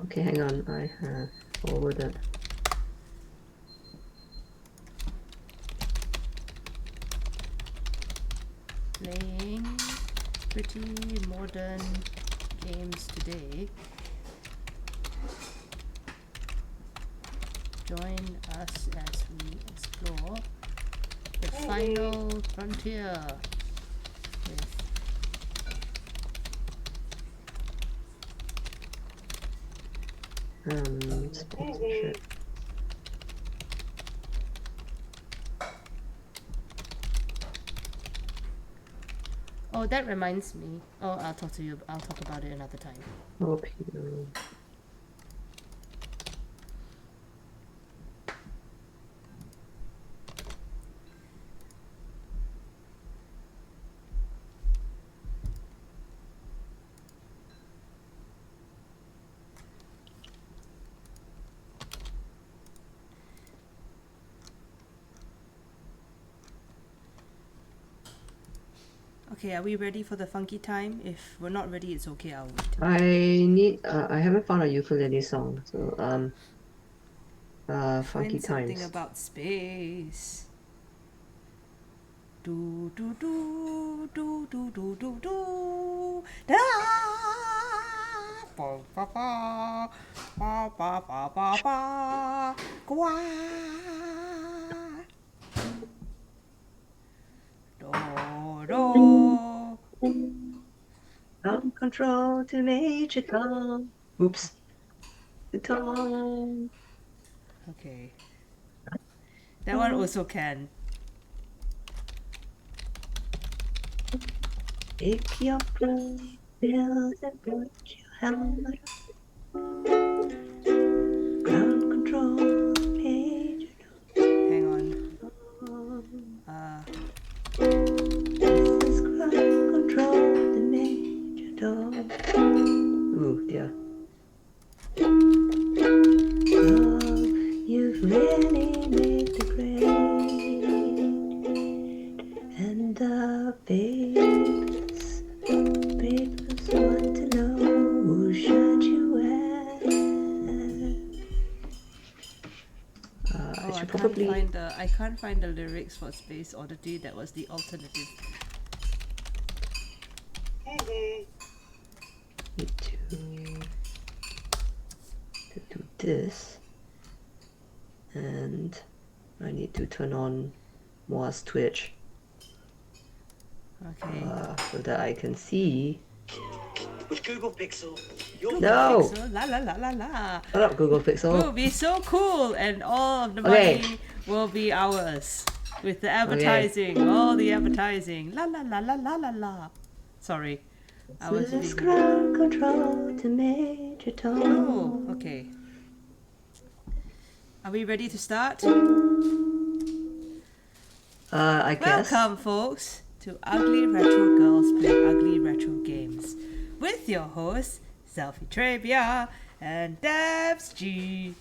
Okay, hang on. I have forwarded. Playing pretty modern games today. Join us as we explore the final frontier with Sponsorship. Oh, that reminds me. Oh, I'll talk about it another time. Hope you. Okay, are we ready for the funky time? If we're not ready, it's okay, I'll wait. I haven't found a ukulele song, so funky Find something times. about space. Do do do do do do do do da ba ba ba ba ba ba ba ba gua do do. Ground control to Major Tom. Oops. The Tom. Okay, that one also can. Take your blue pills and put your helmet on. Ground control to Major Hang on. Tom. This is ground control to Major Tom. Ooh, dear. Oh, you've really made the grade. And the papers want to know who shot you at. I should probably. I can't find the lyrics for Space Oddity. That was the alternative. Need to do this, and I need to turn on Moa's Twitch Okay. so that I can see. With Google Pixel, No! Pixel, la la la la la. Shut up, Google Pixel. We'll be so cool, and all of the Okay. money will be ours with the advertising. All the advertising. La la la la la la la. Sorry, I was This being. ground control to Major Tom. Oh, okay. Are we ready to start? I guess. Welcome, folks, to Ugly Retro Girls Play Ugly Retro Games with your hosts, Selfie Trebia and Dabs G.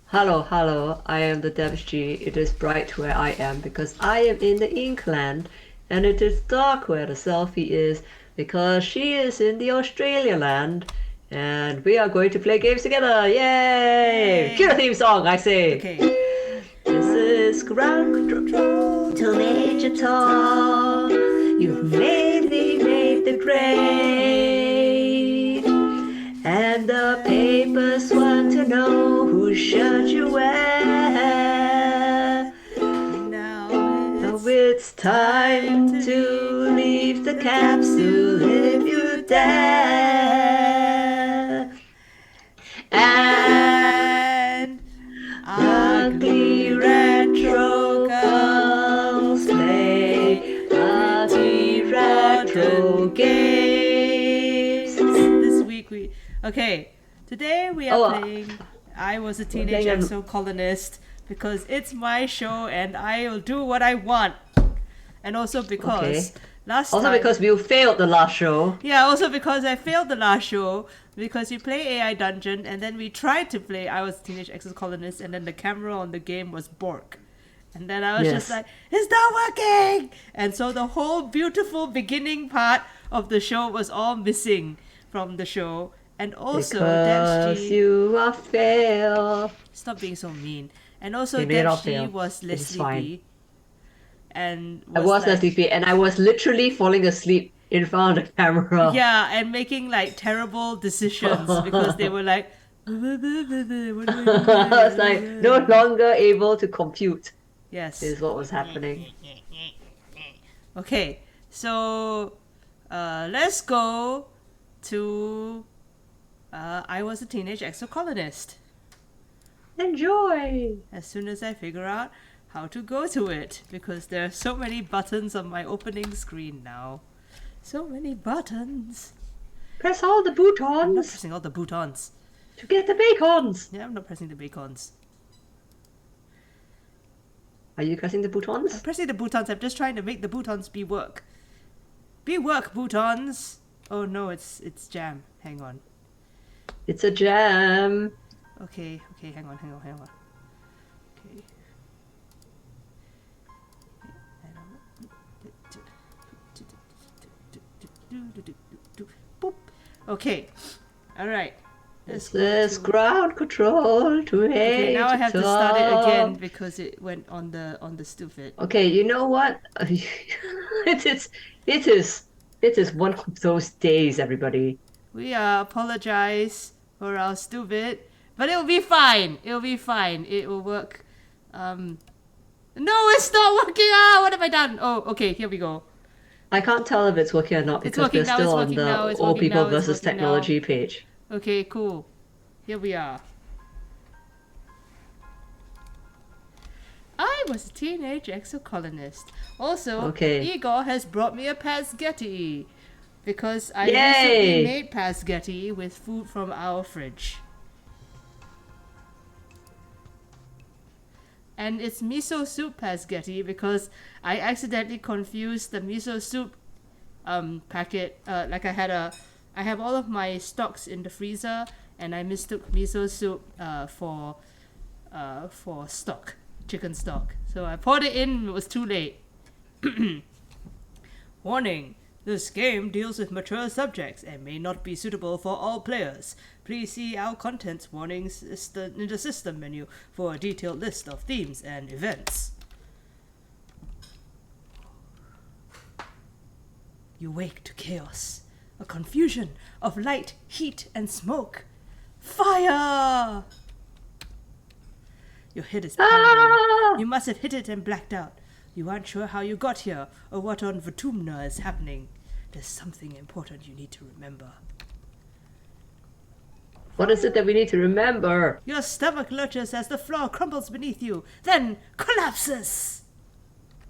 Hello, hello. I am the Debs G. It is bright where I am because I am in the Inkland, and it is dark where the selfie is because she is in the Australia land, and we are going to play games together. Yay! Cue the theme song, I say. Okay. This is ground control to Major Tom. You've made the grade. And the papers want to know who shot you where. Now Now it's time to leave the capsule if you dare. And ugly retro girls play ugly retro games. This week today we are playing I Was a Teenage Exocolonist because it's my show and I'll do what I want. And also because because we failed the last show. Yeah, also because I failed the last show because we play AI Dungeon and then we tried to play I Was a Teenage Exocolonist and then the camera on the game was Bork. And then I was just like, it's not working! And so the whole beautiful beginning part of the show was all missing from the show. And also, Because Devs G, you are fail. stop being so mean. And also, Okay, maybe I'll Devs G fail. was It is Leslie fine. B. And I was was like, Leslie Fee, and I was literally falling asleep in front of the camera. yeah, and making like terrible decisions because they were like, what do I do I was like no here? longer able to compute, Yes. is what was happening. Okay, so let's go to I Was a Teenage Exocolonist. Enjoy! As soon as I figure out how to go to it, because there are so many buttons on my opening screen now. So many buttons. Press all the I'm not buttons pressing all the buttons. to get the bacons! Yeah, I'm not pressing the bacons. Are you pressing the I'm buttons? pressing the buttons. I'm just trying to make the buttons be work. Be work, buttons! Oh no, it's jam. Hang on. It's a jam. Okay, hang on. Okay. Boop. Okay. Alright. This is ground control to Okay, now I have to start it again top. because it went on the stupid. Okay, you know what? It is one of those days, everybody. We apologize for our stupid, but it'll be fine. It'll be fine. It will work. No, it's not working. What have I done? Oh, okay, here we go. I can't tell if it's working or not It's because working we're now, still it's on working the now, it's Old working People now, it's versus working now. Technology page. Okay, cool. Here we are. I was a teenage exocolonist. Also, Okay. Igor has brought me a pasgetti because I Yay! recently made pasgetti with food from our fridge. And it's miso soup pasgetti because I accidentally confused the miso soup packet. Like I have all of my stocks in the freezer, and I mistook miso soup for stock, chicken stock. So I poured it in. It was too late. Warning. This game deals with mature subjects and may not be suitable for all players. Please see our contents warnings in the system menu for a detailed list of themes and events. You wake to chaos, a confusion of light, heat, and smoke. Fire! Your head is pounding. Ah! You must have hit it and blacked out. You aren't sure how you got here or what on Vatumna is happening. There's something important you need to remember. What is it that we need to remember? Your stomach lurches as the floor crumbles beneath you, then collapses.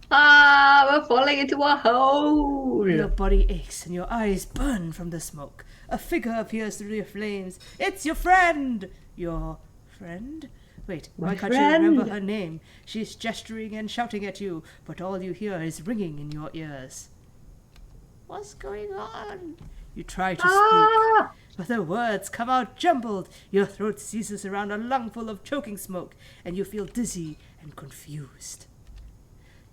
Ah, we're falling into a hole. Your body aches and your eyes burn from the smoke. A figure appears through the flames. It's your friend! Your friend? Wait, why can't you remember her name? She's gesturing and shouting at you, but all you hear is ringing in your ears. What's going on? You try to speak, but the words come out jumbled. Your throat seizes around a lungful of choking smoke, and you feel dizzy and confused.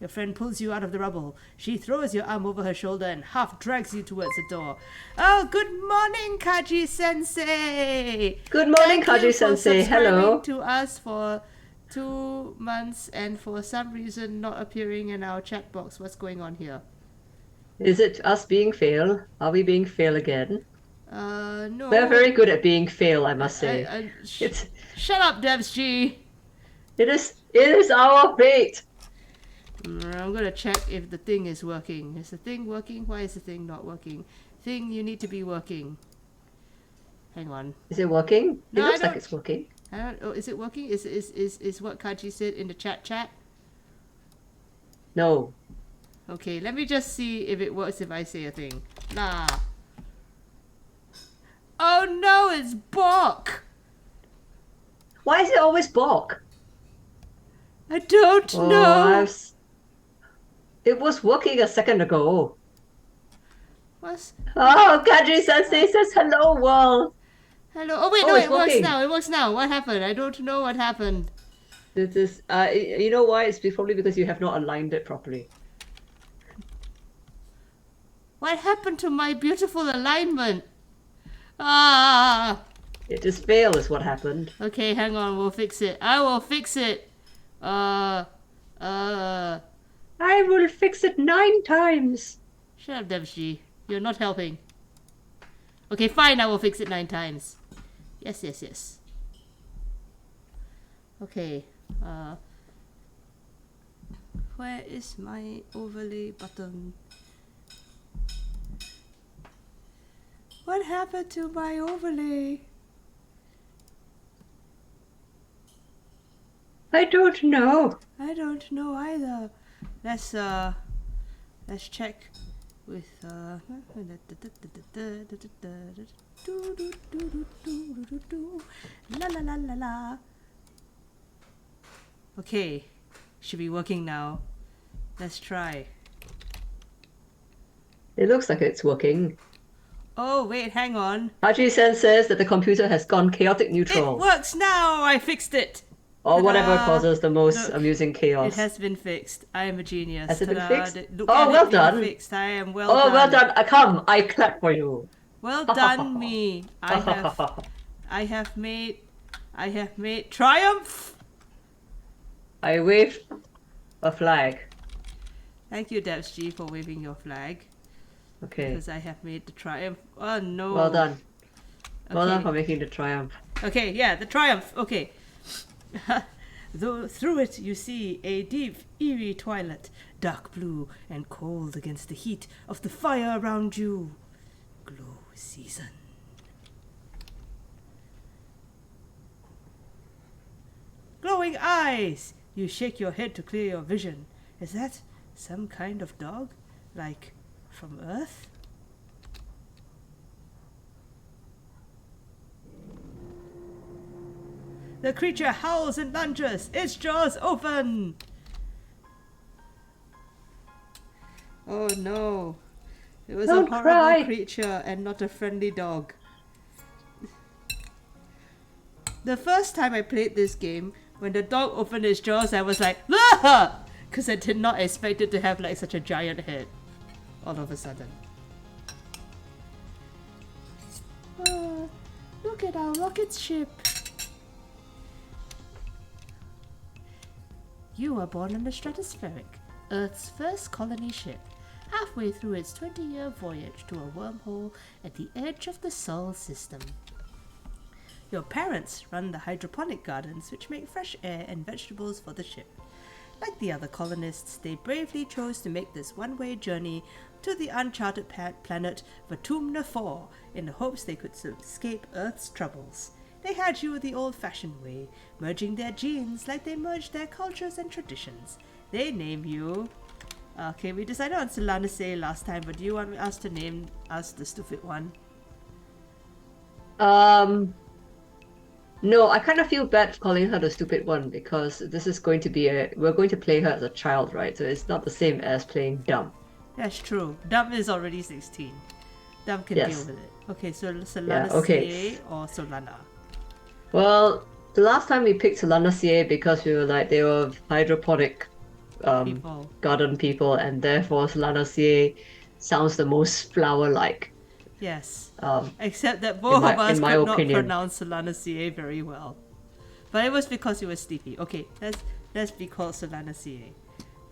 Your friend pulls you out of the rubble. She throws your arm over her shoulder and half drags you towards the door. Oh, good morning, Kaji-sensei! Good morning, Thank you for Kaji-sensei. Hello. subscribing to us for 2 months and for some reason not appearing in our chat box. What's going on here? Is it us being fail? Are we being fail again? No. We're very good at being fail, I must say. Shut up, Devs G! It is our fate. I'm gonna check if the thing is working. Is the thing working? Why is the thing not working? Thing, you need to be working. Hang on. Is it working? No, it looks I don't- like it's working. I don't. Oh, is it working? Is what Kaji said in the chat? No. Okay, let me just see if it works if I say a thing. Nah. Oh no, it's Bok! Why is it always Bok? I don't know. It was working a second ago. What's... Oh, Kaji-sensei says hello, world. Hello. Oh wait, Oh, no, it's it works working. now. It works now. What happened? I don't know what happened. This is, you know why? It's probably because you have not aligned it properly. What happened to my beautiful alignment? Ah! It just failed is what happened. Okay, hang on, we'll fix it. I will fix it. Uh, I will fix it 9 times. shut up, Devshi. You're not helping. Okay, fine, I will fix it 9 times. Yes, yes, yes. Okay, where is my overlay button? What happened to my overlay? I don't know. I don't know either. Let's check with la la la la la. Okay, should be working now. Let's try. It looks like it's working. Oh wait, hang on. Haji-san says that the computer has gone chaotic It neutral. works now. I fixed it. Or whatever Ta-da! causes the most Look, amusing chaos. It has been fixed. I am a genius. Has it been Ta-da! fixed? Look Oh, at well it being done. Fixed. I am well Oh, done. well done. Come, I clap for you. Well done, me. I have made triumph. I wave a flag. Thank you, Devs for waving your flag. Okay. Because I have made the triumph. Oh no. Well done. Well done Okay. for making the triumph. Okay, yeah, the triumph. Okay. Though through it you see a deep, eerie twilight, dark blue and cold against the heat of the fire around you. Glow season. Glowing eyes! You shake your head to clear your vision. Is that some kind of dog? Like from Earth? The creature howls and lunges, its jaws open! Oh no. It was Don't a horrible cry. creature and not a friendly dog. The first time I played this game, when the dog opened its jaws, I was like, ah! Because I did not expect it to have like such a giant head all of a sudden. Oh, look at our rocket ship. You were born on the Stratospheric, Earth's first colony ship, halfway through its 20-year voyage to a wormhole at the edge of the Sol system. Your parents run the hydroponic gardens which make fresh air and vegetables for the ship. Like the other colonists, they bravely chose to make this one-way journey to the uncharted planet Vatumna 4 in the hopes they could escape Earth's troubles. They had you the old-fashioned way, merging their genes like they merged their cultures and traditions. They name you... Okay, we decided on Solanacea last time, but do you want us to name us the stupid one? No, I kind of feel bad for calling her the stupid one because this is going to be we're going to play her as a child, right? So it's not the same as playing dumb. That's true. Dumb is already 16. Dumb can Yes. deal with it. Okay, so Solanaceae Yeah, okay. or Solana? Well, the last time we picked Solanaceae because we were like they were hydroponic People. garden people, and therefore Solanaceae sounds the most flower-like. Yes. Um, Except that both my- of us in my could not opinion. pronounce Solanaceae very well. But it was because you were sleepy. Okay, let's be called Solanaceae.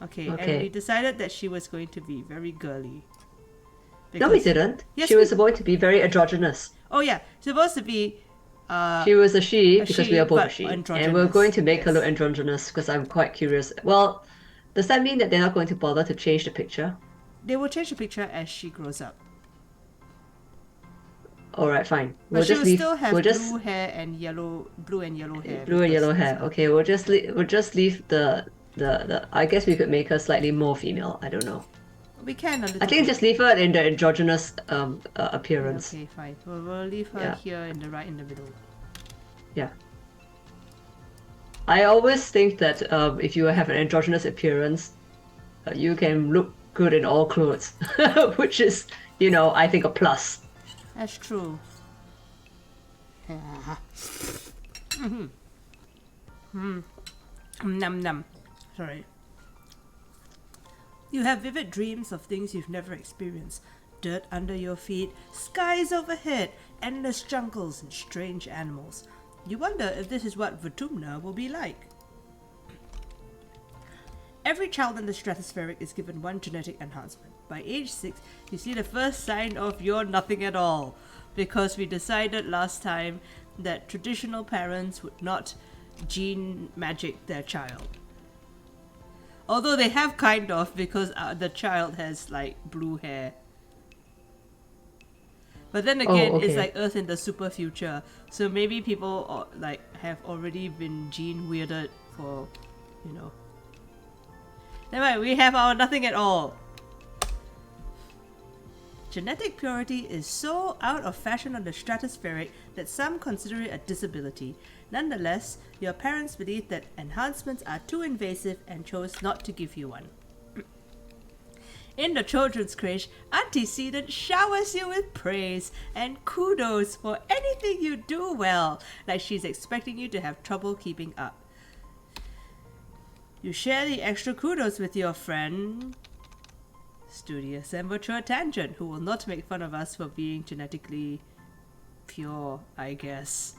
Okay, and Okay. we decided that she was going to be very girly. No, we Because- didn't. Yes, She we- was going to be very androgynous. Oh yeah, supposed to be She was a she a because she, we are both a but she, and androgynous, we're going to make her yes. look androgynous because I'm quite curious. Well, does that mean that they're not going to bother to change the picture? they will change the picture as she grows up. All right, fine. But We'll she just will leave. still have We'll just blue hair and yellow, blue and yellow hair. blue and because yellow that's hair. what- Okay, we'll just leave the. I guess we could make her slightly more female. I don't know. We can a little. I think bit. just leave her in the androgynous appearance. Okay, fine. We'll leave her Yeah. here in the right in the middle. Yeah. I always think that if you have an androgynous appearance, you can look good in all clothes, which is, I think a plus. That's true. Num num. Sorry. You have vivid dreams of things you've never experienced. Dirt under your feet, skies overhead, endless jungles and strange animals. You wonder if this is what Vatumna will be like. Every child in the stratospheric is given one genetic enhancement. By age 6, you see the first sign of you're nothing at all, because we decided last time that traditional parents would not gene magic their child. Although they have kind of, because the child has like blue hair. But then again, it's like Earth in the super future, so maybe people like have already been gene weirded for, you know. Anyway, we have our nothing at all. Genetic purity is so out of fashion on the stratospheric that some consider it a disability. Nonetheless, your parents believe that enhancements are too invasive and chose not to give you one. In the children's crèche, Auntie Seedon showers you with praise and kudos for anything you do well, like she's expecting you to have trouble keeping up. You share the extra kudos with your friend, studious and mature Tangent, who will not make fun of us for being genetically pure, I guess.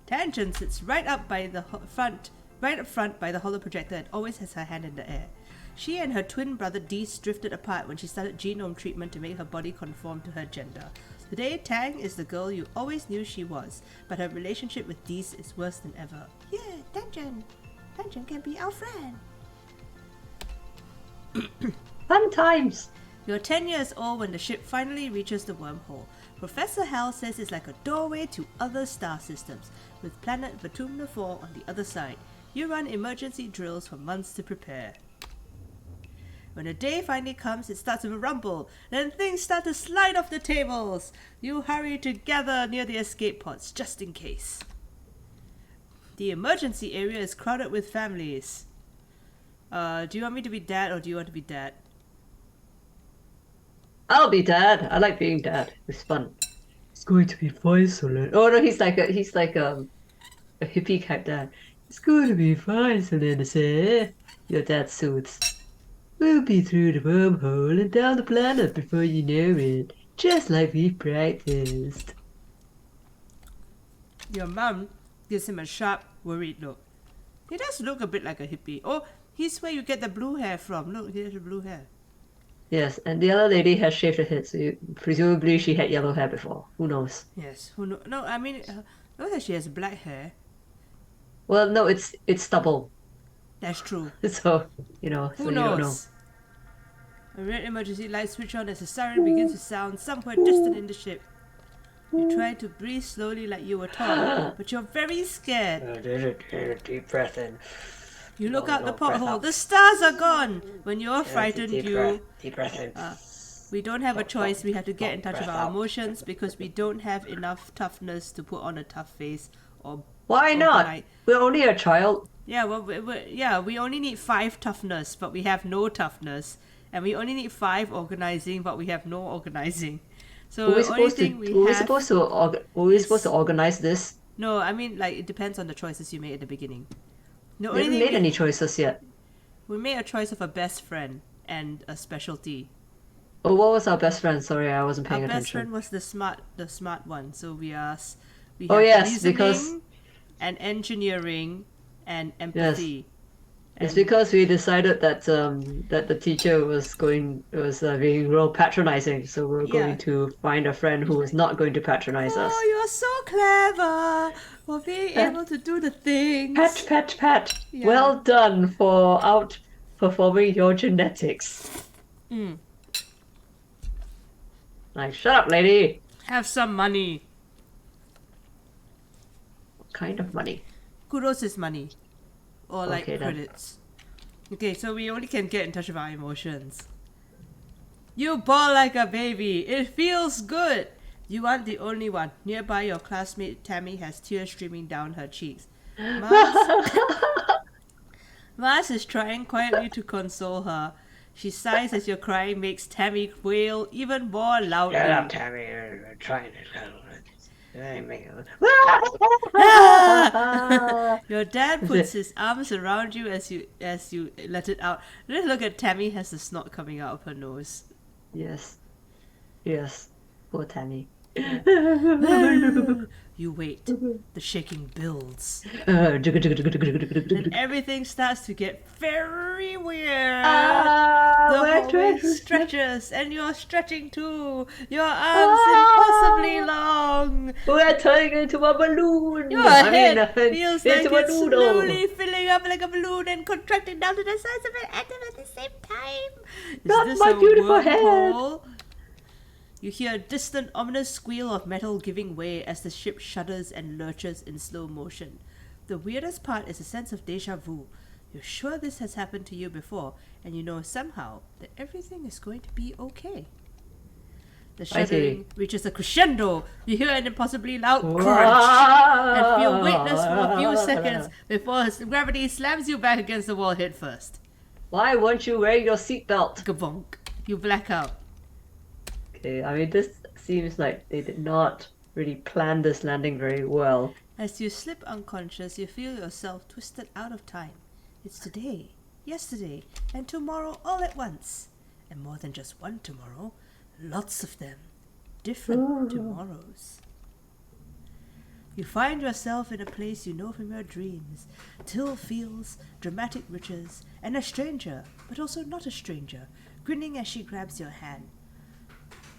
Tangent sits right up by the front by the hollow projector and always has her hand in the air. She and her twin brother Dees drifted apart when she started genome treatment to make her body conform to her gender. Today, Tang is the girl you always knew she was, but her relationship with Dees is worse than ever. Yeah, Tangent! Tangent can be our friend! Fun times! You're 10 years old when the ship finally reaches the wormhole. Professor Hal says it's like a doorway to other star systems, with planet Vatumna 4 on the other side. You run emergency drills for months to prepare. When the day finally comes, it starts with a rumble. Then things start to slide off the tables. You hurry to gather near the escape pods, just in case. The emergency area is crowded with families. Do you want me to be dad or do you want to be dad? I'll be dad. I like being dad. It's fun. It's going to be fine, Solon. Oh no, he's like a hippie type dad. It's going to be fine, Solon. Your dad soothes. We'll be through the wormhole and down the planet before you know it, just like we practiced. Your mum gives him a sharp, worried look. He does look a bit like a hippie. Oh, he's where you get the blue hair from. Look, he has the blue hair. Yes, and the other lady has shaved her head, so presumably she had yellow hair before. Who knows? Yes, who knows? No, I mean, look that she has black hair. Well, no, it's stubble. That's true. So, you know, Who so knows? you don't know. A red emergency light switch on as a siren begins to sound somewhere distant in the ship. You try to breathe slowly like you were taught, but you're very scared. Deep breath in. You look out the porthole. The stars are gone. When you're frightened, Deep breath in. we don't have a choice. We have to get in touch with our emotions because we don't have enough toughness to put on a tough face or. Why not? We're only a child. Yeah, well, we only need 5 toughness, but we have no toughness. And we only need 5 organizing, but we have no organizing. So Were we the only supposed thing to? Were we supposed to organize this? No, I mean like it depends on the choices you made at the beginning. The We haven't made any choices yet. We made a choice of a best friend and a specialty. Oh, what was our best friend? Sorry, I wasn't paying Our attention. best friend was the smart one. So we have yes, reasoning because and engineering and empathy. It's because we decided that that the teacher was being real patronizing, so we're going to find a friend who is not going to patronize us. Oh, you're so clever for being able to do the things. Pat, pat, pat. Yeah. Well done for outperforming your genetics. Like, shut up, lady. Have some money. What kind of money? Kudos is money. Or like Okay, then. credits. Okay, so we only can get in touch with our emotions. You bawl like a baby. It feels good. You aren't the only one. Nearby, your classmate Tammy has tears streaming down her cheeks. Mars is trying quietly to console her. She sighs as your crying makes Tammy wail even more loudly. Shut up, Tammy. We're trying to Your dad puts his arms around you as you let it out. Just look at Tammy has the snot coming out of her nose. Yes. Yes. Poor Tammy. You wait. The shaking builds. Then Then everything starts to get very weird. The my hallway treasure stretches, and you're stretching too. Your arms impossibly long. We're turning into a balloon. Your head feels like into a it's noodle. slowly filling up like a balloon and contracting down to the size of an atom at the same time. Is Not this my a beautiful wormhole? You hear a distant, ominous squeal of metal giving way as the ship shudders and lurches in slow motion. The weirdest part is a sense of deja vu. You're sure this has happened to you before, and you know somehow that everything is going to be okay. The shuddering reaches a crescendo. You hear an impossibly loud crunch and feel weightless for a few seconds before gravity slams you back against the wall head first. Why weren't you wearing your seatbelt? Kabonk. You black out. Okay, I mean, this seems like they did not really plan this landing very well. As you slip unconscious, you feel yourself twisted out of time. It's today, yesterday, and tomorrow all at once. And more than just one tomorrow, lots of them. Different tomorrows. You find yourself in a place you know from your dreams. Till fields, dramatic riches, and a stranger, but also not a stranger, grinning as she grabs your hand.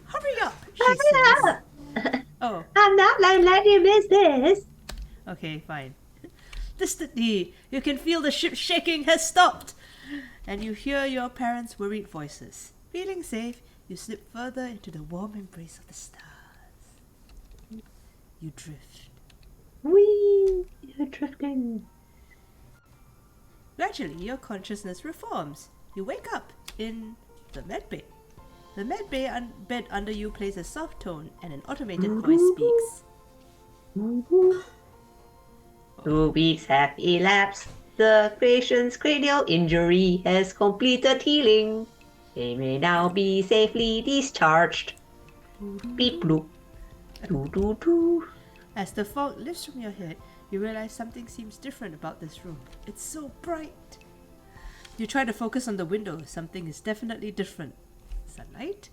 Hurry up, she says. Oh. I'm not letting you miss this. Okay, fine. Distantly, you can feel the ship shaking has stopped, and you hear your parents' worried voices. Feeling safe, you slip further into the warm embrace of the stars. You drift. Whee! You're drifting. Gradually, your consciousness reforms. You wake up in the medbay. The medbay bed under you plays a soft tone, and an automated voice speaks. 2 weeks have elapsed. The patient's cranial injury has completed healing. They may now be safely discharged. Beep bloop. Doo doo doo. As the fog lifts from your head, you realize something seems different about this room. It's so bright. You try to focus on the window. Something is definitely different. Sunlight?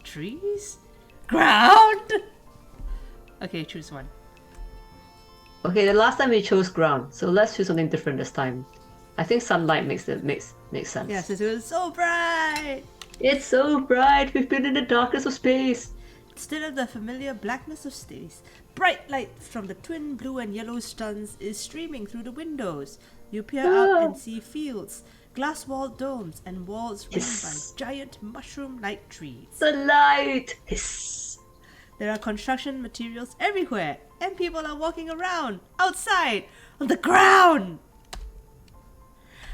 Trees? Ground? Okay, choose one. Okay, the last time we chose ground, so let's choose something different this time. I think sunlight makes sense. Yes, it was so bright! It's so bright, we've been in the darkness of space. Instead of the familiar blackness of space, bright light from the twin blue and yellow suns is streaming through the windows. You peer out and see fields, glass-walled domes, and walls ringed by giant mushroom-like trees. The light! Hiss. There are construction materials everywhere, and people are walking around, outside, on the ground!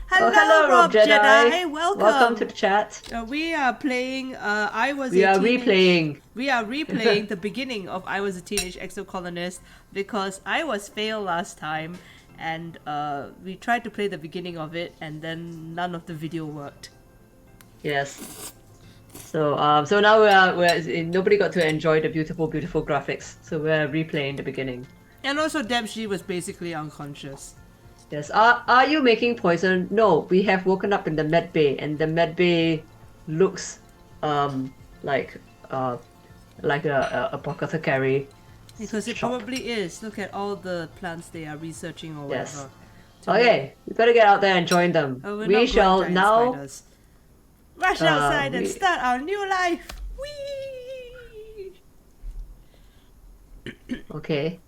Hello, Rob Jedi! Welcome to the chat. We are playing, We are replaying the beginning of I Was a Teenage Exocolonist, because I was fail last time, and we tried to play the beginning of it, and then none of the video worked. Yes. So now nobody got to enjoy the beautiful graphics. So we're replaying the beginning. And also Debshi was basically unconscious. Yes. Are you making poison? No, we have woken up in the med bay, and the med bay looks like a apothecary. Because it probably is. Look at all the plants they are researching or whatever. Yes. Okay, we better get out there and join them. Oh, we shall now spiders. Rush outside and start our new life. Whee! Okay.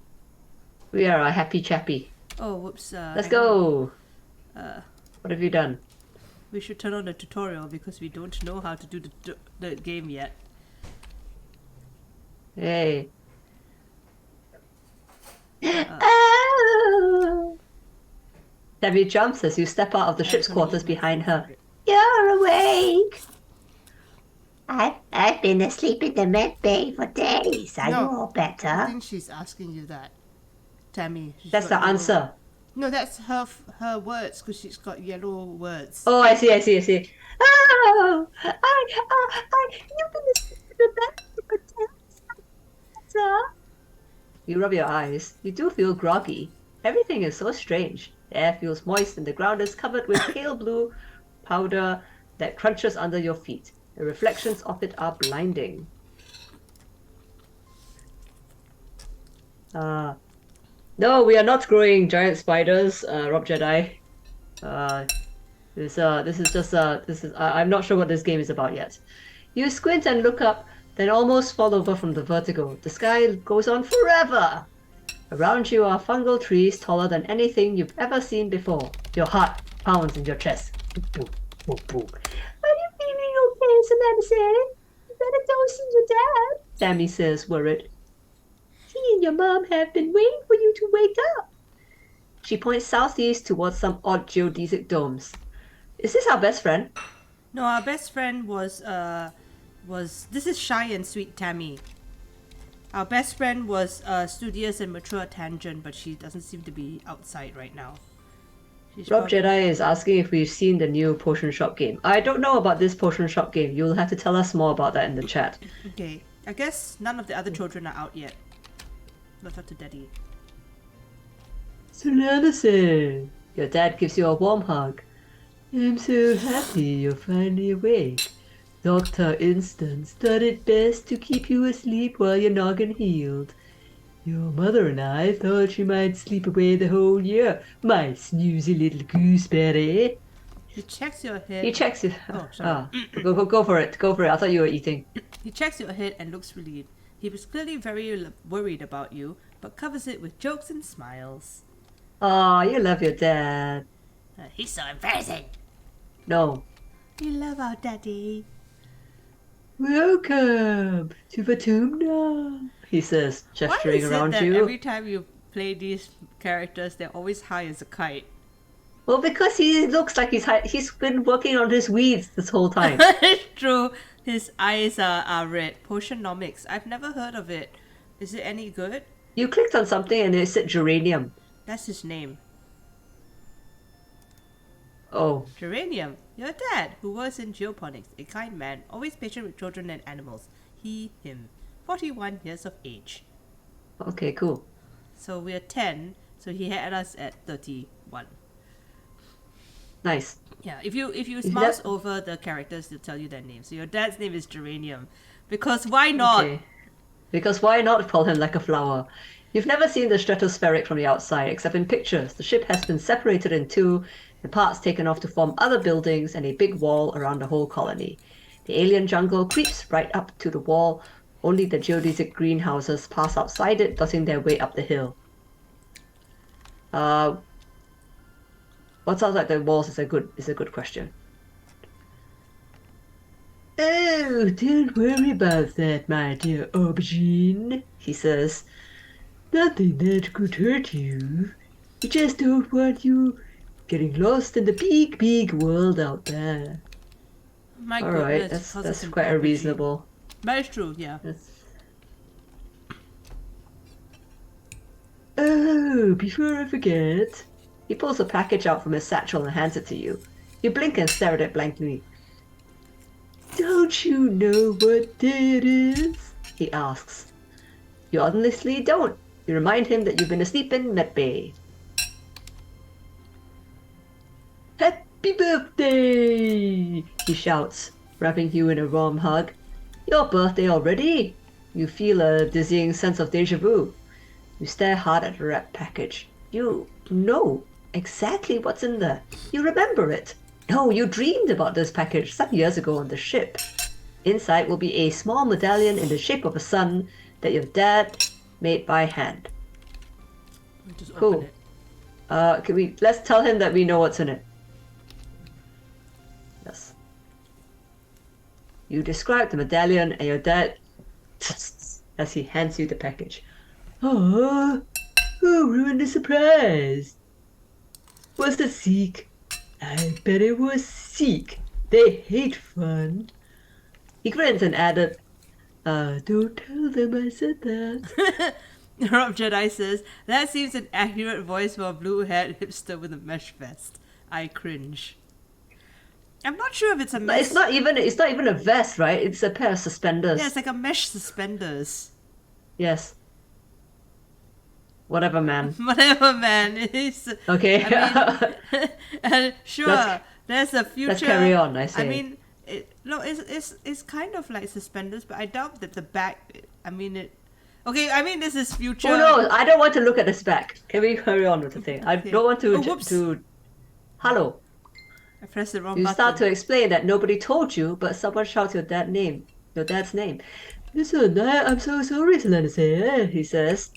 We are a happy chappy. Oh, whoops. Let's go. What have you done? We should turn on the tutorial because we don't know how to do the game yet. Hey. Debbie jumps as you step out of the ship's quarters behind her. You're awake! I've been asleep in the med bay for days. Are you all better? I think she's asking you that. Tammy. That's the answer. No, that's her words, because she's got yellow words. Oh, I see. Oh, you've been asleep in the bed for days. You rub your eyes. You do feel groggy. Everything is so strange. The air feels moist and the ground is covered with pale blue powder that crunches under your feet. The reflections of it are blinding. No, we are not growing giant spiders, Rob Jedi. Uh, this is just I'm not sure what this game is about yet. You squint and look up, then almost fall over from the vertigo. The sky goes on forever. Around you are fungal trees taller than anything you've ever seen before. Your heart pounds in your chest. Boom, boom, boom. Are you feeling okay, Samantha said? You better go see your dad, Sammy says, worried. He and your mom have been waiting for you to wake up. She points southeast towards some odd geodesic domes. Is this our best friend? No, our best friend was this is shy and sweet Tammy. Our best friend was studious and mature Tangent, but she doesn't seem to be outside right now. Rob Jedi is asking if we've seen the new potion shop game. I don't know about this potion shop game. You'll have to tell us more about that in the chat. Okay, I guess none of the other children are out yet. Left up to Daddy. Solanace, your dad gives you a warm hug. I'm so happy you're finally awake. Dr. Instance thought it best to keep you asleep while your noggin healed. Your mother and I thought you might sleep away the whole year, my snoozy little gooseberry. He checks your head. He checks it. Oh, sorry. Go for it. Go for it. I thought you were eating. He checks your head and looks relieved. He was clearly very worried about you, but covers it with jokes and smiles. Aw, you love your dad. He's so embarrassing. No. We love our daddy. Welcome to the tomb now, he says, gesturing Why is around it that you. every time you play these characters, they're always high as a kite? Well, because he looks like he's been working on his weeds this whole time. It's true. His eyes are red. Potionomics. I've never heard of it. Is it any good? You clicked on something and it said geranium. That's his name. Oh. Geranium. Your dad, who works in geoponics, a kind man, always patient with children and animals. Him. 41 years of age. Okay, cool. So we're 10, so he had us at 31. Nice. Yeah, if you Is mouse that- over the characters, they'll tell you their names. So your dad's name is Geranium. Because why not? Okay. Because why not call him like a flower? You've never seen the stratospheric from the outside, except in pictures. The ship has been separated in two, and parts taken off to form other buildings and a big wall around the whole colony. The alien jungle creeps right up to the wall. Only the geodesic greenhouses pass outside it, dotting their way up the hill. What's outside the walls is a good question. Oh, don't worry about that, my dear aubergine, he says. Nothing that could hurt you. We just don't want you getting lost in the big, big world out there. My All right, goodness. that's quite a reasonable. That is true, yeah. Oh, before I forget. He pulls a package out from his satchel and hands it to you. You blink and stare at it blankly. Don't you know what day it is? He asks. You honestly don't. You remind him that you've been asleep in medbay. Happy birthday! He shouts, wrapping you in a warm hug. Your birthday already? You feel a dizzying sense of deja vu. You stare hard at the wrapped package. You know exactly what's in there. You remember it. No, you dreamed about this package some years ago on the ship. Inside will be a small medallion in the shape of a sun that your dad made by hand. Just Cool. open it. Let's tell him that we know what's in it. Yes. You describe the medallion and your dad as he hands you the package. Oh, who ruined the surprise? Was the Sikh? I bet it was Sikh. They hate fun. He grins and added, don't tell them I said that. Rob Jedi says, that seems an accurate voice for a blue-haired hipster with a mesh vest. I cringe. I'm not sure if it's a But mesh... it's not even a vest, right? It's a pair of suspenders. Yeah, it's like a mesh suspenders. Yes. Whatever, man. Whatever, man. It's, Okay. sure, there's a future... Let's carry on, I say. I mean, it's kind of like suspenders, but I doubt that the back... I mean, Okay, I mean this is future. Oh no, I don't want to look at the spec. Can we hurry on with the thing? I Okay. don't want to Oh, whoops. to. Hello. I pressed the wrong You button. start to explain that nobody told you, but someone shouts your dad's name. Listen, I'm so sorry, Sensei, he says,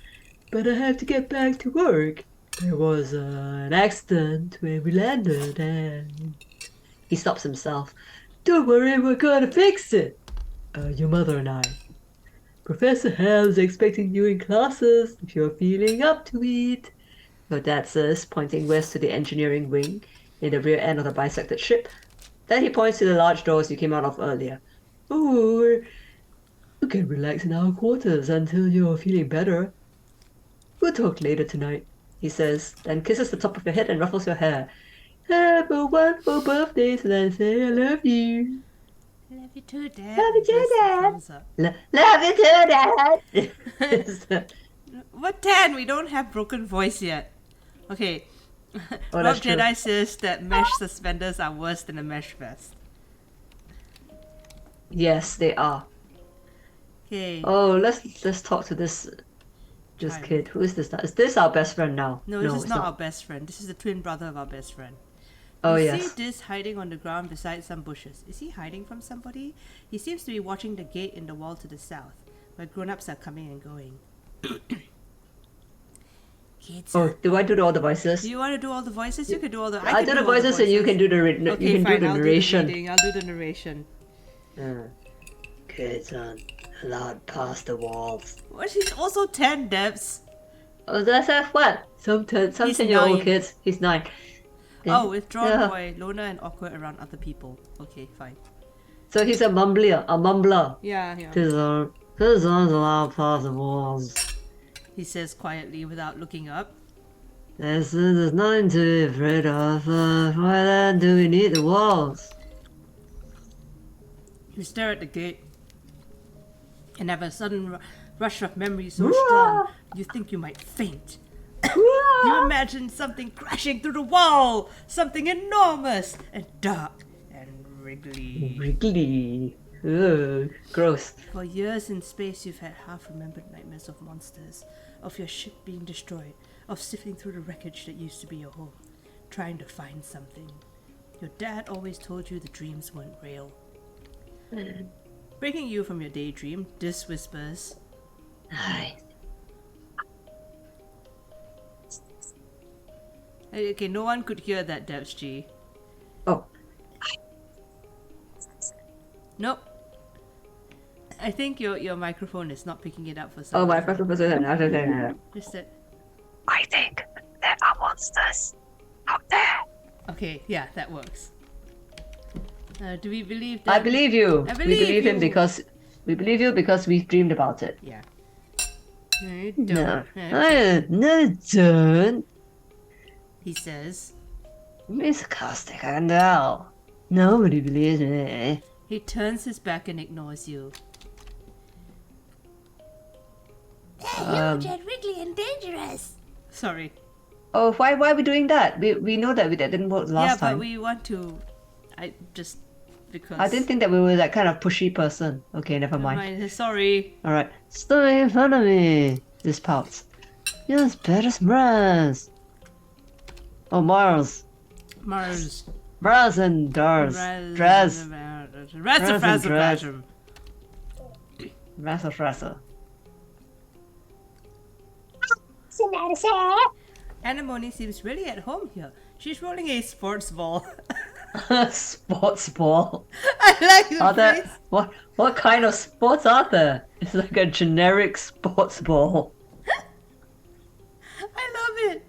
but I have to get back to work. There was an accident when we landed, and he stops himself. Don't worry, we're gonna fix it. Your mother and I. Professor Ham's expecting you in classes if you're feeling up to it. Your dad says, pointing west to the engineering wing in the rear end of the bisected ship. Then he points to the large doors you came out of earlier. Or you can relax in our quarters until you're feeling better. We'll talk later tonight, he says, then kisses the top of your head and ruffles your hair. Have a wonderful birthday, Sensei. I love you. Love you too, Dad. Love you too, Just a Dad. thumbs up. Love you too, Dad. What 10? We don't have broken voice yet. Okay. Oh, Rob that's true. Jedi says that mesh suspenders are worse than a mesh vest. Yes, they are. Okay. Oh, let's talk to this Child. kid. Who is this now? Is this our best friend now? No, this is it's not our best friend. This is the twin brother of our best friend. Oh, You yes. see this hiding on the ground beside some bushes. Is he hiding from somebody? He seems to be watching the gate in the wall to the south, where grown-ups are coming and going. Kids. Oh, do I do all the voices? Do you want to do all the voices? You can do all the. I can do the all voices and you can do the Okay, you can fine. do the I'll narration. do the reading. I'll do the narration. Kids aren't allowed past the walls. Well, she's also 10, Debs. Oh, that's what? Some 10-year-old 9. kids. He's 9. Oh, withdrawn Yeah. boy, loner and awkward around other people. Okay, fine. So he's a mumbler. Yeah, yeah. Kids aren't allowed past the walls. He says quietly without looking up. There's nothing to be afraid of. Why then do we need the walls? You stare at the gate and have a sudden rush of memory so strong you think you might faint. You imagine something crashing through the wall, something enormous and dark and wriggly. Wriggly. Ugh, gross. For years in space, you've had half-remembered nightmares of monsters, of your ship being destroyed, of sifting through the wreckage that used to be your home, trying to find something. Your dad always told you the dreams weren't real. Breaking you from your daydream, this whispers, Hi. Okay, no one could hear that, Debs G. Oh, Nope. I think your microphone is not picking it up for some my reason. first person. Just that. I think there are monsters out there. Okay, yeah, that works. Do we believe that? I believe you. I We believe believe him you. because we believe you because we dreamed about it. Yeah. No, you don't. No, don't. He says. Miss Caustic, I know. Nobody believes me. He turns his back and ignores you. They're huge and wriggly and dangerous. Sorry. Oh, why are we doing that? We know that that didn't work last Yeah, but time. we want to. I just because. I didn't think that we were that kind of pushy person. Okay, never mind. Sorry. All right, stop in front of me. This pouts. You're as bad as Mars. Oh, Mars. Mars. Mars and Dars. Dress. Razzafrazzafrazz. Rasa. Anemone seems really at home here. She's rolling a sports ball. Sports ball. I like the Are phrase. there what kind of sports are there? It's like a generic sports ball. I love it.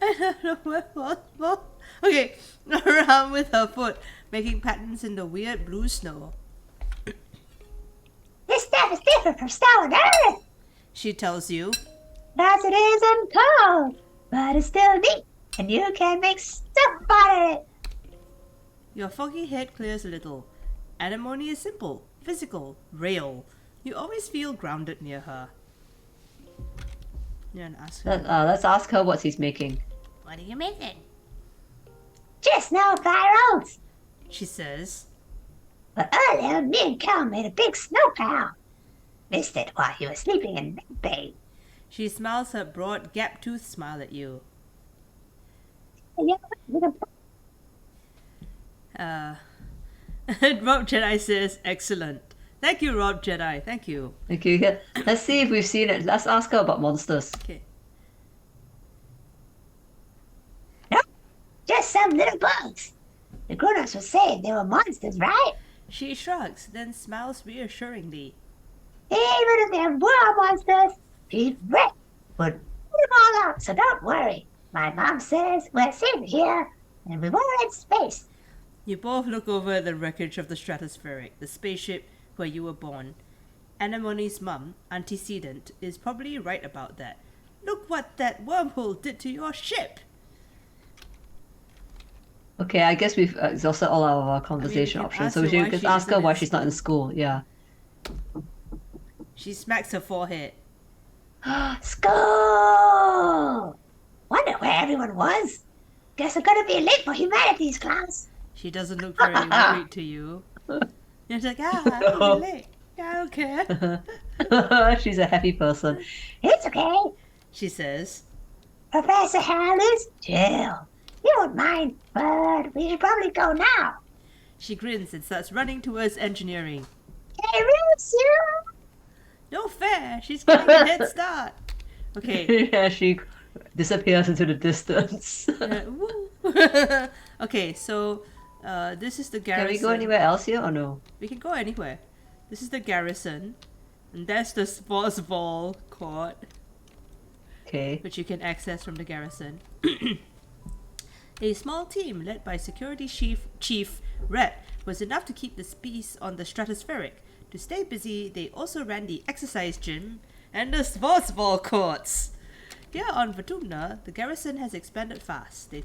I don't know what. Okay, around with her foot, making patterns in the weird blue snow. This stuff is different from snow and earth. She tells you. As it is and cold, but it's still neat, and you can make stuff out of it. Your foggy head clears a little. Anemone is simple, physical, real. You always feel grounded near her. You want to ask her? Let's ask her what he's making. What are you making? Just no fire oats. She says. But earlier, me and Cal made a big snow pile. Missed it while you were sleeping in bay. She smiles her broad, gap-toothed smile at you. Yeah, with a Rob Jedi says, excellent. Thank you, Rob Jedi. Thank you. Okay, let's see if we've seen it. Let's ask her about monsters. Okay. No, just some little bugs. The grown-ups were saying they were monsters, right? She shrugs, then smiles reassuringly. Even if they were monsters, Chief Rick would put them all out, so don't worry. My mom says we're safe here, and we were in space. You both look over the wreckage of the stratospheric, the spaceship where you were born. Anemone's mum, Antecedent, is probably right about that. Look what that wormhole did to your ship! Okay, I guess we've exhausted all our conversation can options, ask so her we why should just she ask her isn't why in she's not in school. Yeah. She smacks her forehead. School! Wonder where everyone was. Guess I'm gonna be late for humanities class. She doesn't look very worried to you. You're like, I'll be late. I don't care. She's a happy person. It's okay. She says. Professor Harris, chill. You won't mind, but we should probably go now. She grins and starts running towards engineering. Hey, real soon. No fair. She's getting a head start. Okay. Yeah, she disappears into the distance. Woo. Okay, so this is the garrison. Can we go anywhere else here or no? We can go anywhere. This is the garrison. And that's the sports ball court, Okay. which you can access from the garrison. A small team led by Security Chief Red was enough to keep the peace on the stratospheric. To stay busy, they also ran the exercise gym and the sports ball courts. Here on Vatumna, the garrison has expanded fast. They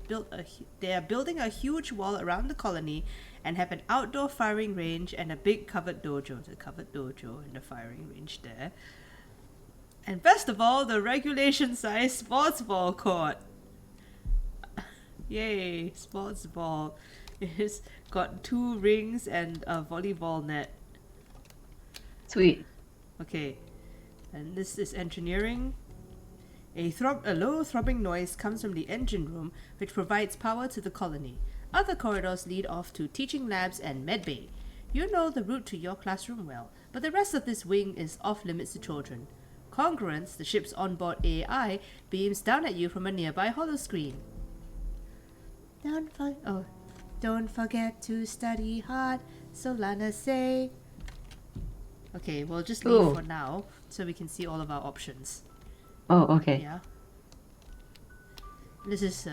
are building a huge wall around the colony and have an outdoor firing range and a big covered dojo. The covered dojo and the firing range there. And best of all, the regulation-sized sports ball court. Yay, sports ball. It's got 2 rings and a volleyball net. Sweet. Okay, and this is engineering. A low throbbing noise comes from the engine room, which provides power to the colony. Other corridors lead off to teaching labs and medbay. You know the route to your classroom well, but the rest of this wing is off limits to children. Congruence, the ship's onboard AI, beams down at you from a nearby holoscreen. Don't forget to study hard, Solana say. Okay, we'll just leave for now, so we can see all of our options. Oh, okay. Yeah. This is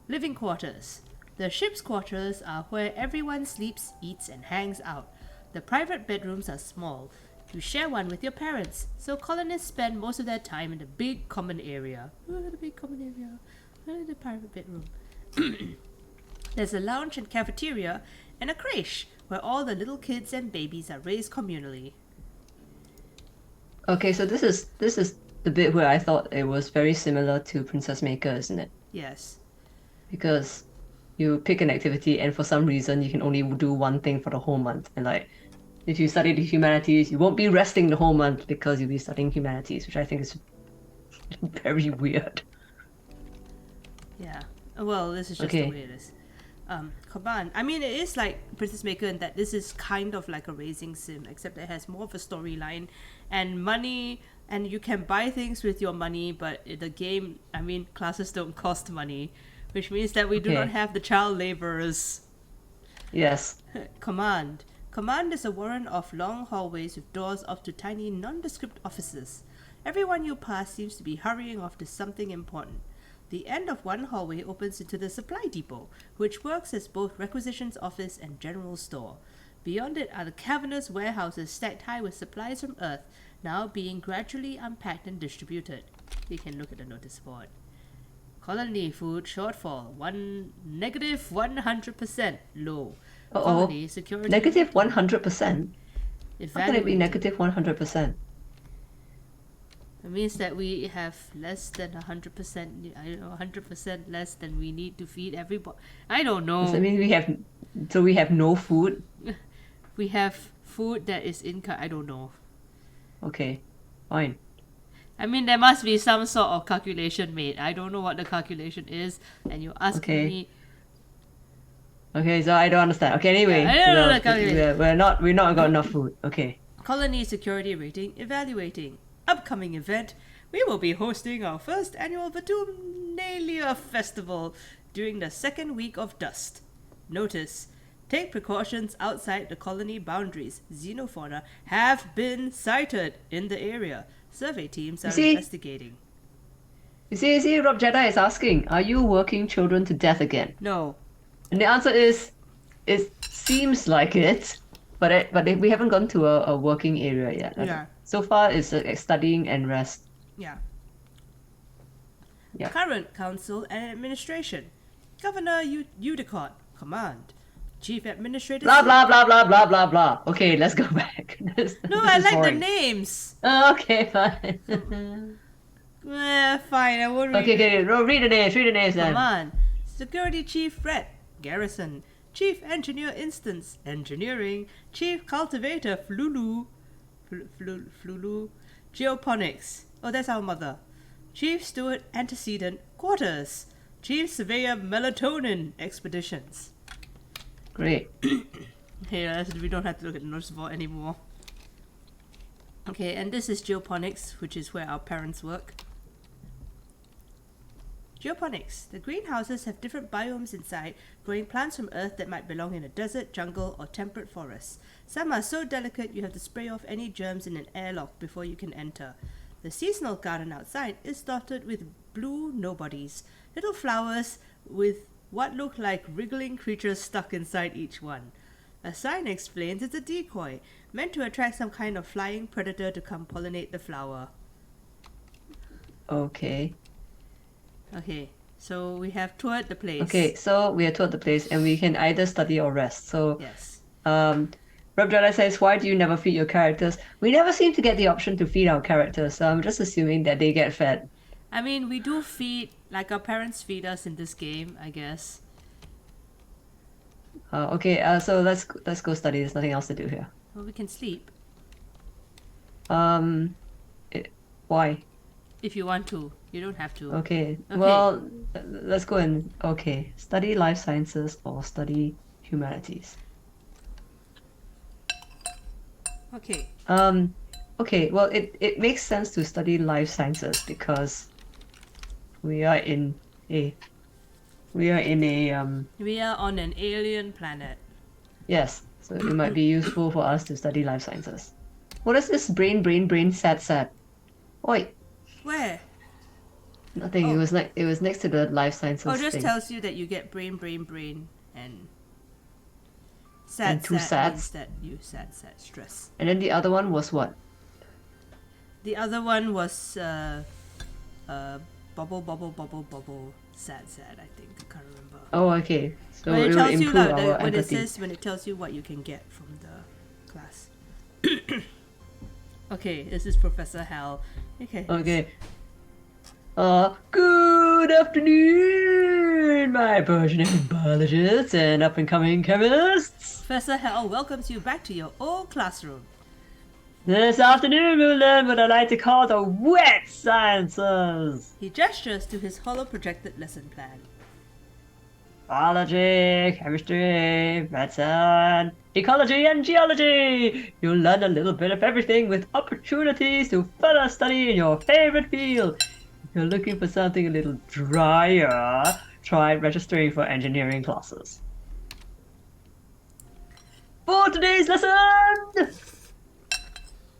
living quarters. The ship's quarters are where everyone sleeps, eats, and hangs out. The private bedrooms are small. You share one with your parents, so colonists spend most of their time in the big common area. The big common area. The private bedroom. There's a lounge and cafeteria and a creche where all the little kids and babies are raised communally. Okay, so this is the bit where I thought it was very similar to Princess Maker, isn't it? Yes. Because you pick an activity and for some reason you can only do one thing for the whole month. And like, if you study the humanities, you won't be resting the whole month because you'll be studying humanities, which I think is very weird. Yeah. Well, this is just the way it is. Command. I mean, it is like Princess Maker in that this is kind of like a racing sim, except it has more of a storyline and money, and you can buy things with your money, but the game, I mean, classes don't cost money, which means that we do not have the child laborers. Yes. Command. Command is a warren of long hallways with doors off to tiny, nondescript offices. Everyone you pass seems to be hurrying off to something important. The end of one hallway opens into the supply depot, which works as both requisitions office and general store. Beyond it are the cavernous warehouses stacked high with supplies from Earth, now being gradually unpacked and distributed. You can look at the notice board. Colony food shortfall, -100% low. Colony security Negative 100%? How can it be negative 100%? It means that we have less than 100%, 100% less than we need to feed everybody. I don't know. Does that mean we have no food? We have food that is I don't know. Okay, fine. I mean, there must be some sort of calculation made. I don't know what the calculation is, and you're asking Okay. me. Okay, so I don't understand. Okay, anyway, I don't know the calculation. we're not got enough food. Okay. Colony security rating evaluating. Upcoming event. We will be hosting our first annual Batunalia Festival during the second week of Dust. Notice. Take precautions outside the colony boundaries. Xenofauna have been sighted in the area. Survey teams are investigating. You see, Rob Jedi is asking, are you working children to death again? No. And the answer is, it seems like it, but we haven't gone to a working area yet. Yeah. So far, it's studying and rest. Yeah. Yeah. Current council and administration. Governor Udicott, command. Chief administrator. Blah blah blah blah blah blah blah. Okay, let's go back. No, I like the names. Okay, fine. Fine, I won't read. Okay, read the names. Read the names then. Come on. Security Chief Fred, Garrison. Chief Engineer Instance, Engineering. Chief Cultivator Flulu. Flulu. Geoponics. Oh, that's our mother. Chief Steward Antecedent, Quarters. Chief Surveyor Melatonin, Expeditions. Great. Okay, we don't have to look at the notice board anymore. Okay, and this is geoponics, which is where our parents work. Geoponics. The greenhouses have different biomes inside, growing plants from earth that might belong in a desert, jungle, or temperate forest. Some are so delicate you have to spray off any germs in an airlock before you can enter. The seasonal garden outside is dotted with blue nobodies, little flowers with what look like wriggling creatures stuck inside each one. A sign explains it's a decoy, meant to attract some kind of flying predator to come pollinate the flower. Okay. Okay, so we have toured the place. Okay, so we are toured the place, and we can either study or rest. So, Yes. Rob Jedi says, why do you never feed your characters? We never seem to get the option to feed our characters, so I'm just assuming that they get fed. I mean, we do feed, like our parents feed us in this game, I guess. Okay, so let's go study. There's nothing else to do here. Well, we can sleep. Why? If you want to. You don't have to. Okay. Well, let's go and study life sciences or study humanities. Okay. Okay. Well, it makes sense to study life sciences because we are on an alien planet. Yes, so it might be useful for us to study life sciences. What is this brain, sad? Oi, Where? nothing. Oh. It was next to the life sciences Oh, just thing. tells you that you get brain, and sad, And two sad sads. means that you sad, stress. And then the other one was what? The other one was bubble, sad, I think. I can't remember. Oh, okay. So When it it will tells you improve like, our when empathy. it tells you what you can get from the class. Okay, this is Professor Hal. Okay. Okay. Good afternoon, my burgeoning biologists and up-and-coming chemists. Professor Hal welcomes you back to your old classroom. This afternoon we'll learn what I like to call the wet sciences. He gestures to his hollow projected lesson plan. Biology, chemistry, medicine, ecology and geology. You'll learn a little bit of everything with opportunities to further study in your favorite field. If you're looking for something a little drier, try registering for engineering classes. For today's lesson,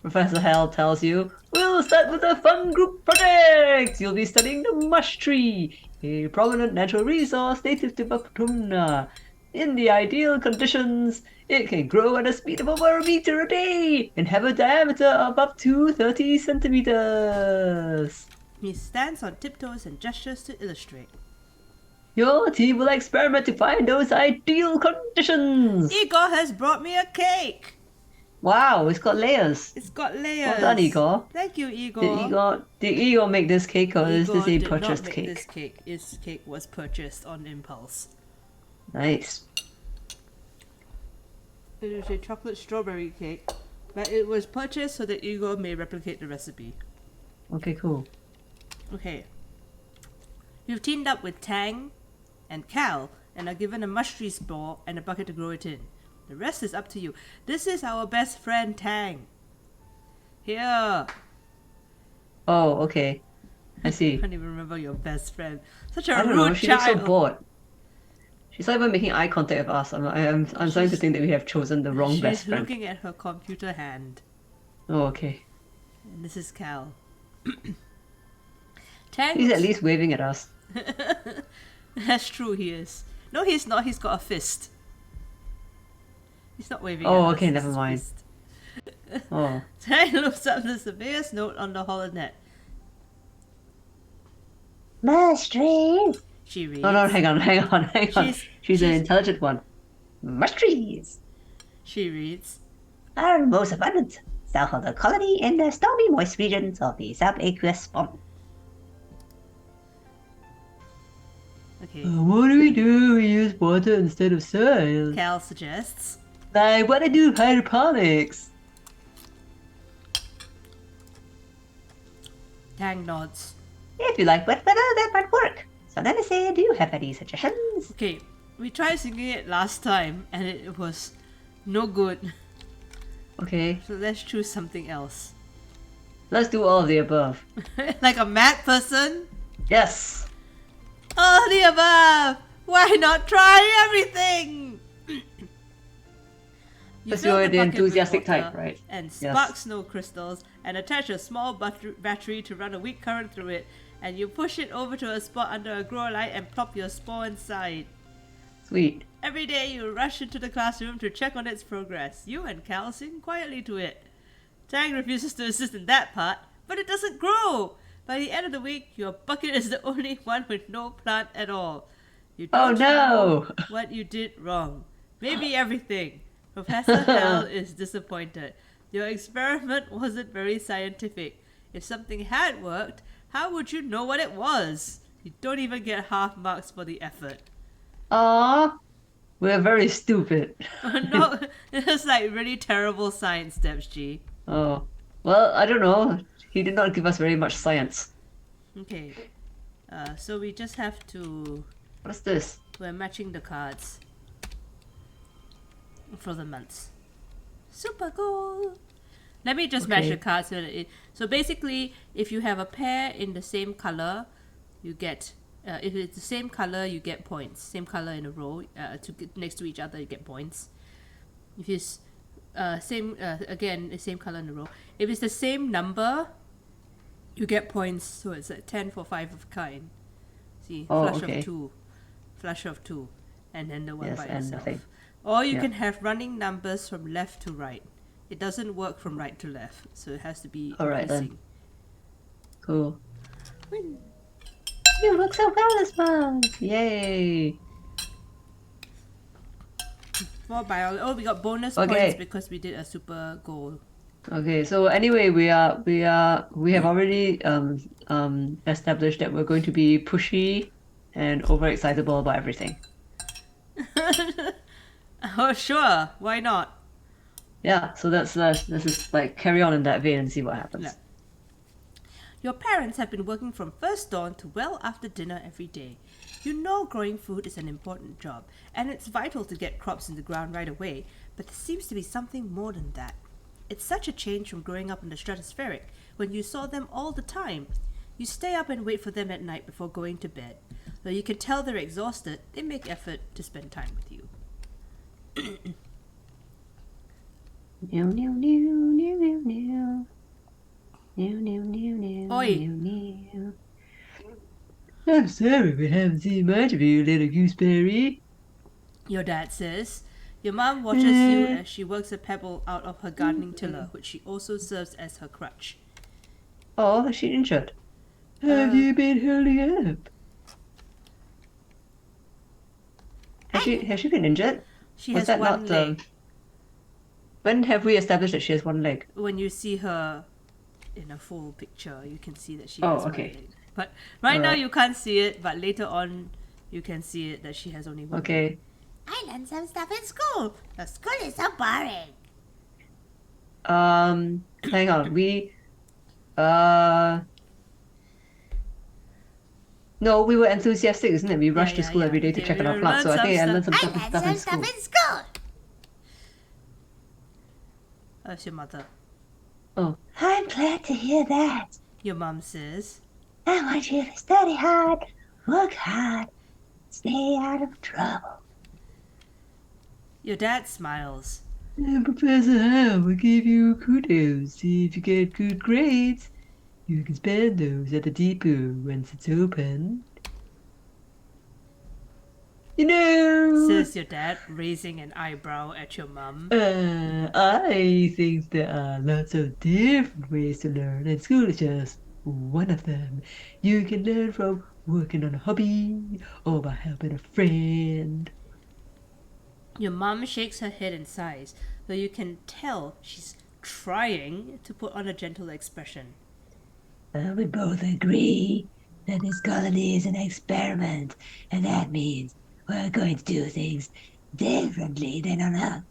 Professor Hell tells you, we'll start with a fun group project. You'll be studying the mush tree, a prominent natural resource native to Baputuna. In the ideal conditions, it can grow at a speed of over a meter a day and have a diameter of up to 30 centimeters. He stands on tiptoes and gestures to illustrate. Your team will experiment to find those ideal conditions. Igor has brought me a cake. Wow, it's got layers. It's got layers. Well done, Igor. Thank you, Igor. Did Igor make this cake or is this a Igor purchased did not cake? make this cake. This cake was purchased on impulse. Nice. It is a chocolate strawberry cake But it was purchased so that Igor may replicate the recipe. Okay, cool. Okay. You've teamed up with Tang and Cal and are given a mush tree spore and a bucket to grow it in. The rest is up to you. This is our best friend Tang. Here. Oh, okay. I I see. can't even remember your best friend. Such a I don't rude know. She child. looks so bored. She's not even making eye contact with us. I'm starting to think that we have chosen the wrong best She's friend. looking at her computer hand. Oh, okay. And this is Cal. Tang He's at looks- least waving at us. That's true, he is. No, he's not. He's got a fist. He's not waving Oh, at us. okay, It's never his mind. fist. Oh. Tang looks up the surveyor's note on the holonet. Mush trees. She reads. No, hang on. She's an she's- intelligent one. Mush trees She reads. are most abundant south of the colony in the stormy moist regions of the subaqueous swamp. Okay. What do? We use water instead of soil. Cal suggests. Like, what I do with hydroponics? Tang nods. If you like wet weather, that might work. So let me say, do you have any suggestions? Okay, we tried singing it last time and it was no good. Okay, So let's choose something else. let's do all of the above. Like a mad person? Yes. All the above! Why not try everything? You Because fill you're the the bucket with enthusiastic water type, right? And Yes. spark snow crystals and attach a small battery to run a weak current through it, and you push it over to a spot under a grow light and plop your spore inside. Sweet. Every day you rush into the classroom to check on its progress. You and Cal sing quietly to it. Tang refuses to assist in that part, but it doesn't grow. By the end of the week, your bucket is the only one with no plant at all. You Oh, don't no. know what you did wrong. Maybe everything. Professor Hell is disappointed. Your experiment wasn't very scientific. If something had worked, how would you know what it was? You don't even get half marks for the effort. Aw, we're very stupid. No, it's like really terrible science steps, G. Oh, well, I don't know. He did not give us very much science. Okay. So we just have to... What's this? We're matching the cards for the months. Super cool. Let me just match Okay. the cards so that it... So basically, if you have a pair in the same color, you get... if it's the same color, you get points. Same color in a row, next to each other, you get points. If it's again, the same color in a row. If it's the same number, you get points. So it's like 10 for 5 of kind. See, Oh, flush okay. of 2, flush of 2, and then the one Yes, by and itself. nothing. Or you Yeah. can have running numbers from left to right. It doesn't work from right to left, so it has to be Alright then. increasing. Cool. When- You look so well this month. Yay. For biology, oh, we got bonus Okay. points because we did a super goal. Okay, so anyway, we have already established that we're going to be pushy and overexcitable about everything. Oh, sure, why not? Yeah, so let's just like carry on in that vein and see what happens. Yeah. Your parents have been working from first dawn to well after dinner every day. You know growing food is an important job, and it's vital to get crops in the ground right away, but there seems to be something more than that. It's such a change from growing up in the stratospheric, when you saw them all the time. You stay up and wait for them at night before going to bed. Though you can tell they're exhausted, they make effort to spend time with you. New, new, new, new, new, new. New, new, new, new, Oi. new, new. I'm sorry we haven't seen much of you, little gooseberry. Your dad says. Your mom watches you as she works a pebble out of her gardening tiller, which she also serves as her crutch. Oh, is she injured? Have you been holding up? Has she been injured? She Was has that one not leg. when have we established that she has one leg? When you see her in a full picture, you can see that she Oh, has okay. one leg. But right now Alright. you can't see it, but later on you can see it that she has only one leg. Okay. I learned some stuff in school. The school is so boring. Hang on. Uh, no, we were enthusiastic, isn't it? We rushed to school every day to Okay, check we on our plants. learned So I some think I stuff. learned some I stuff, learned stuff in some stuff school. in school. That's your mother. Oh, I'm glad to hear that. Your mom says. I want you to study hard, work hard, stay out of trouble. Your dad smiles. Professor Howe will give you kudos. If you get good grades, you can spend those at the depot once it's open. You know, Says your dad, raising an eyebrow at your mum. I think there are lots of different ways to learn, and school is just one of them. You can learn from working on a hobby or by helping a friend. Your mum shakes her head and sighs, though you can tell she's trying to put on a gentle expression. We both agree that this colony is an experiment, and that means we're going to do things differently than on Earth.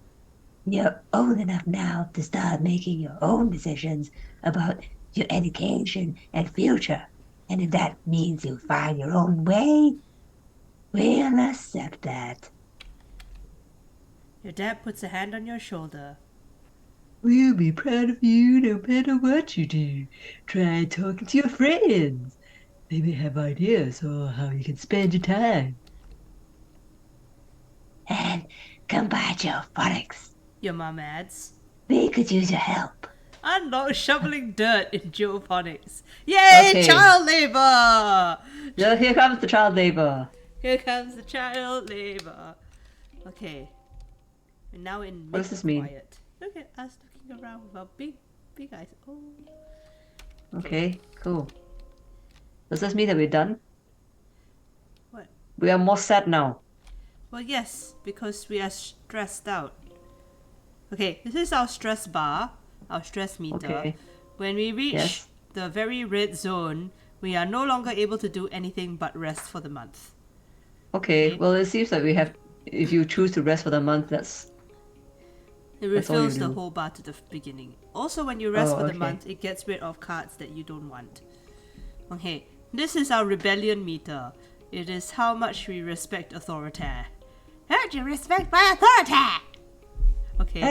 You're old enough now to start making your own decisions about your education and future. And if that means you find your own way, we'll accept that. Your dad puts a hand on your shoulder. We'll be proud of you no matter what you do. Try talking to your friends. They may have ideas on how you can spend your time. And come by geophonics. Your mum adds. We could use your help. I'm not shoveling dirt in geophonics. Yay, Okay. child labor! So here comes the child labor. Here comes the child labor. Okay. We're now in What does this mean? quiet. Look at us looking around with our big eyes. Oh. Okay, cool. Does this mean that we're done? What? We are more sad now. Well, yes, because we are stressed out. Okay, this is our stress bar, our stress meter. Okay. When we reach Yes. the very red zone, we are no longer able to do anything but rest for the month. Okay, well, it seems like we have. If you choose to rest for the month, that's. It That's all you refills the do. whole bar to the beginning. Also, when you rest Oh, for the okay. month, it gets rid of cards that you don't want. Okay, this is our rebellion meter. It is how much we respect authority. How do you respect my authority? Okay,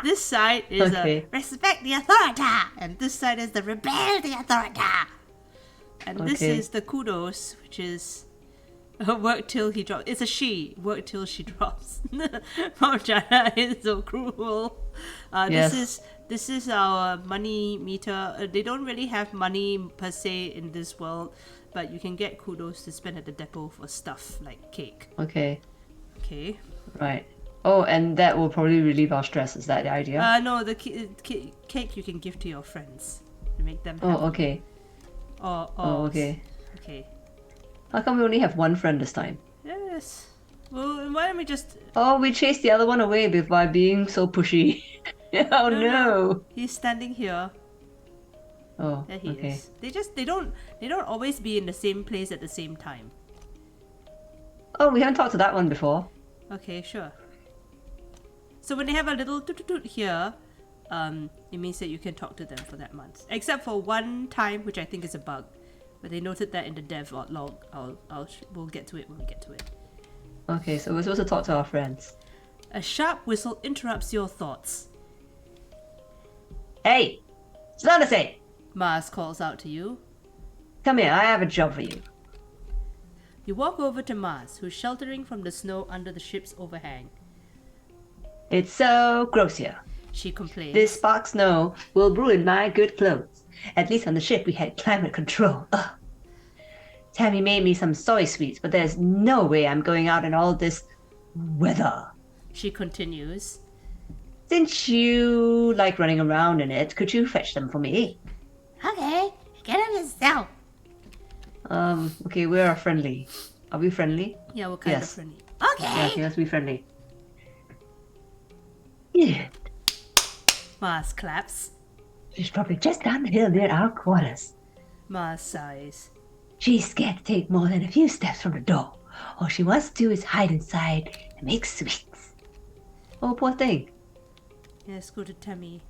this side is Okay. Respect the authority. and this side is the rebel. The authority. And this Okay. is the kudos, which is work till he drops. It's a she. Work till she drops. Poor China is so cruel. Yes. This is our money meter. They don't really have money per se in this world, but you can get kudos to spend at the depot for stuff like cake. Okay, Okay. right. Oh, and that will probably relieve our stress. Is that the idea? No, the cake you can give to your friends to make them happy. Oh, okay. Oh, okay. Okay. How come we only have one friend this time? Yes. Well, why don't we just... Oh, we chased the other one away by being so pushy. Oh no. He's standing here. Oh, There he okay. is. They don't always be in the same place at the same time. Oh, we haven't talked to that one before. Okay, sure. So when they have a little toot here, it means that you can talk to them for that month. Except for one time, which I think is a bug, but they noted that in the dev log. We'll get to it when we get to it. Okay, so we're supposed to talk to our friends. A sharp whistle interrupts your thoughts. Hey, Sonase, Mars calls out to you. come here. I have a job for you. You walk over to Mars, who's sheltering from the snow under the ship's overhang. It's so gross here. She complains. This spark snow will ruin my good clothes. At least on the ship we had climate control. Ugh. Tammy made me some soy sweets, but there's no way I'm going out in all this weather. She continues. Since you like running around in it, could you fetch them for me? Okay, get him yourself. Okay, we are friendly. Are we friendly? Yeah, we're kind of Yes. friendly. Okay. Yeah, okay, let's be friendly. Yeah, Mars claps. She's probably just down the hill near our quarters. Mars sighs. She's scared to take more than a few steps from the door. All she wants to do is hide inside and make sweets. oh, poor thing. Yes, go to Tammy.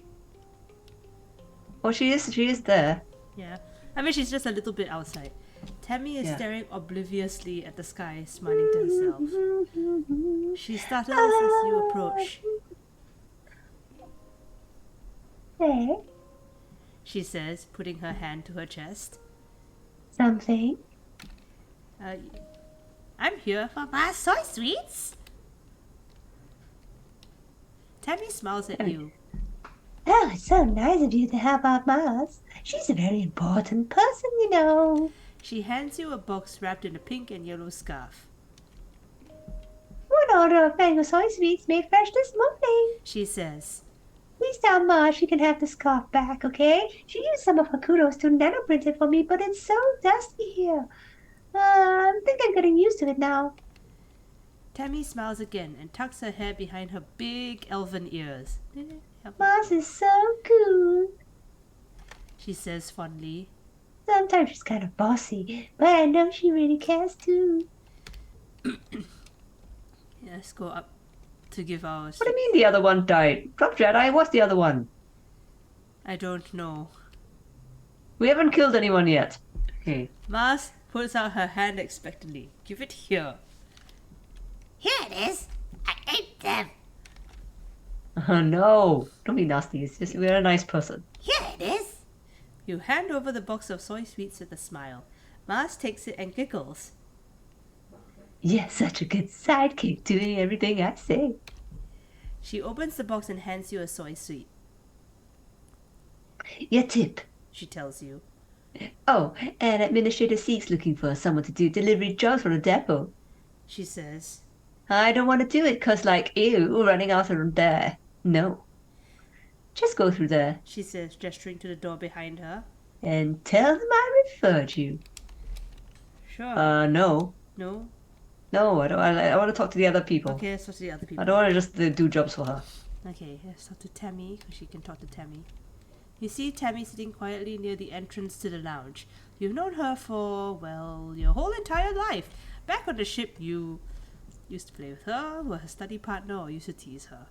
Oh, she is there. Yeah. I mean, she's just a little bit outside. Tammy is Yeah. staring obliviously at the sky, smiling to herself. She startles as you approach. There, She says, putting her hand to her chest. something. I'm here for my soy sweets. Tammy smiles at you. Oh, it's so nice of you to help out Mars. She's a very important person, you know. She hands you a box wrapped in a pink and yellow scarf. One order of mango soy sweets made fresh this morning. She says, Please tell Ma she can have the scarf back, okay? She used some of her kudos to nanoprint it for me, but it's so dusty here. I think I'm getting used to it now. Tammy smiles again and tucks her hair behind her big elven ears. Mars is so cool. She says fondly. Sometimes she's kind of bossy, but I know she really cares too. Let's go up to give ours. What do you mean the other one died? Drop Jedi, what's the other one? I don't know. We haven't killed anyone yet. Okay. Mars puts out her hand expectantly. Give it here. Here it is. I ate them. No, don't be nasty. It's just we're a nice person. Here it is. You hand over the box of soy sweets with a smile. Mars takes it and giggles. You're such a good sidekick, doing everything I say. She opens the box and hands you a soy sweet. Your tip. She tells you. Oh, and Administrator Seek's looking for someone to do delivery jobs for the depot. She says. I don't want to do it because, like, ew, running out of there. No. Just go through there She says, gesturing to the door behind her. and tell them I referred you. Sure. No. No? No, I don't. I want to talk to the other people. Okay, let's talk to the other people. I don't want to just do jobs for her. Okay, let's talk to Tammy, because she can talk to Tammy. You see Tammy sitting quietly near the entrance to the lounge. You've known her for, well, your whole entire life. Back on the ship, you used to play with her, were her study partner, or used to tease her.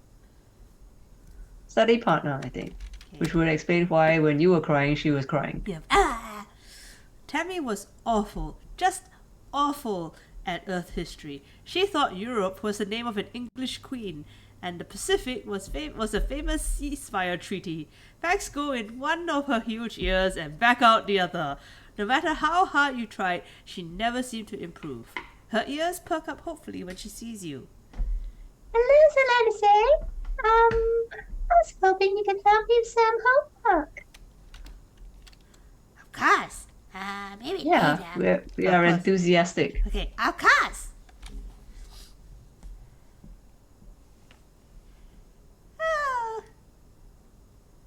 Study partner, I think. Okay. Which would explain why when you were crying, she was crying. Yeah. Tammy was awful, just awful at Earth history. She thought Europe was the name of an English queen, and the Pacific was a famous ceasefire treaty. Facts go in one of her huge ears and back out the other. No matter how hard you tried, she never seemed to improve. Her ears perk up hopefully when she sees you. Hello, Solanace. I was hoping you could help me with some homework. Of course. Maybe Yeah, later. we are course. enthusiastic. Okay, of course. Ah.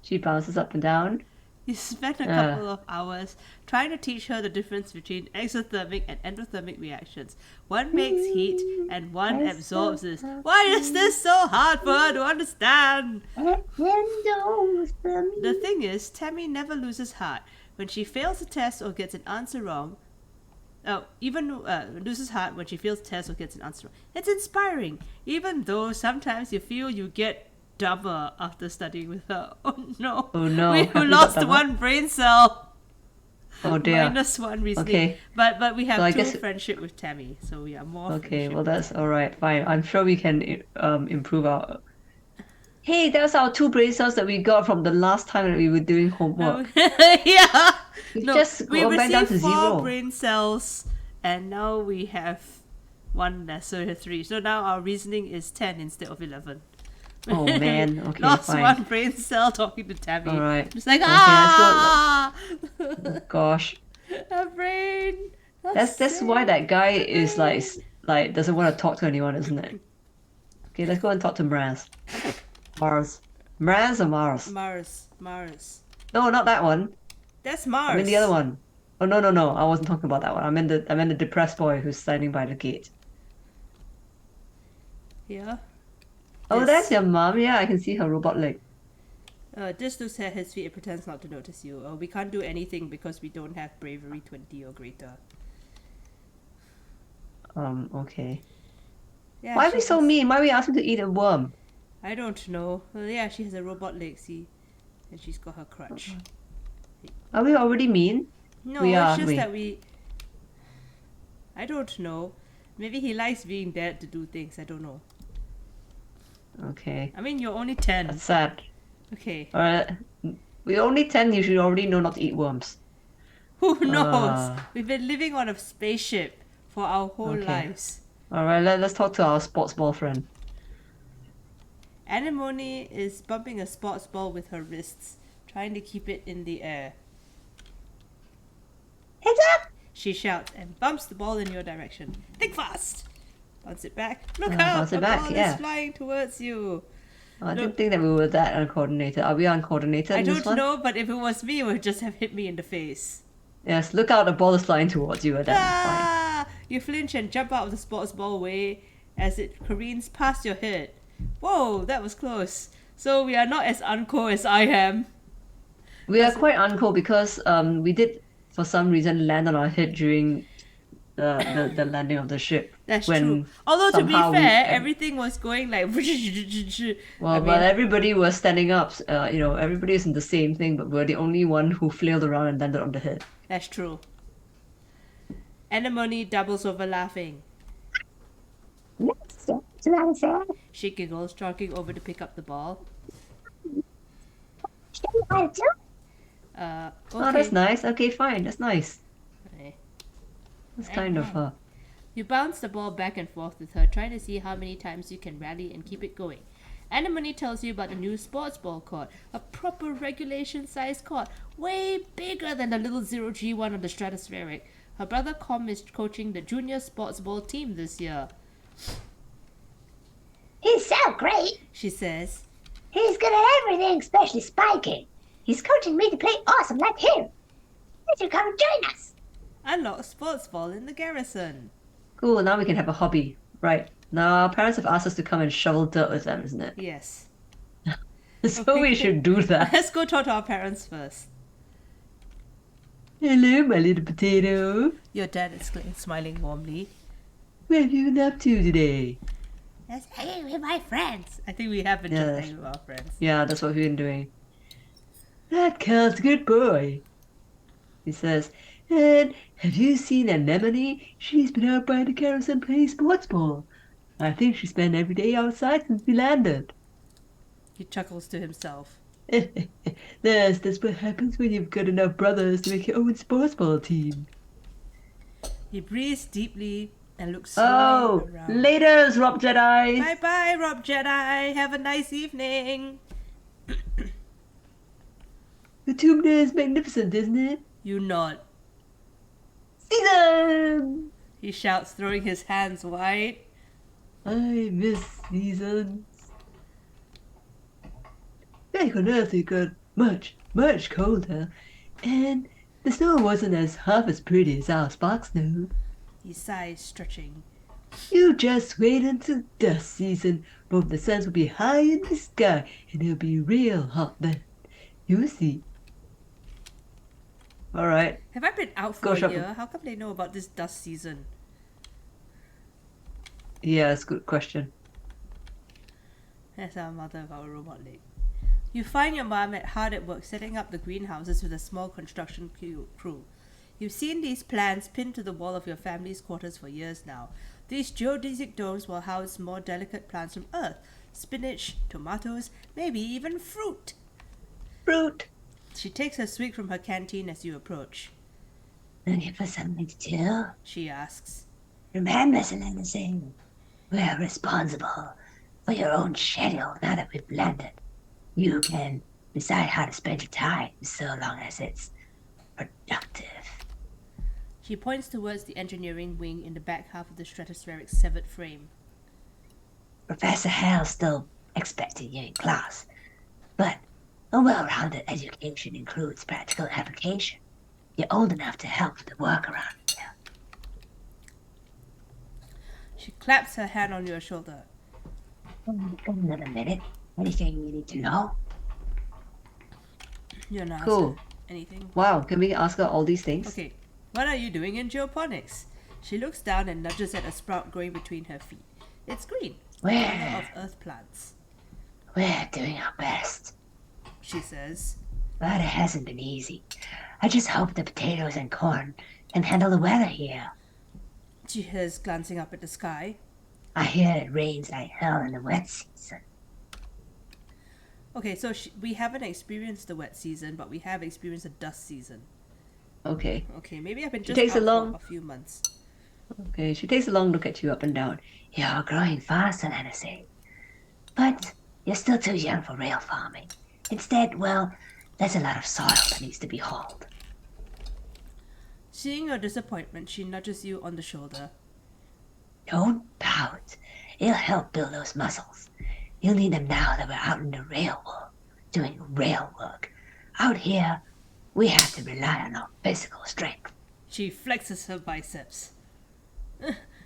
She bounces up and down. You spent a couple of hours trying to teach her the difference between exothermic and endothermic reactions. One makes heat and one absorbs it. Why is this so hard for her to understand? The thing is, Tammy never loses heart. When she fails a test or gets an answer wrong, loses heart when she fails a test or gets an answer wrong. It's inspiring, even though sometimes you feel you get dumber after studying with her. Oh no. Oh no. We Have you got lost dumber? one brain cell. Oh dear. -1 recently. Okay. But we have So I two guess- friendship with Tammy, so we are more Okay, friendship. well that's all right. Fine. I'm sure we can improve our. Hey, that's our 2 brain cells that we got from the last time that we were doing homework. Yeah. We No, just we went down received to 4 zero. brain cells, and now we have 1 less, so we have 3. So now our reasoning is 10 instead of 11. Oh man. Okay, Lost fine. 1 brain cell talking to Tammy. All right. Just like, Okay, let's go. ah! Gosh, A brain. that's why that guy is like doesn't want to talk to anyone, isn't it? Okay, let's go and talk to Mraz. Mars. Mraz or Mars? Mars. No, not that one. That's Mars. I mean the other one. Oh no, I wasn't talking about that one. I meant the depressed boy who's standing by the gate. Yeah. Oh, This- that's your mom. Yeah, I can see her robot leg. Just looks at his feet and pretends not to notice you. We can't do anything because we don't have bravery 20 or greater. Okay. Yeah, Why are she we so has- mean? Why are we asking to eat a worm? I don't know. Yeah, she has a robot leg, see? And she's got her crutch. Are we already mean? No, We it's are, just we. that we. I don't know. Maybe he likes being dared to do things. I don't know. Okay. I mean, you're only 10. That's sad. Okay. Alright. We're only 10, you should already know not to eat worms. Who knows? Ah. We've been living on a spaceship for our whole Okay. lives. Alright, let's talk to our sports ball friend. Anemone is bumping a sports ball with her wrists, trying to keep it in the air. Heads up! She shouts and bumps the ball in your direction. Think fast! Bounce it back. Look out! Bounce it The back, ball yeah. is flying towards you. I Look. didn't think that we were that uncoordinated. Are we uncoordinated I in this don't one? know, but if it was me, it would just have hit me in the face. Yes, look out, the ball is flying towards you, and that's fine. Ah! You flinch and jump out of the sports ball way as it careens past your head. Whoa, that was close. So we are not as uncool as I am. We are quite uncool because we did, for some reason, land on our head during the landing of the ship. That's when true. Although to be somehow we- fair, everything was going like. Well, but everybody was standing up. Everybody is in the same thing, but we're the only one who flailed around and landed on the head. That's true. Anemone doubles over laughing. Next, it's not fair. She giggles, jogging over to pick up the ball. Show me how to do it. Okay. Oh, that's nice. Okay, fine. That's nice. Okay. That's kind of You bounce the ball back and forth with her, trying to see how many times you can rally and keep it going. Anemone tells you about the new sports ball court, a proper regulation-sized court, way bigger than the little 0G one on the stratospheric. Her brother Com is coaching the junior sports ball team this year, He's so great. she says. He's good at everything, especially spiking. He's coaching me to play awesome like him. You should come and join us. Unlock sports ball in the garrison. cool. Now we can have a hobby, right? Now our parents have asked us to come and shovel dirt with them, isn't it? Yes. So we should do that. Let's go talk to our parents first. Hello, my little potato. Your dad is smiling warmly. What have you been up to today? Just hanging with my friends. I think we have been Yeah. just hanging with our friends. Yeah, that's what we've been doing. That Cal's a good boy, he says. And have you seen Anemone? She's been out by the carousel playing sports ball. I think she spent every day outside since we landed. He chuckles to himself. That's what happens when you've got enough brothers to make your own sports ball team. He breathes deeply and looks Oh, slowly around. laters, Rob Jedi. Bye bye, Rob Jedi. Have a nice evening. The tomb there is magnificent, isn't it? You nod. Season! He shouts, throwing his hands wide. I miss seasons. Back on Earth it got much, much colder, and the snow wasn't as half as pretty as our spark snow. He sighs, stretching. You just wait until dust season. Both the suns will be high in the sky, and it'll be real hot then. You'll see. Alright. Have I been out for Go a shopping. year? How come they know about this dust season? Yeah, that's a good question. That's our mother of our robot leg. You find your mom hard at work setting up the greenhouses with a small construction crew. You've seen these plans pinned to the wall of your family's quarters for years now. These geodesic domes will house more delicate plants from Earth. Spinach, tomatoes, maybe even fruit. Fruit! She takes a swig from her canteen as you approach. Looking for something to do? She asks. Remember, Selena, we're responsible for your own schedule now that we've landed. You can decide how to spend your time so long as it's productive. She points towards the engineering wing in the back half of the stratospheric severed frame. Professor Hale's still expecting you in class, but a well-rounded education includes practical application. You're old enough to help with the work around here. She claps her hand on your shoulder. Another minute. Anything you need to know? You're not Cool. anything. Wow, can we ask her all these things? Okay, what are you doing in geoponics? She looks down and nudges at a sprout growing between her feet. It's green, the color Where? of earth plants, We're doing our best. she says. but it hasn't been easy. I just hope the potatoes and corn can handle the weather here. She hears glancing up at the sky. I hear it rains like hell in the wet season. Okay, so we haven't experienced the wet season, but we have experienced the dust season. Okay. Okay, maybe I've been She just takes a out long. for a few months. Okay, she takes a long look at you up and down. You're growing faster, Hennessy. But you're still too young for real farming. Instead, well, there's a lot of soil that needs to be hauled. Seeing your disappointment, she nudges you on the shoulder. Don't pout. It'll help build those muscles. You'll need them now that we're out in the real world, doing real work. Out here, we have to rely on our physical strength. She flexes her biceps.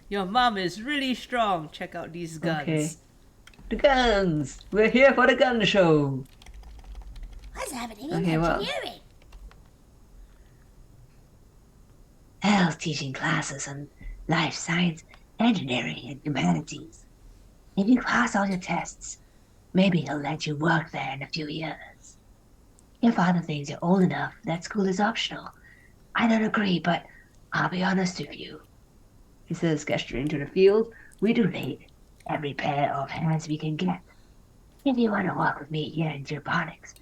Your mom is really strong. Check out these guns. Okay. The guns! We're here for the gun show! What's happening Okay, in well. engineering? Hell's teaching classes on life science, engineering, and humanities. If you pass all your tests, maybe he'll let you work there in a few years. Your father thinks you're old enough that school is optional. I don't agree, but I'll be honest with you. He says, gesturing to the field. We do need every pair of hands we can get. If you want to work with me here in geoponics,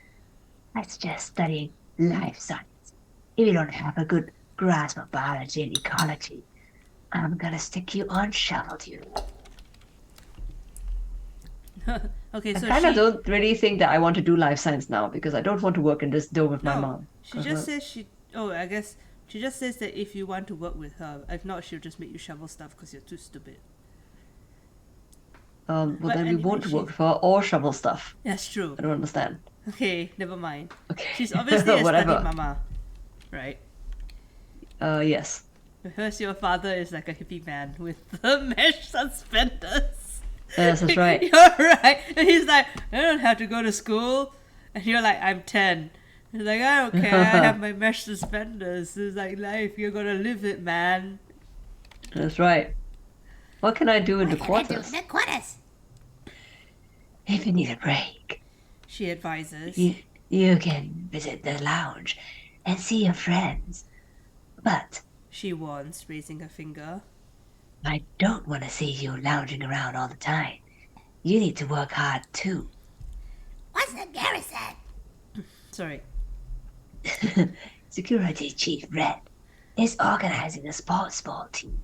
I suggest studying life science. If you don't have a good grasp of biology and ecology, I'm gonna stick you on shovel duty. Okay, I so kind of don't really think that I want to do life science now because I don't want to work in this dome with my No, mom. she just says she. Oh, I guess she just says that if you want to work with her, if not, she'll just make you shovel stuff because you're too stupid. Well, But then we anyway, won't work with her or shovel stuff. That's true. I don't understand. Okay, never mind. Okay. She's obviously a Whatever. study mama, right? Yes. Because your father is like a hippie man with the mesh suspenders. Yes, that's right. You're right. And he's like, I don't have to go to school. And you're like, I'm 10. He's like, I don't care. I have my mesh suspenders. It's like life. You're gonna live it, man. That's right. What can I do in the What can I do quarters? in the quarters? If you need a break, She advises. you can visit the lounge and see your friends. But She warns, raising her finger. I don't want to see you lounging around all the time. You need to work hard too. What's the garrison? Sorry. Security Chief Red is organizing a sports ball team.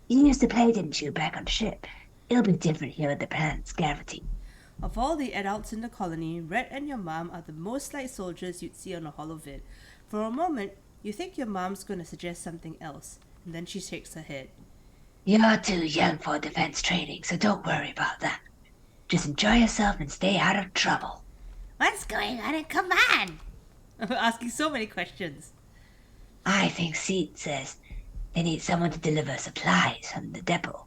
You used to play, didn't you, back on the ship? It'll be different here at the planet's gravity. Of all the adults in the colony, Red and your mom are the most like soldiers you'd see on a holovid. For a moment, you think your mom's gonna suggest something else, and then she shakes her head. You're too young for defense training, so don't worry about that. Just enjoy yourself and stay out of trouble. What's going on in command? I'm asking so many questions. I think Seed says they need someone to deliver supplies from the depot.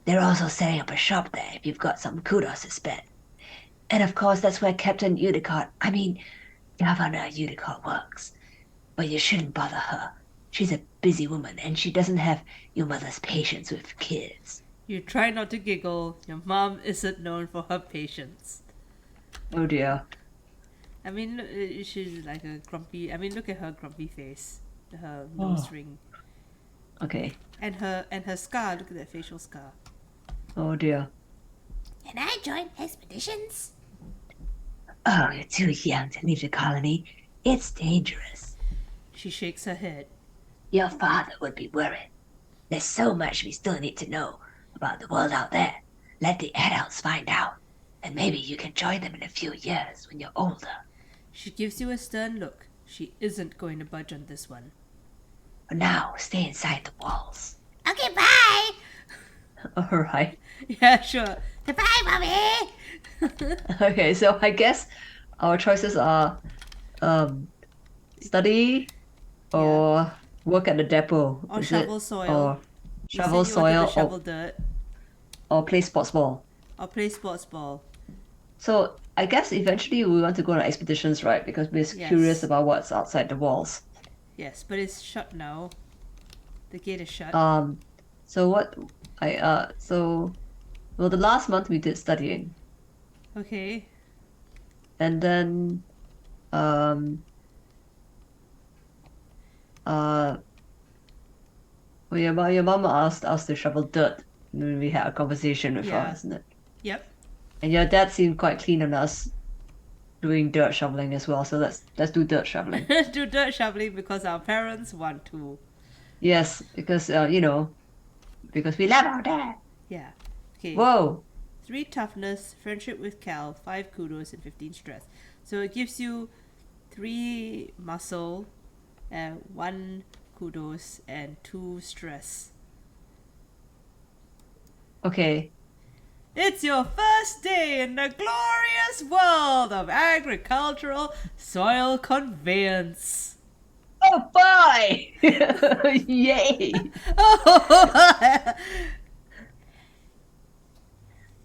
They're also setting up a shop there if you've got some kudos to spend. And of course, that's where Captain Udicott, Governor Udicott works. But you shouldn't bother her. She's a busy woman and she doesn't have your mother's patience with kids. You try not to giggle. Your mom isn't known for her patience. Oh dear. I mean, she's like a grumpy. I mean, look at her grumpy face, her nose ring, Okay. and her scar. Look at that facial scar. Oh dear. Can I join expeditions? Oh, you're too young to leave the colony. It's dangerous. She shakes her head. Your father would be worried. There's so much we still need to know about the world out there. Let the adults find out, and maybe you can join them in a few years when you're older. She gives you a stern look. She isn't going to budge on this one. For now, stay inside the walls. Okay, bye. Alright. Yeah, sure. Goodbye, mommy. Okay, so I guess our choices are study or work at the depot. Or is shovel it? soil. Or You shovel said you wanted soil to shovel dirt or play sports ball. or play sports ball. So I guess eventually we want to go on expeditions, right? Because we're Yes. curious about what's outside the walls. Yes, but it's shut now. The gate is shut. So what well the last month we did studying. Okay. And then Uh, well, your mom asked us to shovel dirt when we had a conversation with her, Yeah. isn't it? Yep. And your dad seemed quite keen on us doing dirt shoveling as well. So let's do dirt shoveling. Do dirt shoveling because our parents want to. Yes, because because we love our dad. Yeah. Okay. Whoa. 3 toughness, friendship with Cal, 5 kudos, and 15 stress. So it gives you 3 muscle, 1 kudos, and 2 stress. Okay. It's your first day in the glorious world of agricultural soil conveyance. Oh boy! Yay!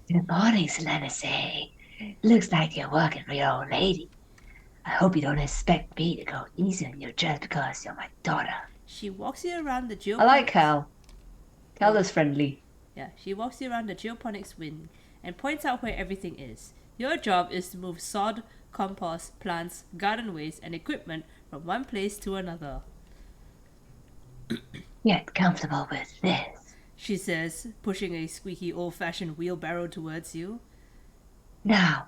Good morning, Selenity. Looks like you're working for your old lady. I hope you don't expect me to go easy on you just because you're my daughter. She walks you around the geoponics. I like Cal. Cal is friendly. Yeah, she walks you around the geoponics wing and points out where everything is. Your job is to move sod, compost, plants, garden waste, and equipment from one place to another. Get comfortable with this. She says, pushing a squeaky old-fashioned wheelbarrow towards you. Now,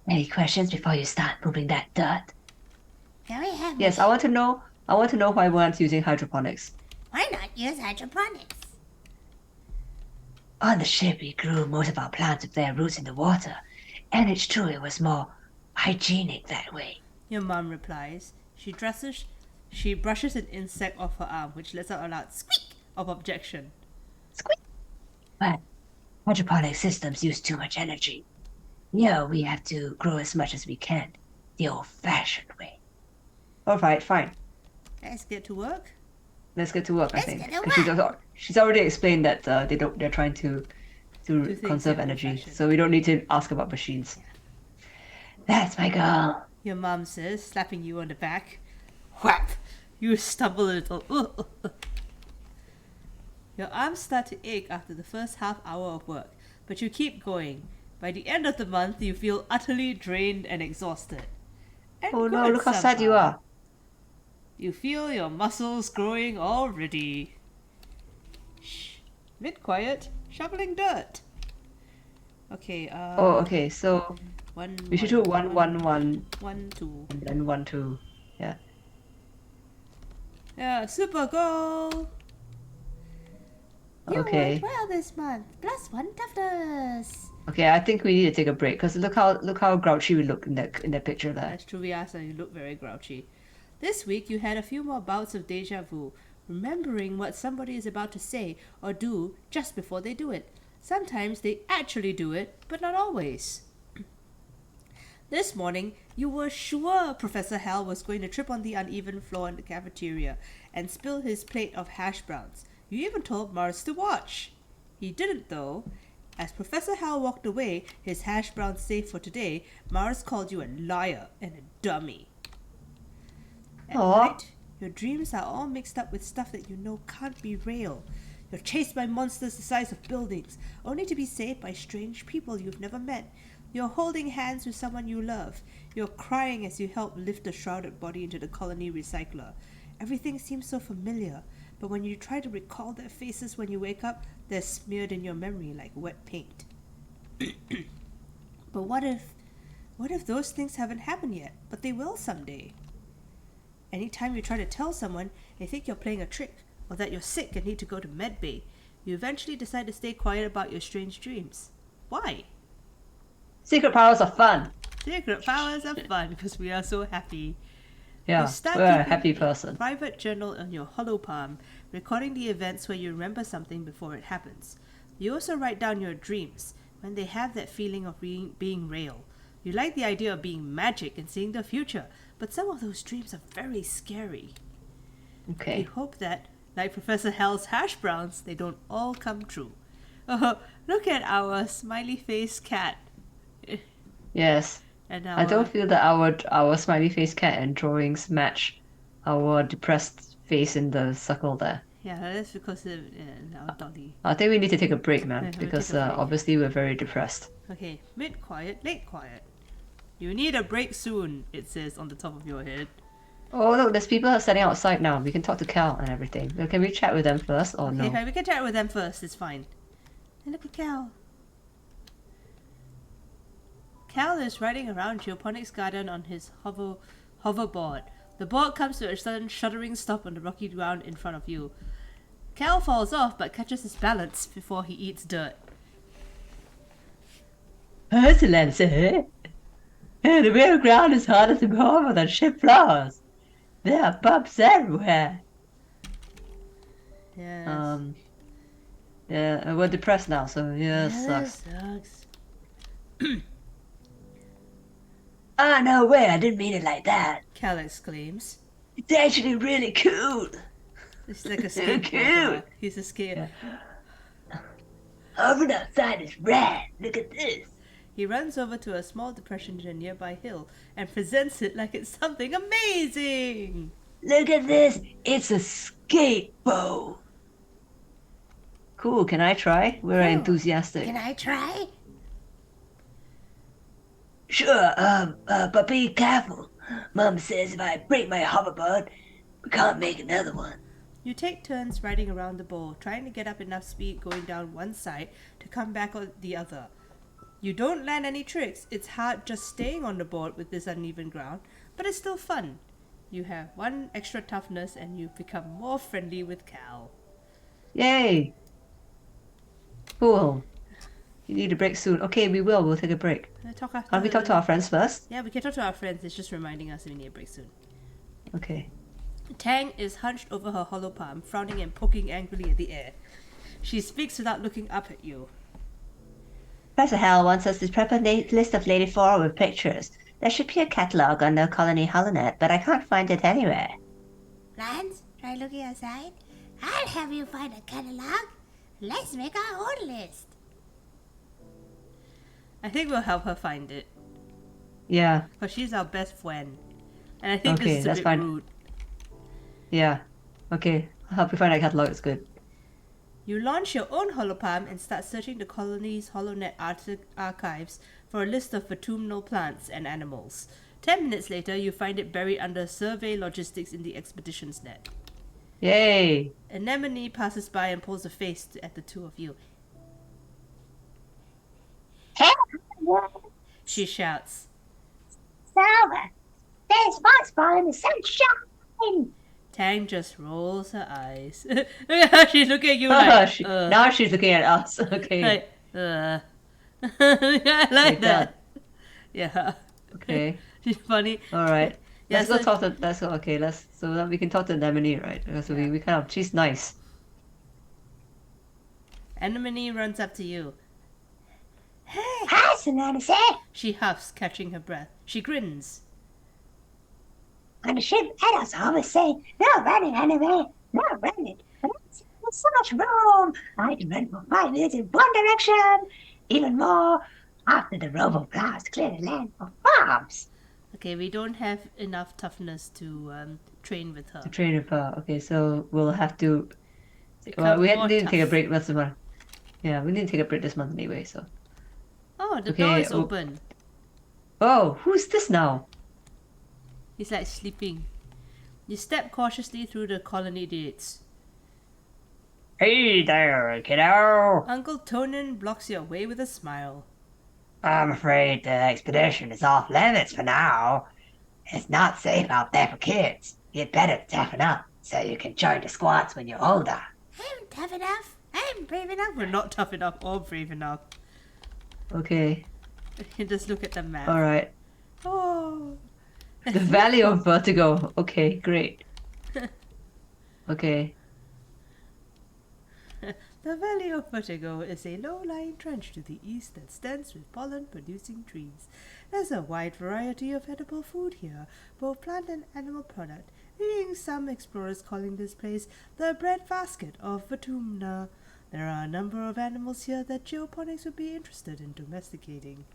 any questions before you start moving that dirt? Can we have Yes, I want to know why we aren't using hydroponics. Why not use hydroponics? On the ship, we grew most of our plants with their roots in the water, and it's true it was more hygienic that way. Your mum replies. She brushes an insect off her arm, which lets out a loud squeak of objection. Squeak! But hydroponic systems use too much energy. We have to grow as much as we can, the old-fashioned way. Alright, fine. Let's get to work. Let's get to work, I Let's think. get to 'Cause she's already explained that they're trying to things conserve in energy. old-fashioned. So we don't need to ask about machines. That's my girl. Your mum says, slapping you on the back. Whap! You stumble a little. Your arms start to ache after the first half hour of work, but you keep going. By the end of the month, you feel utterly drained and exhausted. And Oh no, good look how sad you somehow. are. You feel your muscles growing already. Shh. Mid-quiet, shoveling dirt. Okay, Oh, okay, so we should do 1, 1, 1, 1, 2. and then 1, 2. Yeah. Yeah, super goal! You Okay. worked well this month. +1 toughness. Okay, I think we need to take a break because look how grouchy we look in that picture there. That's true, we asked and you look very grouchy. This week you had a few more bouts of deja vu, remembering what somebody is about to say or do just before they do it. Sometimes they actually do it, but not always. This morning, you were sure Professor Hal was going to trip on the uneven floor in the cafeteria and spill his plate of hash browns. You even told Mars to watch. He didn't, though. As Professor Hal walked away, his hash browns safe for today, Mars called you a liar and a dummy. At Aw. night, your dreams are all mixed up with stuff that you know can't be real. You're chased by monsters the size of buildings, only to be saved by strange people you've never met. You're holding hands with someone you love. You're crying as you help lift a shrouded body into the colony recycler. Everything seems so familiar, but when you try to recall their faces when you wake up, they're smeared in your memory like wet paint. But what if those things haven't happened yet, but they will someday? Anytime you try to tell someone, they think you're playing a trick, or that you're sick and need to go to medbay. You eventually decide to stay quiet about your strange dreams. Why? Secret powers are fun. Secret powers are fun because we are so happy. Yeah, You start we're a keeping happy a person. private journal on your hollow palm, recording the events where you remember something before it happens. You also write down your dreams when they have that feeling of being real. You like the idea of being magic and seeing the future, but some of those dreams are very scary. Okay. You hope that, like Professor Hal's hash browns, they don't all come true. Oh, look at our smiley face cat. Yes. And I don't feel that our smiley face cat and drawings match our depressed face in the circle there. Yeah, that's because of our dolly. I think we need to take a break, Yeah, man, we'll because take a break. obviously we're very depressed. Okay, mid quiet, late quiet. You need a break soon, it says on the top of your head. Oh, look, there's people standing outside now. We can talk to Cal and everything. Can we chat with them first or Okay, no? fine, we can chat with them first. It's fine. And look at Cal. Cal is riding around Geoponics Garden on his hoverboard. The board comes to a sudden shuddering stop on the rocky ground in front of you. Cal falls off but catches his balance before he eats dirt. Excellency, the real ground is harder to go over than ship floors. There are bumps everywhere. Yes. Yeah, we're depressed now, so yeah, That sucks. sucks. Ah, no way, I didn't mean it like that. Cal exclaims. It's actually really cool. He's like a So skateboarder. cute. He's a skate. Yeah. Hovering outside is rad. Look at this. He runs over to a small depression in a nearby hill and presents it like it's something amazing. Look at this. It's a skateboard. Cool, can I try? We're Cool. enthusiastic. Can I try? Sure, but be careful. Mom says if I break my hoverboard, we can't make another one. You take turns riding around the bowl, trying to get up enough speed going down one side to come back on the other. You don't land any tricks. It's hard just staying on the board with this uneven ground, but it's still fun. You have one extra toughness and you've become more friendly with Cal. Yay! Cool. You need a break soon. Okay, we will. We'll take a break. Talk after. Can't we talk to our friends first? Yeah, we can talk to our friends. It's just reminding us we need a break soon. Okay. Tang is hunched over her hollow palm, frowning and poking angrily at the air. She speaks without looking up at you. Professor Hell wants us to prep a list of Lady Flora with pictures. There should be a catalogue on the Colony Holonet, but I can't find it anywhere. Lance, try looking outside. I'll have you find a catalog. Let's make our own list. I think we'll help her find it, Yeah, because she's our best friend. And I think Okay, this is a that's bit fine. rude. yeah. Okay, I'll help you find that catalogue. It's good. You launch your own holopalm and start searching the colony's HoloNet archives for a list of autumnal plants and animals. 10 minutes later, you find it buried under survey logistics in the expedition's net. Yay! Anemone passes by and pulls a face at the two of you. She shouts. Silver, there's foxball in the sunshine. Tang just rolls her eyes. Look at how she's looking at you like, Now she's looking at us. Okay. like, I like that. Yeah. Okay. She's funny. All right. Yeah, Let's go so- talk to. Let's go. Okay. So that we can talk to Anemone, right? So we kind of. She's nice. Anemone runs up to you. Hi, Sonata. She huffs, catching her breath. She grins. On the ship, adults always say, no running, anyway. No running. But there's so much room. I can run for 5 minutes in one direction. Even more after the robo-blast clear the land for farms. Okay, we don't have enough toughness to train with her. To train with her. Okay. So we'll have to. Become Well, we more need to take a tough. break this month. Yeah, we need to take a break this month anyway. So. Oh, the Okay, door is oh. open. Oh, who's this now? He's like sleeping. You step cautiously through the colony gates. Hey there, kiddo. Uncle Tonin blocks your way with a smile. I'm afraid the expedition is off limits for now. It's not safe out there for kids. You'd better toughen up so you can join the squads when you're older. I'm tough enough. I'm brave enough. We're not tough enough or brave enough. Okay. You just look at the map. All right. Oh. The Valley of Vertigo. Okay, great. Okay. The Valley of Vertigo is a low-lying trench to the east that stands with pollen-producing trees. There's a wide variety of edible food here, both plant and animal product, leading some explorers calling this place the breadbasket of Vatumna. There are a number of animals here that geoponics would be interested in domesticating.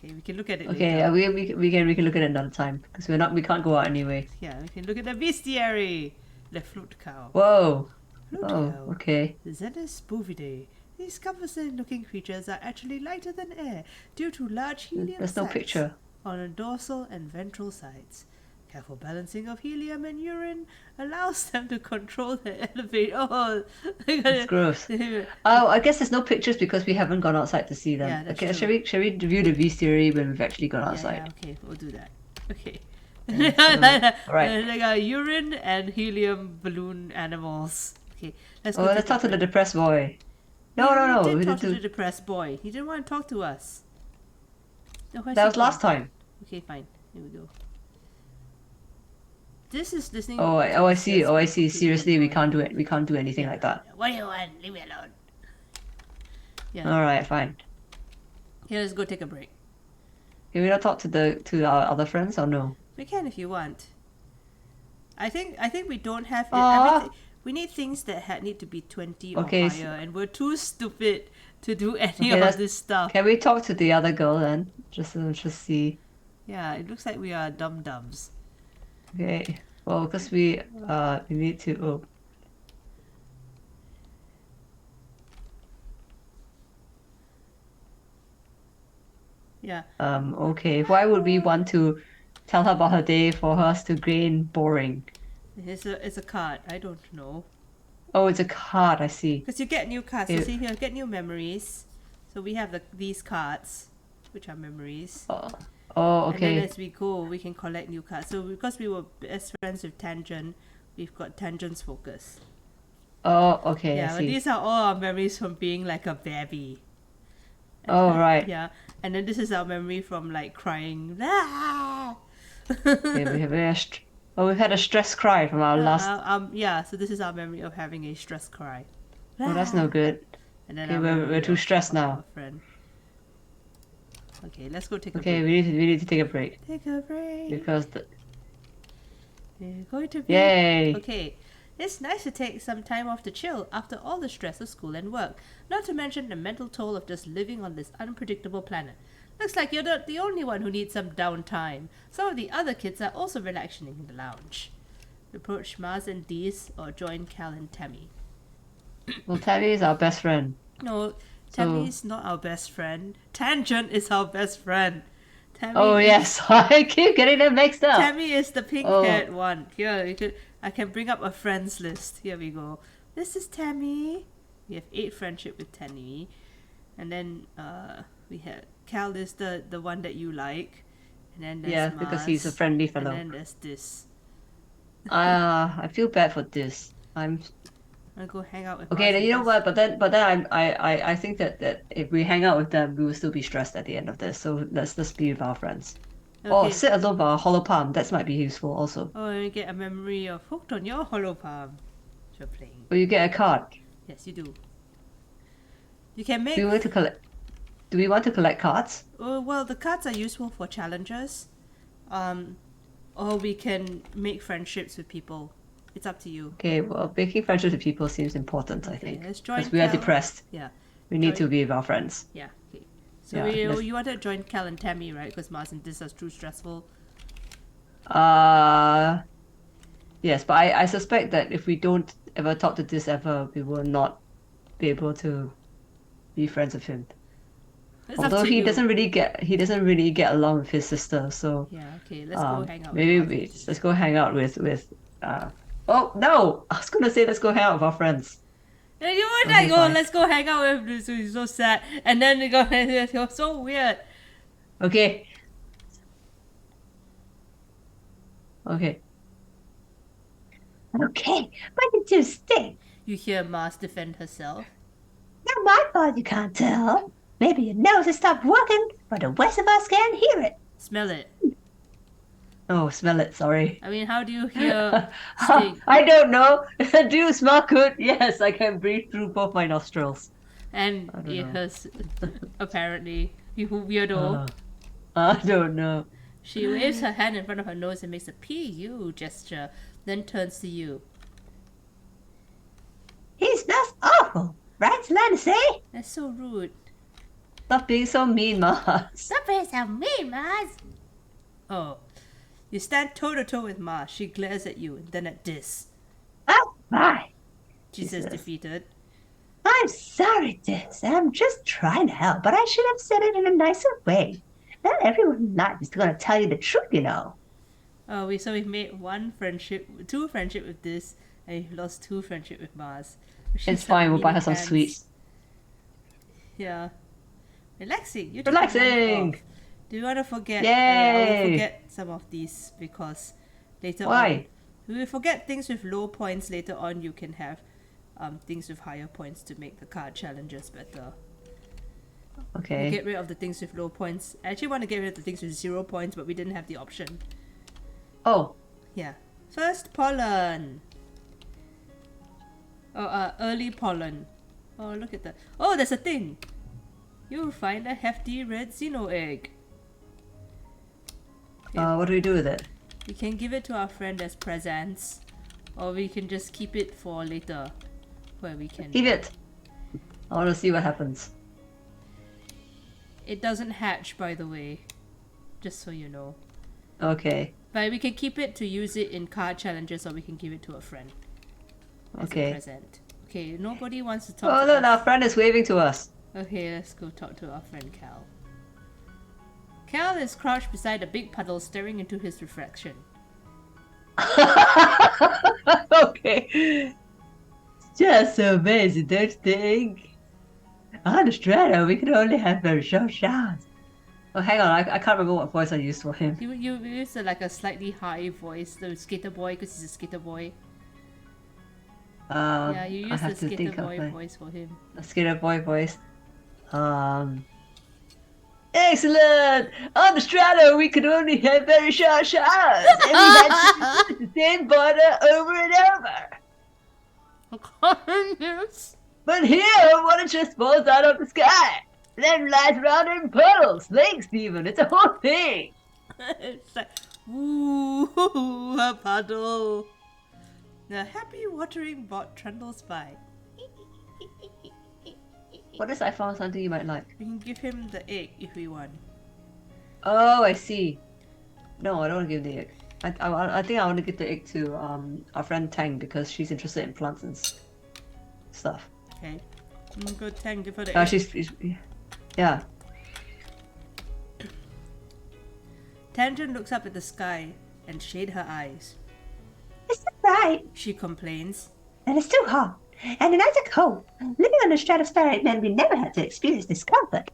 Okay, we can look at it Okay. later. We can look at it another time because we can't go out anyway. Yeah, we can look at the bestiary. The flute cow. Whoa. Flute Oh. cow. Okay. The Xenis bovidae. These composite-looking creatures are actually lighter than air due to large helium There's no sacs picture. on the dorsal and ventral sides. careful balancing of helium and urine allows them to control the elevator. Oh, It's gross. Oh, I guess there's no pictures because we haven't gone outside to see them. Yeah, that's Okay, true. shall we review the V theory when we've actually gone outside? Yeah, okay, we'll do that. Okay. Alright. Like a urine and helium balloon animals. Okay, let's go. Let's talk to the depressed boy. No, Yeah, no, we no. did talk to the depressed boy. He didn't want to talk to us. No, where's That he was last gone? time. Okay, fine. Here we go. This is listening. I see. Oh, I see. Okay, Seriously, we boy. can't do it. We can't do anything like that. What do you want? Leave me alone. Yeah. Alright, fine. Here, let's go take a break. Can we not talk to our other friends or no? We can if you want. I think we don't have Aw. everything. We need things that need to be 20 or Okay, higher, and we're too stupid to do any Okay, of this stuff. Can we talk to the other girl then? Just see. Yeah, it looks like we are dum-dums. Okay. Well, because we need to. Oh. Yeah. Okay. Why would we want to tell her about her day for us to gain boring? It's a card. I don't know. Oh, it's a card. I see. Because you get new cards. Yeah. You see here, get new memories. So we have these cards, which are memories. Oh, And then okay. as we go, we can collect new cards. So because we were best friends with Tangent, we've got Tangent's focus. Oh, okay. Yeah, I but see. these are all our memories from being like a baby. Oh, right. Yeah, and then this is our memory from like crying. Ah! Okay, we've had a stress cry from our last. Yeah, so this is our memory of having a stress cry. Oh, that's no good. And then Okay, our we're memory too of stressed now. our friend. Okay, let's go take a Okay, break. we need to take a break Take a break. because We're going to be... yay. Okay. It's nice to take some time off to chill after all the stress of school and work, not to mention the mental toll of just living on this unpredictable planet. Looks like you're not the only one who needs some downtime. Some of the other kids are also relaxing in the lounge. Approach Mars and Dees or join Cal and Tammy. Well, Tammy is our best friend. No, Tammy's not our best friend. Tangent is our best friend. Tammy Oh is- yes, I keep getting them mixed up. Tammy is the pink-haired one. Here, I can bring up a friends list. Here we go. This is Tammy. We have 8 friendship with Tammy. And then we have Cal is the one that you like. And then there's Yeah, because he's a Mars. friendly And fellow. then there's this. I feel bad for this. I'm I'm gonna go hang out with okay. Mars Then and you know this. what? But then I think that if we hang out with them, we will still be stressed at the end of this. So let's be with our friends. Oh, Okay. sit alone with our hollow palm. That might be useful also. Oh, and you get a memory of hooked on your hollow palm. You're playing. Or you get a card. Yes, you do. You can make. Do we want to collect? Do we want to collect cards? Oh, well, the cards are useful for challenges. Or we can make friendships with people. It's up to you. Okay. Well, making friendships with people seems important. I Okay, think let's join because we are Cal. depressed. Yeah, We need Join- to be with our friends. yeah. Okay. So Yeah, let's- you want to join Cal and Tammy, right? Because Mars and this are too stressful. Yes, but I suspect that if we don't ever talk to this ever, we will not be able to be friends with him. It's Although up to he you. doesn't really get along with his sister, so Yeah. Okay. Let's go hang out. maybe with Mars. let's go hang out with oh no! I was gonna say let's go hang out with our friends. And you were Okay, like, oh, fine. let's go hang out with this. He's so sad. And then they go, it's so weird. Okay. Okay. Okay, what did you stink? You hear Mars defend herself. Not my fault you can't tell. Maybe your nose has stopped working, but the rest of us can't hear it. Smell it. Oh, smell it. Sorry. I mean, how do you hear stink? I don't know. Do you smell good? Yes, I can breathe through both my nostrils. And I don't it know. has, apparently, you weirdo. I don't know. She waves her hand in front of her nose and makes a PU gesture, then turns to you. He smells awful, right, Selena say? That's so rude. Stop being so mean, Mars. Stop being so mean, Mars! Oh. You stand toe to toe with Mars. She glares at you and then at Dis. Oh, my. She says Jesus. defeated. I'm sorry, Dis. I'm just trying to help, but I should have said it in a nicer way. Not everyone in life is going to tell you the truth, you know. we've made two friendship with this, and we've lost two friendship with Mars. It's fine. We'll buy her some sweets. Yeah. Relaxing. You took a month Relaxing. off. Do you want to forget? Yay. I will forget some of these because later on Why? we will forget things with low points. Later on, you can have things with higher points to make the card challenges better. Okay. We'll get rid of the things with low points. I actually want to get rid of the things with 0 points, but we didn't have the option. Oh. Yeah. First pollen. Early pollen. Oh, look at that. Oh, there's a thing. You'll find a hefty red Xeno egg. Okay. What do we do with it? We can give it to our friend as presents, or we can just keep it for later, where we can. Keep it. I want to see what happens. It doesn't hatch, by the way, just so you know. Okay. But we can keep it to use it in card challenges, or we can give it to a friend as Okay. a present. Okay, nobody wants to talk Oh to look, us. our friend is waving to us. Okay, let's go talk to our friend Cal. Cal is crouched beside a big puddle staring into his reflection. Okay. Just so amazing, don't you think? On the Strato, we can only have very short shots. Oh, hang on, I can't remember what voice I used for him. You use like a slightly high voice, the skater boy, because he's a skater boy. Yeah, you I use the have to skater think of boy voice for him. a skater boy voice. Excellent! On the Strato, we could only have very short shots, and we had to use the same border over and over. Yes. But here, water just falls out of the sky, then lies around in puddles, lakes even. It's a whole thing. It's like, ooh, a puddle. The happy watering bot trundles by. What if I found something you might like? We can give him the egg if we want. Oh, I see. No, I don't want to give the egg. I think I want to give the egg to our friend Tang because she's interested in plants and stuff. Okay. Go Tang, give her the egg. She's yeah. Tangent looks up at the sky and shade her eyes. Is that right? She complains. And it's too hot. And the nights are cold. Living on the stratospheric meant we never had to experience discomfort.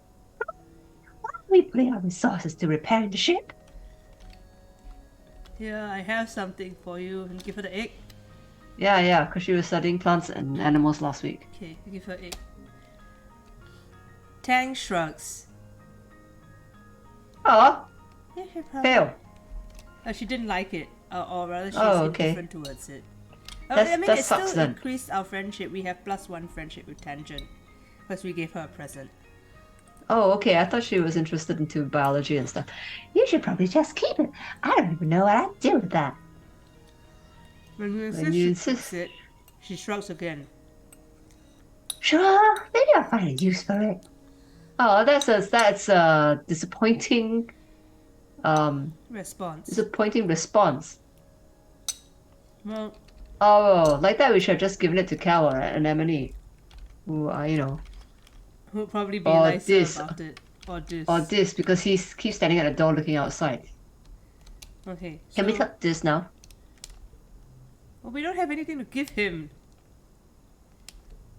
Why don't we put our resources to repairing the ship? Here, I have something for you. And give her the egg. Yeah, because she was studying plants and animals last week. Okay, give her egg. Tang shrugs. Oh, Yeah, fail. She didn't like it. Or rather, she's okay. indifferent towards it. That it sucks still then. increased our friendship. We have +1 friendship with Tangent. Because we gave her a present. Oh, okay. I thought she was interested into biology and stuff. You should probably just keep it. I don't even know what I'd do with that. When you When you insist, she insist. takes it. She shrugs again. Sure, maybe I'll find a use for it. Oh, that's a disappointing Response. response. Well, Oh, like that we should have just given it to Cal or Anemone, who are, you know, who'll probably be Or nicer this. about it. Or this. or this because he keeps standing at the door looking outside. Okay. Can we so- cut this now? Well, we don't have anything to give him.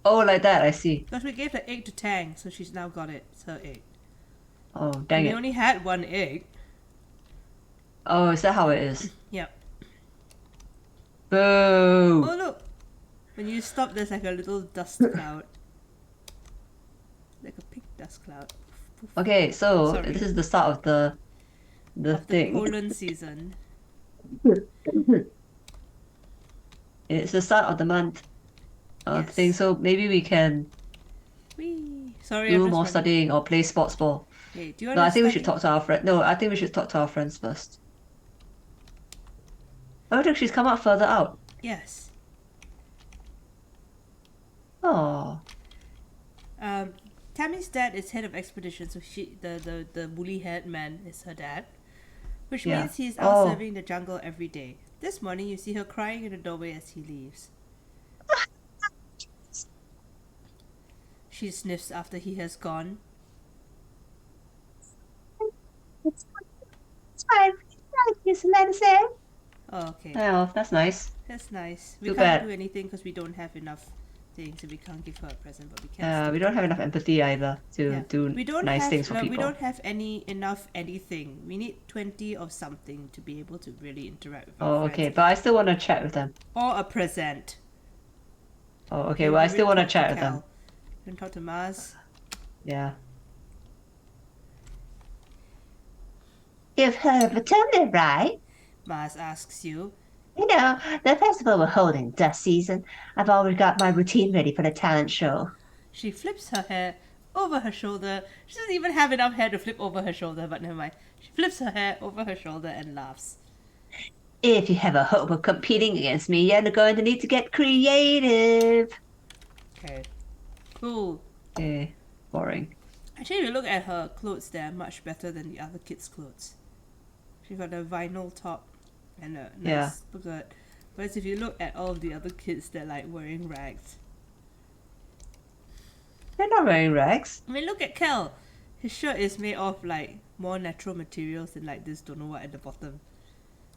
Oh, like that. I see. Because we gave the egg to Tang, so she's now got it. It's her egg. Oh, dang We it. only had 1 egg. Oh, is that how it is? Yep. Boo! Oh, look! When you stop, there's like a little dust cloud. Like a pink dust cloud. Poof, poof. Okay, so Sorry. this is the start of the Of the thing. pollen season. It's the start of the month Yes. thing, so maybe we can Whee! Sorry, do I'm more just running. studying or play sports ball. Okay, do you want No, to I think we study? should talk to our friend. No, I think we should talk to our friends first. Oh, look, she's come up further out. Yes. Oh, Tammy's dad is head of expedition, so the woolly haired man is her dad. Which Yeah. means he's out Oh. serving the jungle every day. This morning you see her crying in the doorway as he leaves. She sniffs after he has gone. It's fine. It's fine. Miss Lense. Oh, okay. Oh, that's nice. That's nice. We Too can't bad. do anything because we don't have enough things, and we can't give her a present, but we can. We don't have enough empathy either to do We don't nice have. things for We people. don't have enough anything. We need 20 of something to be able to really interact with Oh, our friends. okay, but I still want to chat with them. Or a present. Oh, okay, well, I still want to chat with them. You can talk to Mars. Yeah. You've heard of Matilda, right? Mars asks you. You know, the festival we're holding this season. I've already got my routine ready for the talent show. She flips her hair over her shoulder. She doesn't even have enough hair to flip over her shoulder, but never mind. She flips her hair over her shoulder and laughs. If you have a hope of competing against me, you're going to need to get creative. Okay. Cool. Okay, boring. Actually, if you look at her clothes, they're much better than the other kids' clothes. She got a vinyl top and a nice skirt. Whereas if you look at all of the other kids, they're like wearing rags. They're not wearing rags. I mean, look at Kel. His shirt is made of like more natural materials than like this don't know what at the bottom.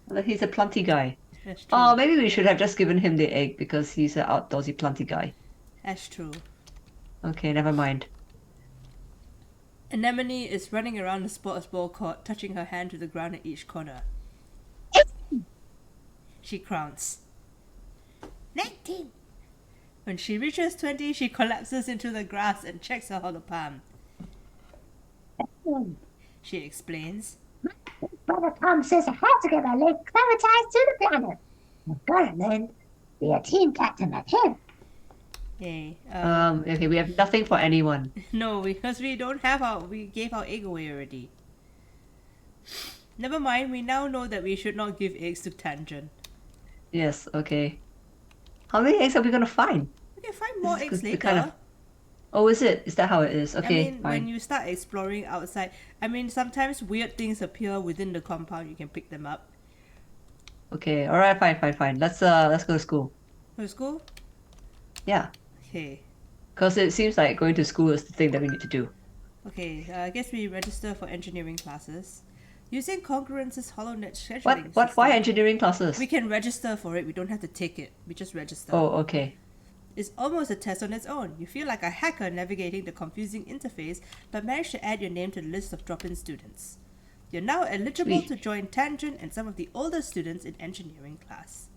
Well, he's a planty guy. That's true. Oh, maybe we should have just given him the egg because he's an outdoorsy planty guy. That's true. Okay, never mind. Anemone is running around the sports ball court, touching her hand to the ground at each corner. She crowns. 19. When she reaches 20, she collapses into the grass and checks her hollow palm. She explains. Brother Tom says I have to get my leg acclimatized to the planet. I've got to learn be a team captain like him. Yay. Okay, we have nothing for anyone. No, because we gave our egg away already. Never mind, we now know that we should not give eggs to Tangent. Yes, okay. How many eggs are we gonna find? We can find more eggs the later. kind of- Oh, is it? Is that how it is? Okay, I mean, fine. when you start exploring outside, I mean, sometimes weird things appear within the compound. You can pick them up. Okay, alright, fine. Let's go to school. Go to school? Yeah. Okay. Because it seems like going to school is the thing that we need to do. Okay, I guess we register for engineering classes. Using Congruence's HoloNet scheduling What? Why system, engineering classes? we can register for it. We don't have to take it. We just register. Oh, okay. It's almost a test on its own. You feel like a hacker navigating the confusing interface, but manage to add your name to the list of drop-in students. You're now eligible Sweet. to join Tangent and some of the older students in engineering class.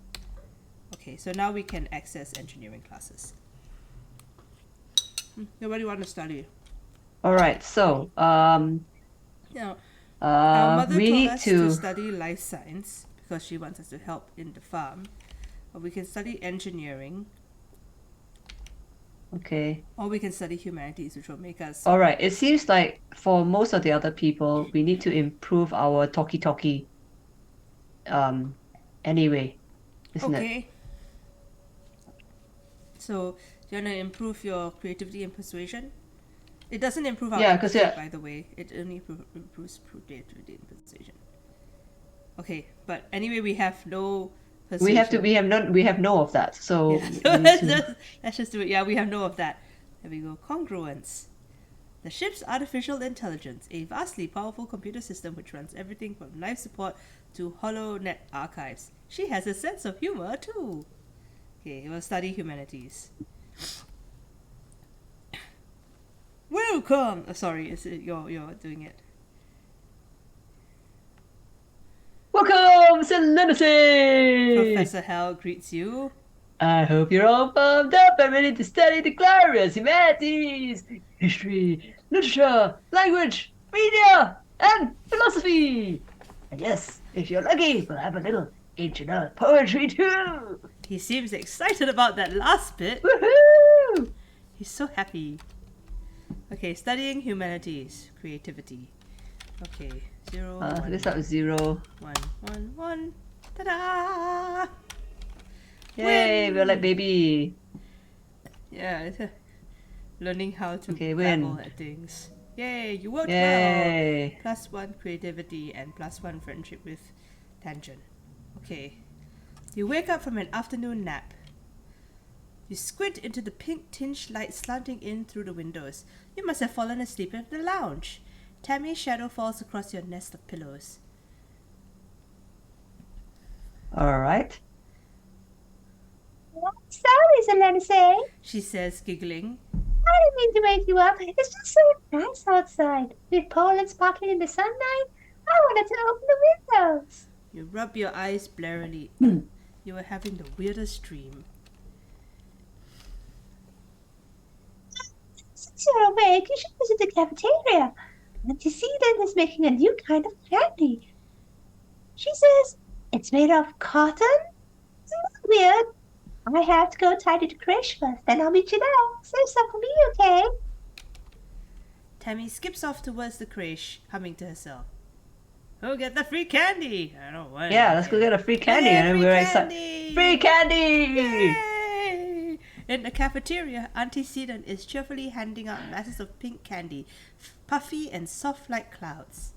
Okay, so now we can access engineering classes. What do you want to study? Alright, so, Now, our mother we told need us to... study life science because she wants us to help in the farm. Or we can study engineering, Okay. or we can study humanities, which will make us... Alright, it seems like for most of the other people, we need to improve our talkie-talkie anyway, isn't it? Okay. So, do you want to improve your creativity and persuasion? It doesn't improve our Yeah, 'cause empathy, yeah. by the way. It only improves creativity and persuasion. Okay, but anyway, we have no persuasion. We have no of that, so Yeah. we need to... Let's just do it. Yeah, we have no of that. There we go. Congruence. The ship's artificial intelligence, a vastly powerful computer system which runs everything from life support to HoloNet archives. She has a sense of humor too. Okay, we'll study humanities. Welcome. Oh, sorry, you're doing it. Welcome, Serenity! Professor Hell greets you. I hope you're all pumped up and ready to study the glorious humanities, history, literature, language, media, and philosophy. And yes, if you're lucky, we'll have a little ancient earth poetry too. He seems excited about that last bit. Woohoo! He's so happy. Okay, studying humanities, creativity. Okay, 0, 1, Let's start with 0. 1, 1, 1. Ta-da! Yay, Win! we're like baby. Yeah, it's learning how to Okay, babble win. at things. Yay, you worked well. Yay. +1 creativity and +1 friendship with Tangent. Okay. You wake up from an afternoon nap. You squint into the pink tinged light slanting in through the windows. You must have fallen asleep in the lounge. Tammy's shadow falls across your nest of pillows. All right. Sorry, Selene, she says, giggling. I didn't mean to wake you up. It's just so nice outside. With pollen sparkling in the sunlight, I wanted to open the windows. You rub your eyes blearily. Hmm. You are having the weirdest dream. Since you're awake, you should visit the cafeteria. And you see that is making a new kind of candy. She says it's made of cotton. Isn't that weird? I have to go tidy the creche first, then I'll meet you there. Save some for me, okay? Tammy skips off towards the creche, humming to herself. Go get the free candy! I don't want Yeah, let's go get a free candy, and then free we're candy! Free candy! Yay! In the cafeteria, Auntie Seaton is cheerfully handing out masses of pink candy, puffy and soft like clouds.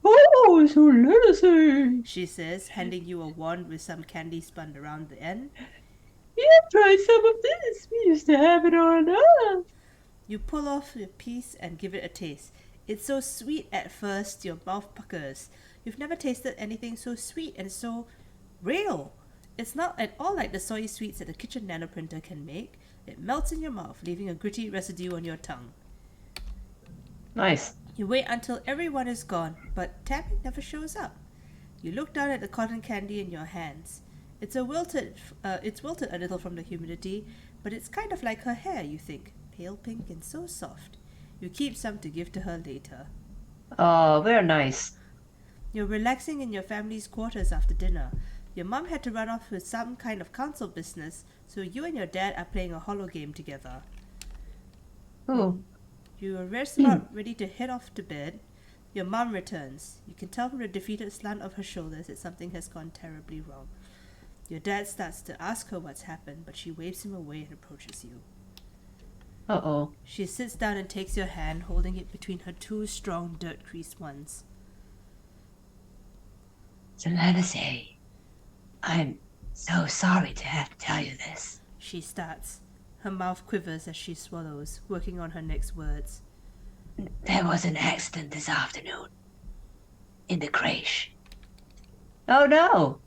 Oh, so lettucey! She says, handing you a wand with some candy spun around the end. Yeah, try some of this. We used to have it on us. You pull off a piece and give it a taste. It's so sweet at first, your mouth puckers. You've never tasted anything so sweet and so real. It's not at all like the soy sweets that a kitchen nanoprinter can make. It melts in your mouth, leaving a gritty residue on your tongue. Nice. You wait until everyone is gone, but Tammy never shows up. You look down at the cotton candy in your hands. It's wilted a little from the humidity, but it's kind of like her hair, you think. Pale pink and so soft. You keep some to give to her later. Oh, very nice. You're relaxing in your family's quarters after dinner. Your mum had to run off with some kind of council business, so you and your dad are playing a holo game together. Ooh. You are just about ready to head off to bed. Your mum returns. You can tell from the defeated slant of her shoulders that something has gone terribly wrong. Your dad starts to ask her what's happened, but she waves him away and approaches you. Uh-oh. She sits down and takes your hand, holding it between her two strong, dirt-creased ones. Selene, I'm so sorry to have to tell you this. She starts. Her mouth quivers as she swallows, working on her next words. There was an accident this afternoon. In the creche. Oh, no.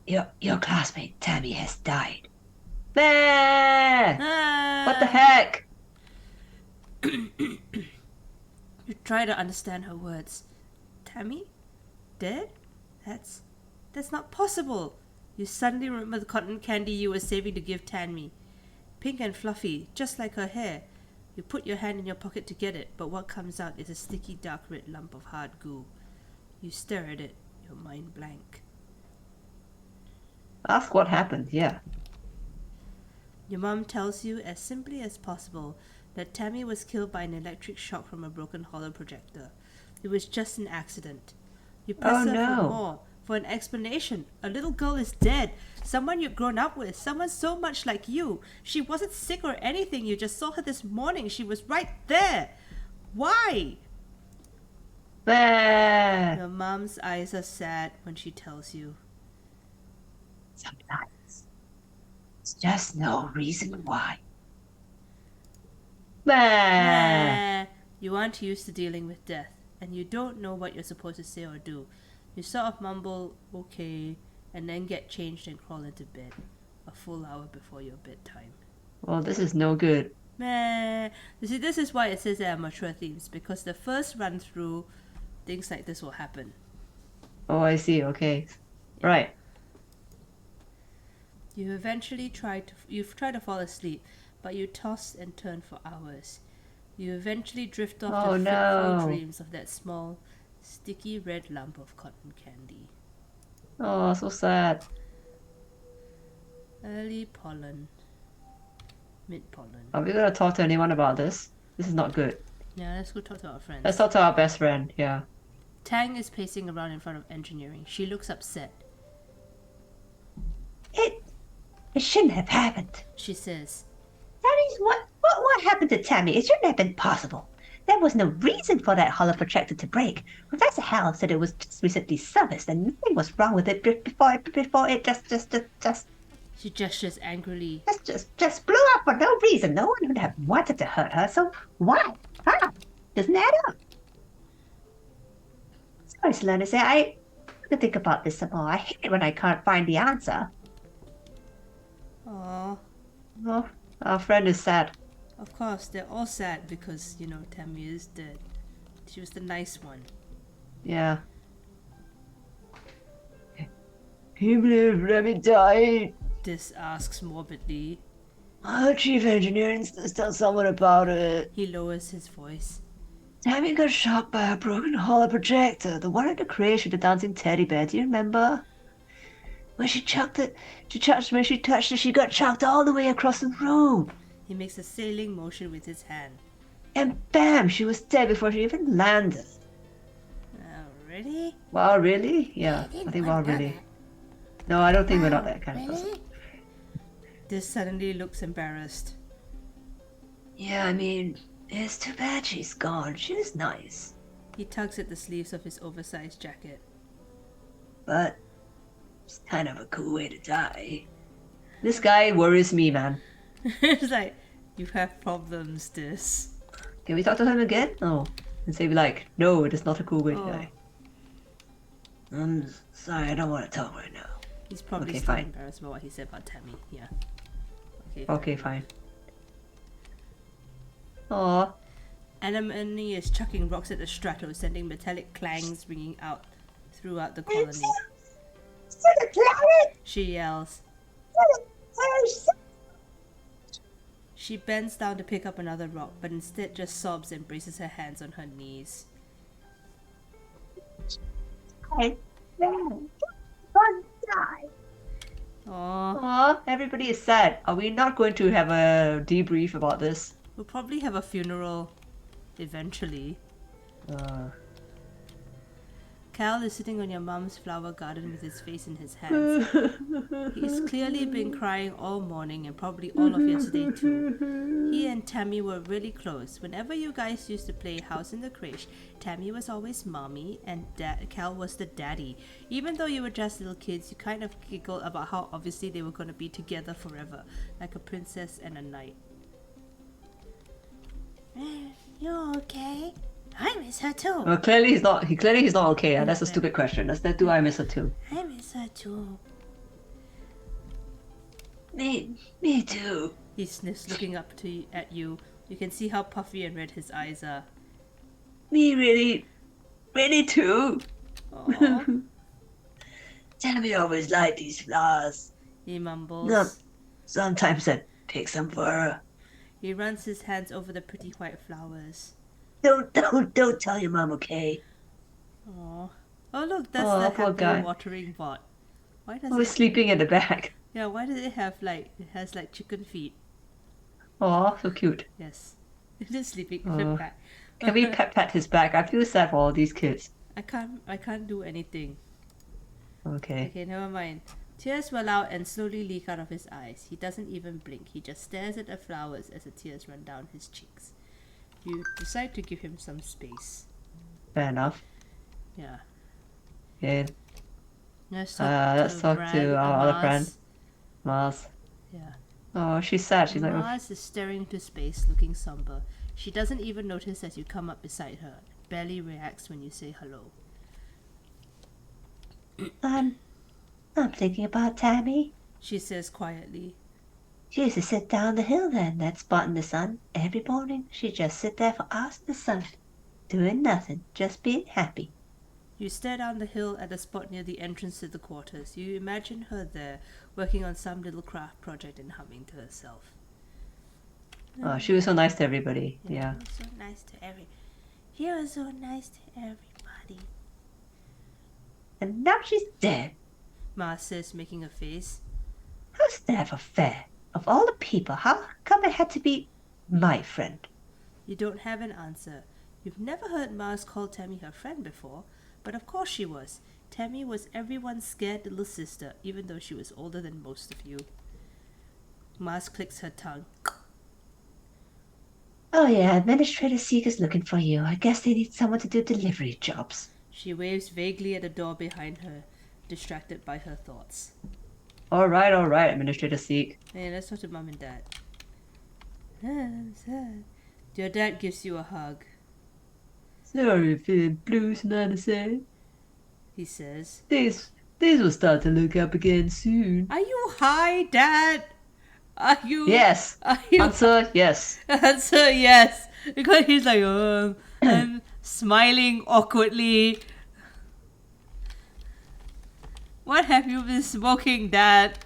Your classmate Tammy has died. Bah! Ah! What the heck? You try to understand her words. Tammy? Dead? That's not possible. You suddenly remember the cotton candy you were saving to give Tammy. Pink and fluffy, just like her hair. You put your hand in your pocket to get it, but what comes out is a sticky dark red lump of hard goo. You stare at it, your mind blank. Ask what happened, yeah. Your mum tells you as simply as possible that Tammy was killed by an electric shock from a broken hollow projector. It was just an accident. You press her for more, for an explanation. A little girl is dead. Someone you've grown up with. Someone so much like you. She wasn't sick or anything. You just saw her this morning. She was right there. Why? Bah! Your mum's eyes are sad when she tells you. Sometimes. It's just no reason why. Bah! You aren't used to dealing with death, and you don't know what you're supposed to say or do. You sort of mumble, okay, and then get changed and crawl into bed, a full hour before your bedtime. Well, this is no good. Meh. You see, this is why it says there are mature themes, because the first run through, things like this will happen. Oh, I see, okay. Right. You've tried to fall asleep, but you toss and turn for hours. You eventually drift off to fitful dreams of that small, sticky red lump of cotton candy. Oh, so sad. Early pollen. Mid pollen. Are we gonna talk to anyone about this? This is not good. Yeah, let's go talk to our friends. Let's talk to our best friend, yeah. Tang is pacing around in front of engineering. She looks upset. It shouldn't have happened. She says, That is what happened to Tammy. It shouldn't have been possible. There was no reason for that hollow projector to break. Professor Howell said it was just recently serviced and nothing was wrong with it before it just she gestures angrily. just blew up for no reason. No one would have wanted to hurt her, so why? How? Doesn't add up. Sorry, Selene, I have to think about this some more. I hate it when I can't find the answer. Aw. Oh, our friend is sad. Of course, they're all sad because, you know, Tammy is dead. She was the nice one. Yeah. Can you believe Remy died? Dis asks morbidly. Our chief engineer insists tell someone about it. He lowers his voice. Tammy got shot by a broken hollow projector, the one at the crash with the dancing teddy bear. Do you remember? When she chucked it, when she touched it, she got chucked all the way across the room. He makes a sailing motion with his hand. And bam, she was dead before she even landed. Really? Wow, really? Yeah, I think wow, really. No, I don't think we're not that kind of person. Dis suddenly looks embarrassed. Yeah, I mean, it's too bad she's gone. She was nice. He tugs at the sleeves of his oversized jacket. But it's kind of a cool way to die. This guy worries me, man. It's like, you have problems, Dis. Can we talk to him again? No. And say like, no, it is not a cool way to Oh. die. I'm sorry, I don't want to talk right now. He's probably Okay, still fine. embarrassed about what he said about Tammy. Yeah. Okay, fine. Aw. Anemone is chucking rocks at the strato, sending metallic clangs ringing out throughout the colony. the planet! She yells. She bends down to pick up another rock, but instead just sobs and braces her hands on her knees. One die. Aww. Aw, everybody is sad. Are we not going to have a debrief about this? We'll probably have a funeral eventually. Cal is sitting on your mom's flower garden with his face in his hands. He's clearly been crying all morning and probably all of yesterday too. He and Tammy were really close. Whenever you guys used to play House in the Crèche, Tammy was always mommy and Cal was the daddy. Even though you were just little kids, you kind of giggled about how obviously they were going to be together forever, like a princess and a knight. You okay? I miss her too. Well, clearly he's not. Clearly he's not okay. That's a stupid question. Let's do I miss her too. I miss her too. Me too. He sniffs, looking up at you. You can see how puffy and red his eyes are. Me really too. Aww. Tammy always liked these flowers. He mumbles. No, sometimes I pick some for her. He runs his hands over the pretty white flowers. Don't tell your mom, okay? Aww. Oh look, that's Aw, the poor happy guy. watering pot. Why does I was sleeping in the back. Yeah, why does it have like, it has like chicken feet? Aw, so cute. Yes. It is sleeping in the Aw. back. Can we pat his back? I feel sad for all these kids. I can't do anything. Okay. Okay, never mind. Tears well out and slowly leak out of his eyes. He doesn't even blink. He just stares at the flowers as the tears run down his cheeks. You decide to give him some space. Fair enough. Yeah. Okay. Let's Let's talk to our other friend, Mars. Mars. Yeah. Oh, she's sad. She's like, oh, Mars is staring into space, looking somber. She doesn't even notice as you come up beside her. Barely reacts when you say hello. I'm thinking about Tammy. She says quietly. She used to sit down the hill there in that spot in the sun. Every morning she'd just sit there for hours in the sun, doing nothing, just being happy. You stare down the hill at the spot near the entrance to the quarters. You imagine her there, working on some little craft project and humming to herself. oh, she was so nice to everybody. Yeah. So nice to He was so nice to everybody. And now she's dead. Mars says, making a face. How's that ever fair? Of all the people, how come it had to be my friend? You don't have an answer. You've never heard Mars call Tammy her friend before, but of course she was. Tammy was everyone's scared little sister, even though she was older than most of you. Mars clicks her tongue. Oh yeah, Administrator Seeker's looking for you. I guess they need someone to do delivery jobs. She waves vaguely at the door behind her, distracted by her thoughts. All right, Administrator Seek. Hey, let's talk to Mom and Dad. I'm sad. Your dad gives you a hug. Sorry, feeling blue tonight, I say. he says. These will start to look up again soon. Are you high, Dad? Are you? Yes. Are you? Answer yes. Answer yes. Because he's like, I'm smiling awkwardly. What have you been smoking, Dad?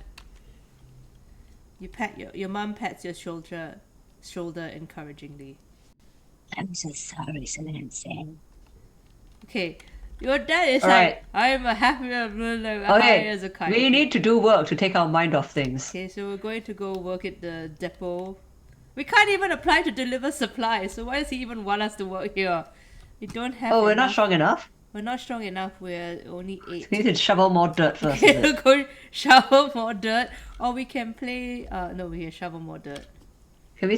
You pat your mom pats your shoulder encouragingly. I'm so sorry, Samantha. Okay, your dad is All like, right. I'm a happier high Okay. as a kite. We need to do work to take our mind off things. Okay, so we're going to go work at the depot. We can't even apply to deliver supplies, so why does he even want us to work here? We don't have. Oh, we're enough. not strong enough? We're not strong enough. We're only 8. We need to shovel more dirt first, is Okay, it? go shovel more dirt, or we can play. No, we can shovel more dirt. Can we?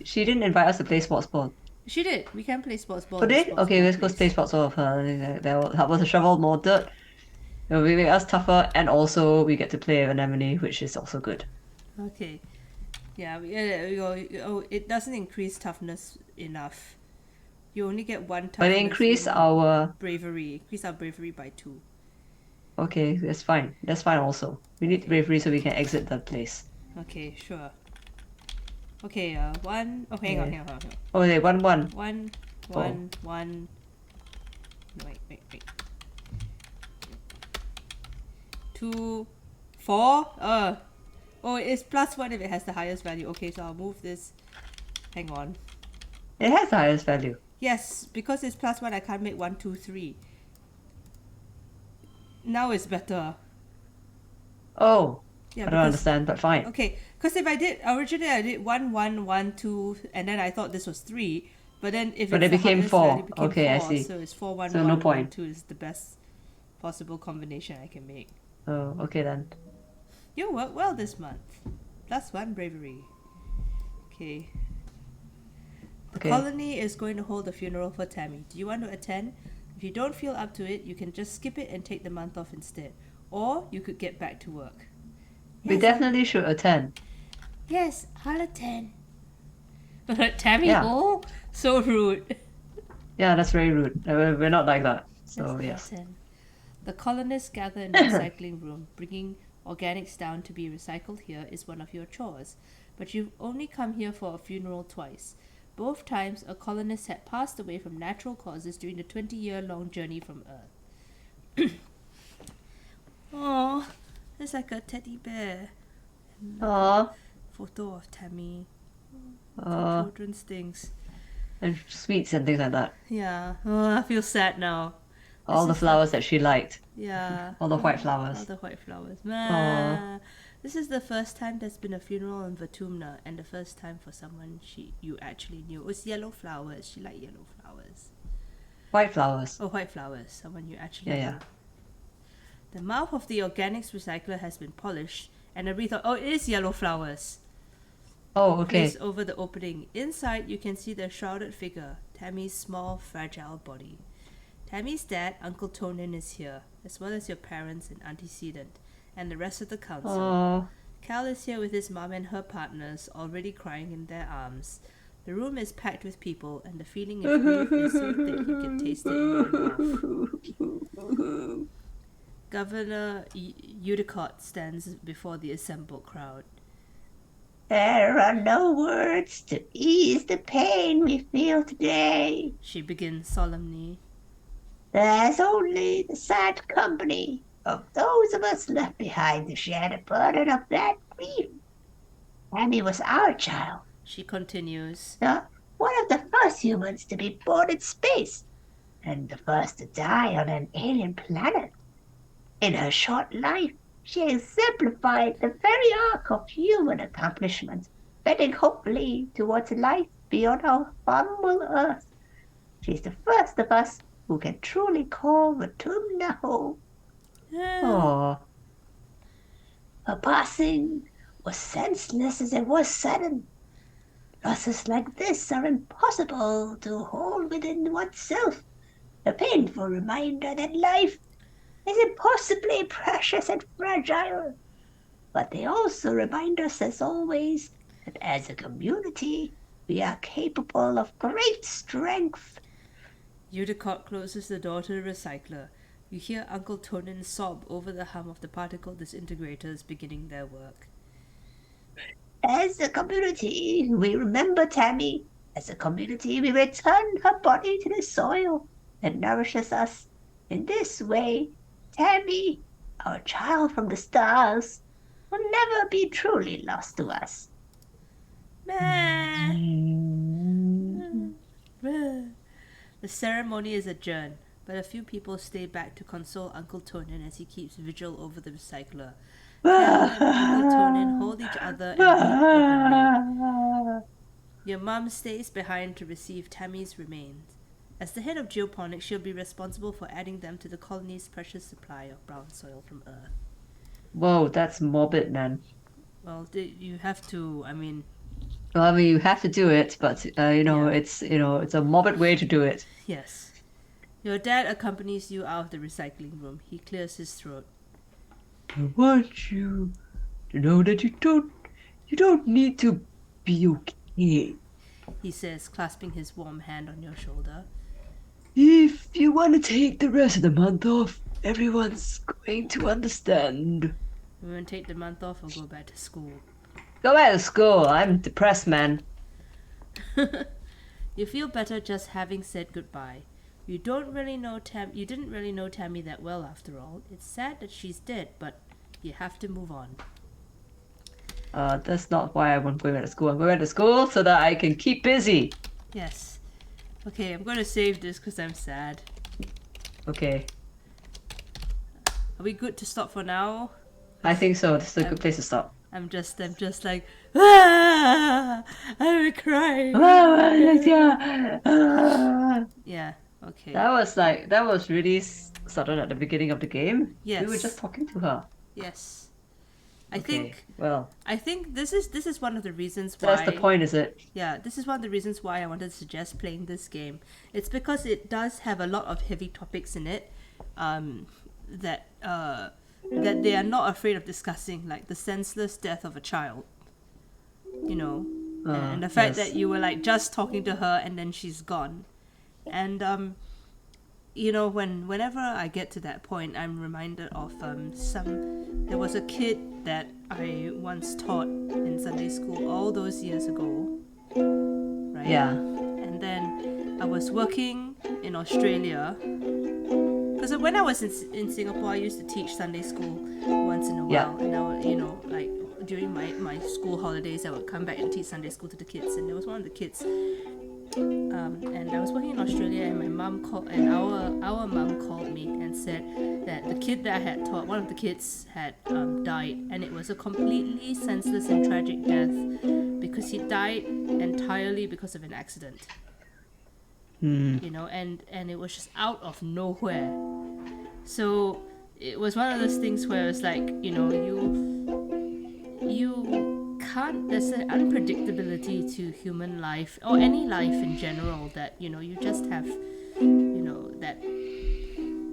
She didn't invite us to play sports ball. She did. We can play sports ball. Oh, did? Okay, let's go play sports ball with her. That will help us to shovel more dirt. It will make us tougher, and also we get to play with Anemone, which is also good. Okay. Yeah, it doesn't increase toughness enough. You only get 1 toughness. But increase our bravery. Increase our bravery by 2. Okay, that's fine. That's fine also. We need bravery so we can exit the place. Okay, sure. Okay, 1. Oh, hang on. Oh, wait, 1-1. 1. Wait. 2, 4. Oh, it's +1 if it has the highest value. Okay, so I'll move this. Hang on. It has the highest value. Yes, because it's +1, I can't make 1, 2, 3. Now it's better. Oh, Yeah, I don't understand, but fine. Okay, because if originally I did 1, 1, 1, 2, and then I thought this was 3, but then if But it's it the became highest 4. value, it became Okay, 4, I see. so it's 4, 1, So 1, no 1, point. 2 is the best possible combination I can make. Oh, okay then. You worked well this month. +1 bravery. Okay. The Okay. colony is going to hold a funeral for Tammy. Do you want to attend? If you don't feel up to it, you can just skip it and take the month off instead. Or you could get back to work. We definitely should attend. Yes, I'll attend. But Tammy, Yeah. oh, so rude. Yeah, that's very rude. We're not like that. So, Yes, yes. I'll attend. The colonists gather in the recycling room. Bringing organics down to be recycled here is one of your chores. But you've only come here for a funeral twice. Both times, a colonist had passed away from natural causes during the 20-year-long journey from Earth. Oh, it's like a teddy bear. Aww. Photo of Tammy. Aww. Children's things. And sweets and things like that. Yeah. Oh, I feel sad now. All the is flowers that she liked. Yeah. All the white All flowers. the white flowers. Ah. This is the first time there's been a funeral in Vatumna, and the first time for someone you actually knew. It was yellow flowers. She liked yellow flowers. White flowers. Oh, white flowers. Someone you actually Yeah, knew. The mouth of the organics recycler has been polished, and a wreath of it is yellow flowers. Oh, okay. Placed over the opening. Inside, you can see the shrouded figure, Tammy's small, fragile body. Tammy's dad, Uncle Tonin, is here, as well as your parents and antecedent, and the rest of the council. Aww. Cal is here with his mom and her partners, already crying in their arms. The room is packed with people, and the feeling of grief is so thick you can taste it in your mouth. Governor Udicott stands before the assembled crowd. There are no words to ease the pain we feel today. She begins solemnly. There's only the sad company of those of us left behind to share the burden of that grief. Tammy was our child, She continues. one of the first humans to be born in space, and the first to die on an alien planet. In her short life, she exemplified the very arc of human accomplishment, bending hopefully towards life beyond our humble earth. She's the first of us who can truly call Vatumna home. Aww. Her passing was senseless as it was sudden. Losses like this are impossible to hold within oneself. A painful reminder that life is impossibly precious and fragile. But they also remind us, as always, that as a community, we are capable of great strength. Udicott closes the door to the recycler. You hear Uncle Tonin sob over the hum of the particle disintegrators beginning their work. As a community, we remember Tammy. As a community, we return her body to the soil that nourishes us. In this way, Tammy, our child from the stars, will never be truly lost to us. Meh. Mm. The ceremony is adjourned, but a few people stay back to console Uncle Tonin as he keeps vigil over the recycler. Tammy and Uncle Tonin hold each other and weep openly. Your mum stays behind to receive Tammy's remains. As the head of geoponics, she'll be responsible for adding them to the colony's precious supply of brown soil from Earth. Whoa, that's morbid, man. Well, you have to, Well, I mean, you have to do it, but Yeah. it's a morbid way to do it. Yes. Your dad accompanies you out of the recycling room. He clears his throat. I want you to know that you don't need to be okay. He says, clasping his warm hand on your shoulder. If you want to take the rest of the month off, everyone's going to understand. We won't take the month off or go back to school. Go back to school. I'm depressed, man. You feel better just having said goodbye. You didn't really know Tammy that well after all. It's sad that she's dead, but you have to move on. That's not why I'm going back to school. I'm going back to school so that I can keep busy. Yes. Okay, I'm going to save this because I'm sad. Okay. Are we good to stop for now? I think so. This is a good place to stop. I'm just like, I'm crying. Yeah, okay. That was really sudden at the beginning of the game. Yes. We were just talking to her. Yes. Okay, I think this is one of the reasons why. that's the point, is it? Yeah, this is one of the reasons why I wanted to suggest playing this game. It's because it does have a lot of heavy topics in it, that they are not afraid of discussing, like the senseless death of a child. And the fact yes. that you were like just talking to her and then she's gone, and whenever I get to that point, I'm reminded of there was a kid that I once taught in Sunday school all those years ago, right? Yeah. And then I was working in Australia, because when I was in Singapore, I used to teach Sunday school once in a while, Yeah. and I would, like during my school holidays, I would come back and teach Sunday school to the kids, and there was one of the kids. And I was working in Australia, and my mum called, and our mum called me and said that the kid that I had taught, one of the kids had died, and it was a completely senseless and tragic death because he died entirely because of an accident. And it was just out of nowhere. So it was one of those things where it's like, you can't, there's an unpredictability to human life or any life in general, that you just have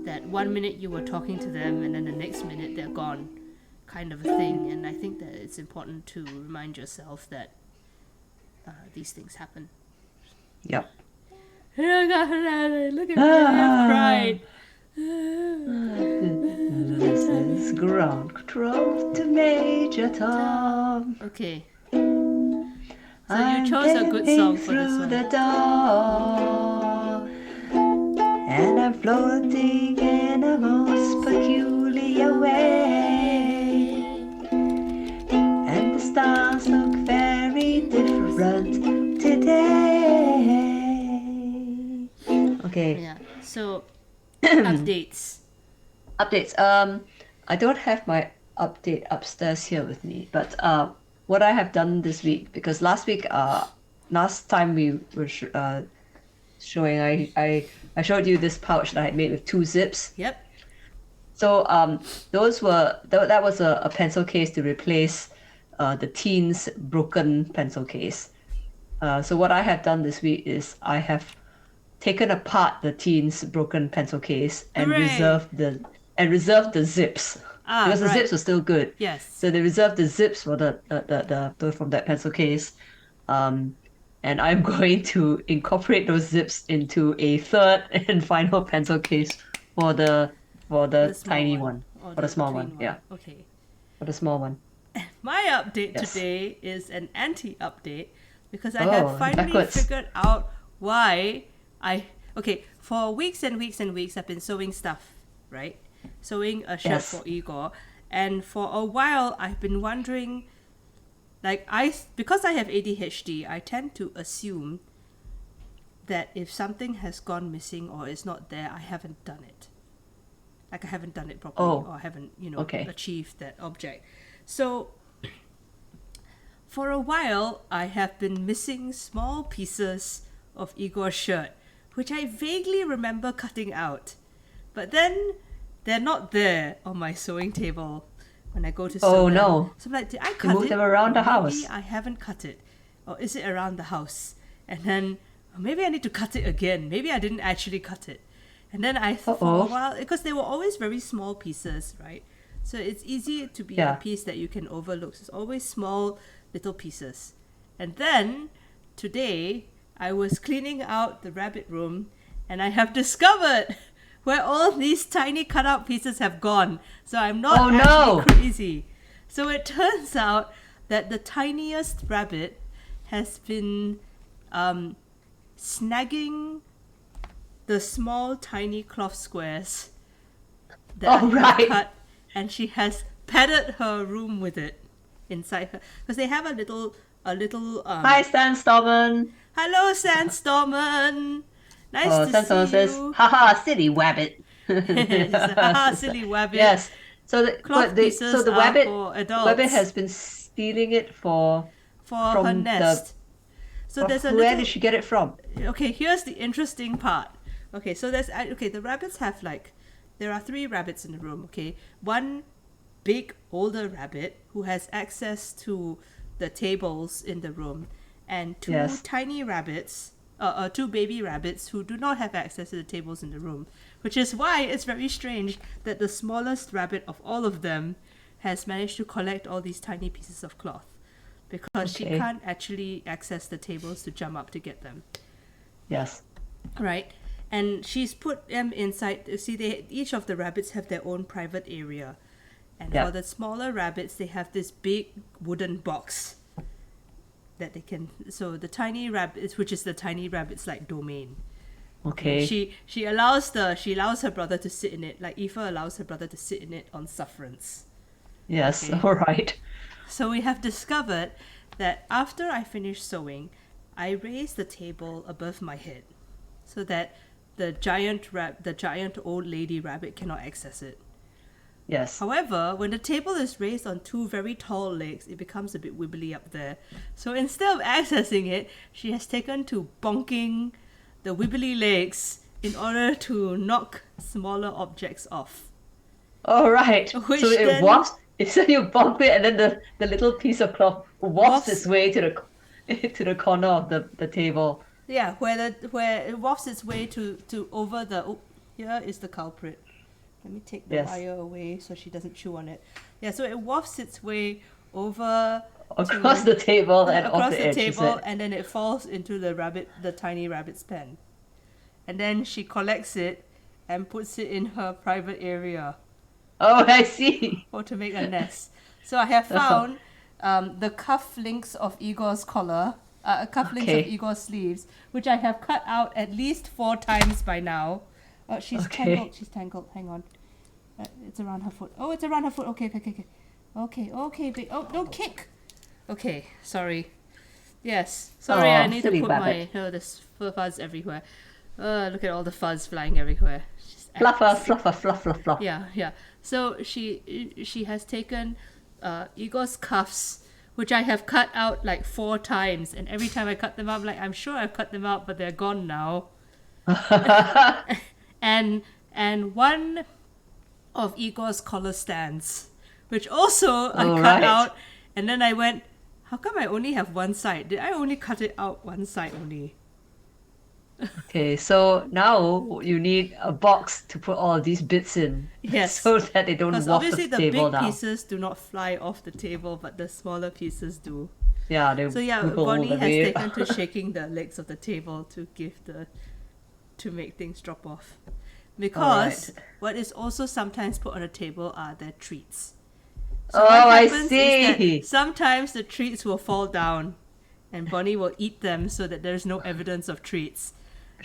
that 1 minute you were talking to them and then the next minute they're gone, kind of a thing. And I think that it's important to remind yourself that these things happen. Yep. Look at me, I've cried. This is ground control to Major Tom. Okay. So you chose a good song for this through one. the door, and I'm floating in a most peculiar way, and the stars look very different today. Okay. Yeah. So updates. Updates. I don't have my update upstairs here with me, but what I have done this week, because last time we were showing, I showed you this pouch that I had made with 2 zips. Yep. So that was a pencil case to replace the teen's broken pencil case. So what I have done this week is I have taken apart the teen's broken pencil case and Hooray! reserved the zips, because the right. zips were still good. Yes. So they reserved the zips for the from that pencil case, and I'm going to incorporate those zips into a third and final pencil case for the for The the small tiny one. one. Or For the small between one, yeah. Okay. For the small one. My update Yes. today is an anti-update because I Oh, have finally backwards. figured out why okay, for weeks and weeks and weeks I've been sewing stuff, right? Sewing a shirt Yes. for Igor, and for a while I've been wondering, like, because I have ADHD, I tend to assume that if something has gone missing or is not there, I haven't done it. Like I haven't done it properly, Oh, or I haven't, okay. achieved that object. So for a while, I have been missing small pieces of Igor's shirt, which I vaguely remember cutting out. But then they're not there on my sewing table when I go to sew Oh, them. no. So I'm like, did I You cut moved it? them around Or the maybe house. I haven't cut it. Or is it around the house? And then maybe I need to cut it again. Maybe I didn't actually cut it. And then for a Uh-oh. while, because they were always very small pieces, right? So it's easy to be a Yeah. piece that you can overlook. So it's always small little pieces. And then today, I was cleaning out the rabbit room and I have discovered where all these tiny cutout pieces have gone. So I'm not Oh, actually no. crazy. So it turns out that the tiniest rabbit has been snagging the small tiny cloth squares that I Oh, have right. cut, and she has padded her room with it inside her, because they have a little Hi, Sandstormen. hello Sandstormen, nice Oh, to Sandstormen see says, you. haha, silly wabbit. It's a haha silly wabbit. Yes. So the Cloth pieces the are wabbit for the wabbit adults. has been stealing it For her from nest. So there's a where little. did she get it from? Okay, here's the interesting part. Okay, so the rabbits have there are 3 rabbits in the room. Okay, one big older rabbit who has access to the tables in the room, and 2 Yes. tiny rabbits, 2 baby rabbits who do not have access to the tables in the room. Which is why it's very strange that the smallest rabbit of all of them has managed to collect all these tiny pieces of cloth, because she Okay. can't actually access the tables to jump up to get them. Yes. Right, and she's put them inside. See, each of the rabbits have their own private area, and Yeah. for the smaller rabbits, they have this big wooden box that they can. So the tiny rabbits, which is the tiny rabbits like domain. Okay. She allows her brother to sit in it, like Aoife allows her brother to sit in it on sufferance. Yes. Okay. All right. So we have discovered that after I finish sewing, I raise the table above my head so that the giant old lady rabbit cannot access it. Yes. However, when the table is raised on 2 very tall legs, it becomes a bit wibbly up there. So instead of accessing it, she has taken to bonking the wibbly legs in order to knock smaller objects off. All right. Which So it then- wafts. So you bump it, and then the little piece of cloth wafts its way to the corner of the table. Yeah, where it wafts its way to over the. Oh, here is the culprit. Let me take the Yes. wire away so she doesn't chew on it. Yeah, so it wafts its way over Across the table and off across the the edge. table, and then it falls into the tiny rabbit's pen. And then she collects it and puts it in her private area, Oh, I see. or to make a nest. So I have found the cuff links of Igor's collar, links of Okay. Igor's sleeves, which I have cut out at least 4 times by now. She's Okay. tangled. She's tangled. Hang on. It's around her foot. Oh, it's around her foot. Okay. Big. Oh, don't kick. Okay, sorry. Yes, sorry. Aw, I need to silly put rabbit. there's fuzz everywhere. Look at all the fuzz flying everywhere. She's Fluffer, fluffer, fluff, fluff, fluff. yeah. So she has taken Igor's cuffs, which I have cut out like 4 times, and every time I cut them out, I'm like, I'm sure I've cut them out, but they're gone now. and one of Igor's collar stands, which also I All cut right. out, and then I went, how come I only have one side? Did I only cut it out one side only? Okay, so now you need a box to put all these bits in. Yes. So that they don't Because waft obviously the the table big down. pieces do not fly off the table, but the smaller pieces do. Yeah, they So yeah, wiggle Bonnie has away. taken to shaking the legs of the table to make things drop off. because Alright. what is also sometimes put on the table are their treats. Oh, what I happens is that see. sometimes the treats will fall down and Bonnie will eat them so that there's no evidence of treats.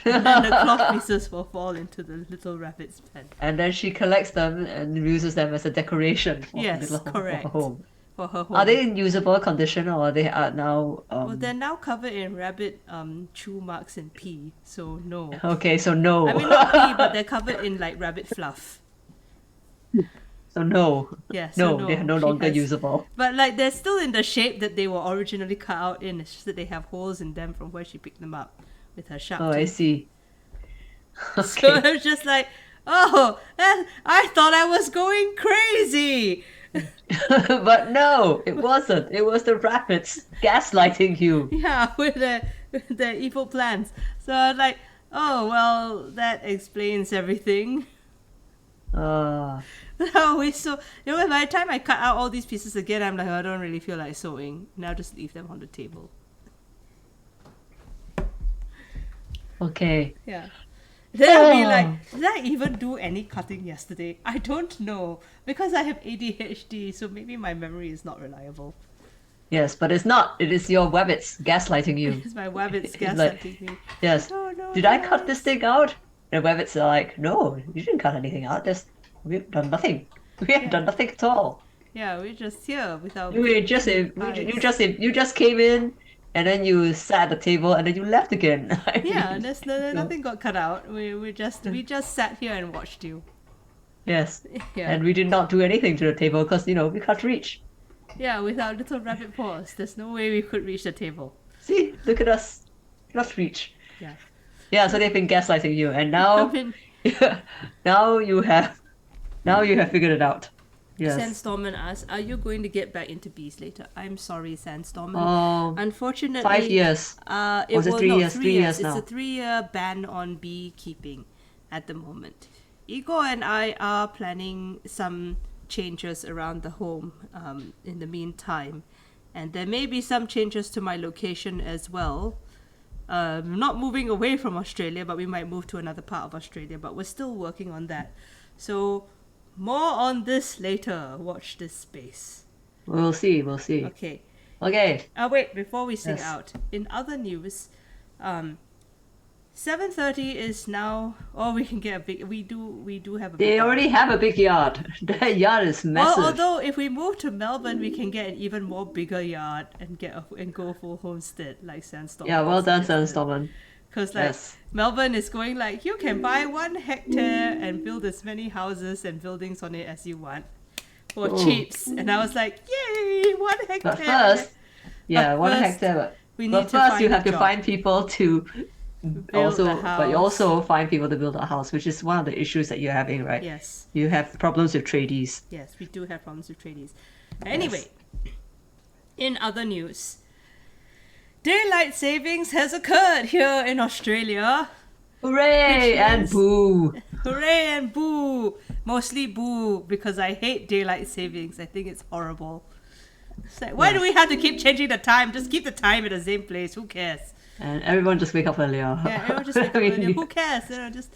And then the cloth pieces will fall into the little rabbit's pen. And then she collects them and uses them as a decoration for Yes, her little correct. home. For her home. Are they in usable condition or they are now Well, they're now covered in rabbit chew marks and pee, so no. okay, so no. I mean, not pee, but they're covered in like rabbit fluff. So no. Yeah, so No, they are no she longer has- usable. But like they're still in the shape that they were originally cut out in. It's just that they have holes in them from where she picked them up with her sharp Oh, I teeth. see. So Okay. I was just like, oh, and I thought I was going crazy. But no, it wasn't. It was the rabbits gaslighting you. Yeah, with their evil plans. So I was like, oh well, that explains everything. Uh, No, we so by the time I cut out all these pieces again, I'm like, I don't really feel like sewing. Now just leave them on the table. okay. Yeah. Then I'll be Oh. like, did I even do any cutting yesterday? I don't know. Because I have ADHD, so maybe my memory is not reliable. Yes, but it's not. It is your rabbits gaslighting you. Because my rabbit's It's like- gaslighting me. Yes. Oh, no, Did I no. cut this thing out? The rabbits are like, no, you didn't cut anything out. We've done nothing. We have done nothing at all. Yeah, we're just here without. You just you just came in and then you sat at the table and then you left again. I Yeah, mean, there's nothing got cut out. We just sat here and watched you. yes. Yeah. And we did not do anything to the table because we can't reach. Yeah, with our little rabbit paws, there's no way we could reach the table. See, look at us. Cannot reach. Yeah. Yeah, so they've been gaslighting you, and I now mean, now you have figured it out. Yes. Sandstormer asks, "Are you going to get back into bees later?" I'm sorry, Sandstormer. Oh, Unfortunately, 5 years. It Was it will 3 no, years? 3 3 years. years It's now. a 3-year ban on beekeeping at the moment. Igor and I are planning some changes around the home in the meantime, and there may be some changes to my location as well. Not moving away from Australia, but we might move to another part of Australia, but we're still working on that. So more on this later. Watch this space. We'll see. We'll see. Okay. Okay. Wait, before we sing Yes. out, in other news, 7:30 is now. Oh, we can get a big. We do have a. Big They yard. already have a big yard. Their yard is massive. Well, although if we move to Melbourne, we can get an even more bigger yard and go full homestead like Sandstorm. Yeah, well done, Sandstorm. Because like Yes. Melbourne is going like you can buy 1 hectare and build as many houses and buildings on it as you want for Ooh. cheaps. And I was like, yay, 1 hectare. But first, yeah, But 1 first, hectare. we But need to first, find you a have to job. find people to Build a but you house. also find people to build a house, which is one of the issues that you're having, right? Yes. You have problems with tradies. Yes, we do have problems with tradies. Anyway, in other news, daylight savings has occurred here in Australia. Hooray! Which And means- boo! Hooray and boo! Mostly boo, because I hate daylight savings. I think it's horrible. It's like, why do we have to keep changing the time? Just keep the time at the same place. Who cares? And everyone just wake up earlier. Yeah, everyone just wake up I mean, earlier. Who cares?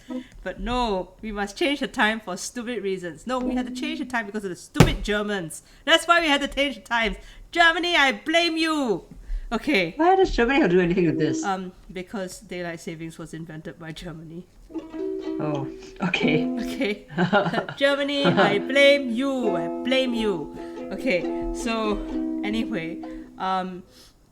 But no, we must change the time for stupid reasons. No, we had to change the time because of the stupid Germans. That's why we had to change the times. Germany, I blame you. Okay. Why does Germany have to do anything with this? Because daylight savings was invented by Germany. Oh, okay. Okay. Germany, I blame you. I blame you. Okay. So anyway,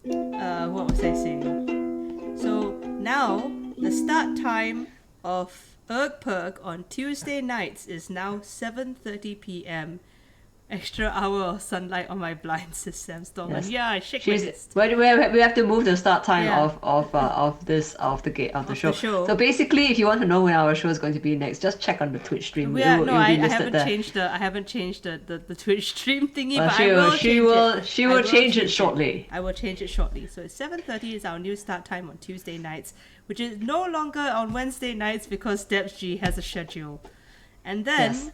what was I saying? So now the start time of URGPPMG on Tuesday nights is now 7:30 p.m. Extra hour of sunlight on my blinds, says Sam Storm. Yes. Yeah, I shake my She's, fist. we have to move the start time Yeah. of the show. show. So basically, if you want to know when our show is going to be next, just check on the Twitch stream. Yeah, It no, will I be listed haven't there. changed the the Twitch stream thingy, Well, but I will she will change it shortly. I will change it shortly. So 7:30 is our new start time on Tuesday nights, which is no longer on Wednesday nights because Debs G has a schedule. And then Yes.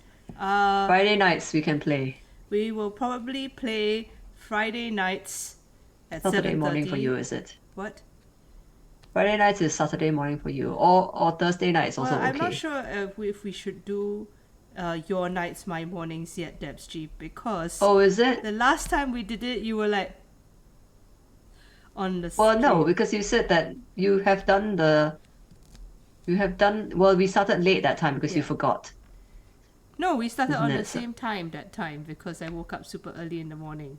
Friday nights we can play. we will probably play Friday nights at Saturday 7:30. morning for you, is it? What? Friday nights is Saturday morning for you, or Thursday night is also Well, I'm okay. not sure if we should do your nights, my mornings yet, Debs G, because Oh, is it? the last time we did it, you were like on the Well, no, stream. because you said that well, we started late that time because you Yeah. forgot, No, we started isn't on the it? So- same time that time because I woke up super early in the morning.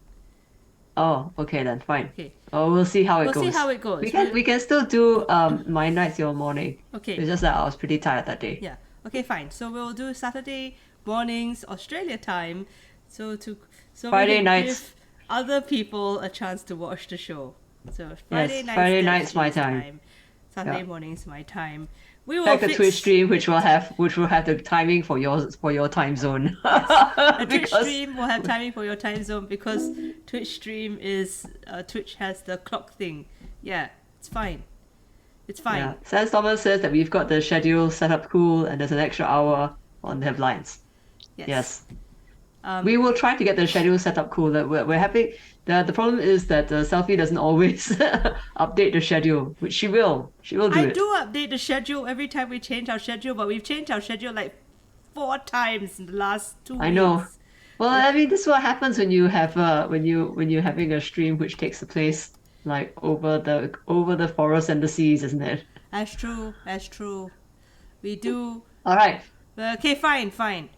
Oh, okay then, fine. Okay. Oh, we'll see how it We'll goes. see how it goes. We can still do my nights, your morning. Okay. It's just that I was pretty tired that day. Yeah. Okay, fine. So we'll do Saturday mornings Australia time, so Friday we can nights. give other people a chance to watch the show. So Friday Yes, nights, Friday Deb's nights my G's time. Saturday Yeah. mornings my time. We will Like a fix Twitch stream, which will have the timing for your time zone. a Twitch Because stream will have timing for your time zone because Twitch stream is Twitch has the clock thing. Yeah, it's fine. It's fine. yeah, Sans Thomas says that we've got the schedule set up cool, and there's an extra hour on the headlines. Yes. We will try to get the schedule set up cool. That we're happy. The problem is that Selfie doesn't always update the schedule, which she will. She will do I it. do update the schedule every time we change our schedule, but we've changed our schedule like 4 times in the last 2 weeks. I know. Well, I mean, this is what happens when you have when you're having a stream which takes the place like over the forest and the seas, isn't it? That's true. That's true. We do. All right. Okay, fine, fine.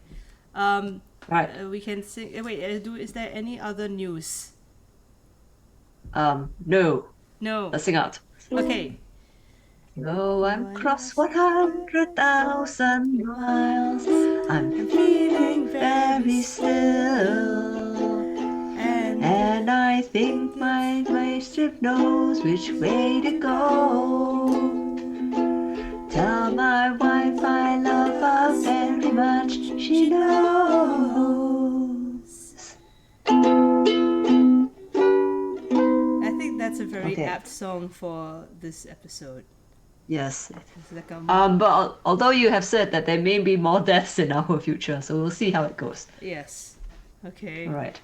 Right. We can sing. Wait, is there any other news? No. No. Let's sing out. Okay. Though I'm cross 100,000 miles, I'm feeling very still. And I think my spaceship knows which way to go. Tell my wife I love her very much, she knows. I think that's a very Okay. apt song for this episode. Yes. It's like a But although you have said that there may be more deaths in our future, so we'll see how it goes. yes. Okay. All right.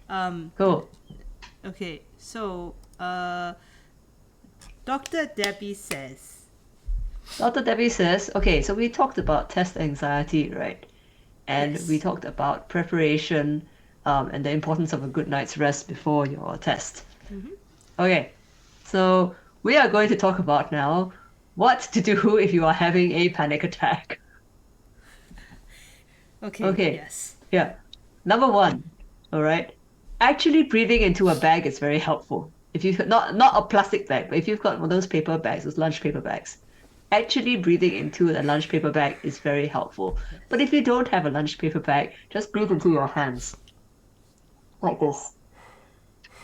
Um. Cool. Okay. So, Dr. Debbie says. Dr. Debbie says, okay, so we talked about test anxiety, right? And Yes. we talked about preparation and the importance of a good night's rest before your test. Okay, so we are going to talk about now what to do if you are having a panic attack. Okay. Okay. Yes. Yeah. Number one, all right, actually breathing into a bag is very helpful. If you've not a plastic bag, but if you've got one of those paper bags, those lunch paper bags, actually breathing into a lunch paper bag is very helpful. But if you don't have a lunch paper bag, just breathe into your hands, like this.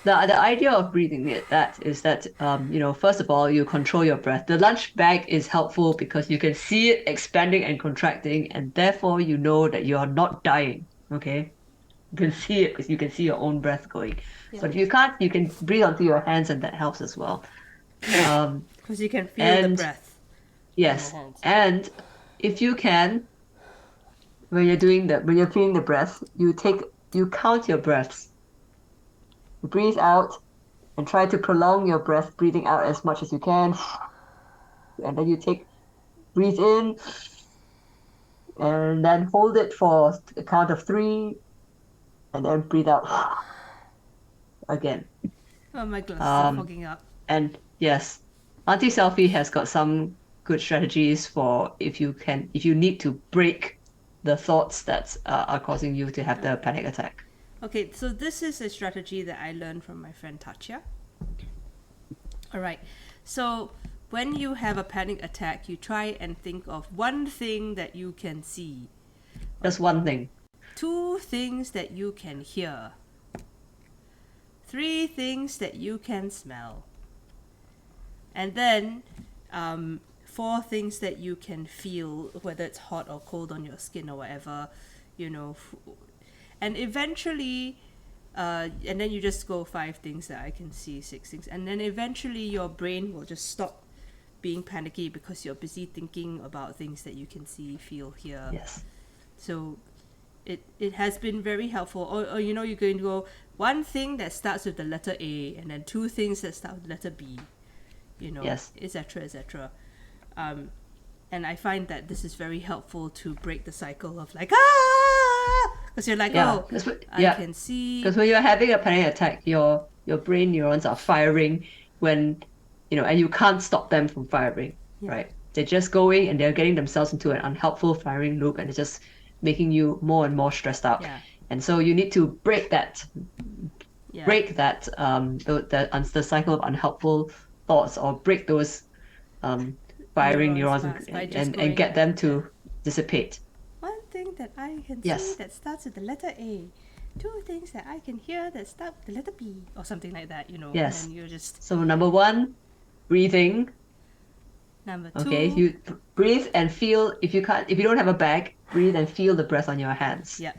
The idea of breathing is that first of all you control your breath. The lunch bag is helpful because you can see it expanding and contracting, and therefore you know that you are not dying. Okay, you can see it because you can see your own breath going. But if you can't, you can breathe onto your hands, and that helps as well. Because you can feel the And- breath. Yes, hands. and if you can, when you're feeling the breath, you count your breaths. You breathe out and try to prolong your breath, breathing out as much as you can. And then breathe in, and then hold it for a count of 3, and then breathe out again. Oh, my glasses are Um, fogging up. And yes, Auntie Selfie has got some good strategies for if you need to break the thoughts that are causing you to have the panic attack. Okay, so this is a strategy that I learned from my friend Tatya. All right, so when you have a panic attack, you try and think of one thing that you can see, Just one thing. 2 things that you can hear, 3 things that you can smell, and then 4 things that you can feel, whether it's hot or cold on your skin or whatever, and eventually and then you just go 5 things that I can see, 6 things, and then eventually your brain will just stop being panicky because you're busy thinking about things that you can see, feel, hear. Yes. So it has been very helpful. Or you're going to go 1 thing that starts with the letter A, and then 2 things that start with the letter B. Yes. etc., etc. And I find that this is very helpful to break the cycle of like, because you're like, Yeah. oh, I Yeah. can see. Because when you're having a panic attack, your brain neurons are firing when, and you can't stop them from firing, right? They're just going and they're getting themselves into an unhelpful firing loop, and it's just making you more and more stressed out. Yeah. And so you need to break that Yeah. the cycle of unhelpful thoughts, or break those firing neurons by just and going, get them to dissipate. one thing that I can Yes. see that starts with the letter A. Two things that I can hear that start with the letter B, or something like that, Yes. And you're just So number one, breathing. number two. Okay, you breathe and feel. If you don't have a bag, breathe and feel the breath on your hands. Yeah.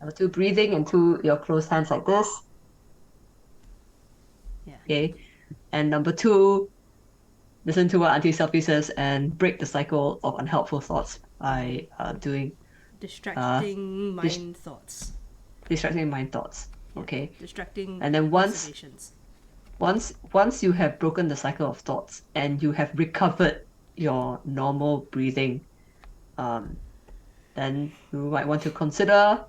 Number two, breathing into your closed hands like this. Yeah. Okay. And number two, listen to what Auntie Selfie says and break the cycle of unhelpful thoughts by doing Distracting mind thoughts. distracting mind thoughts. Okay. Distracting And then observations. once you have broken the cycle of thoughts and you have recovered your normal breathing, then you might want to consider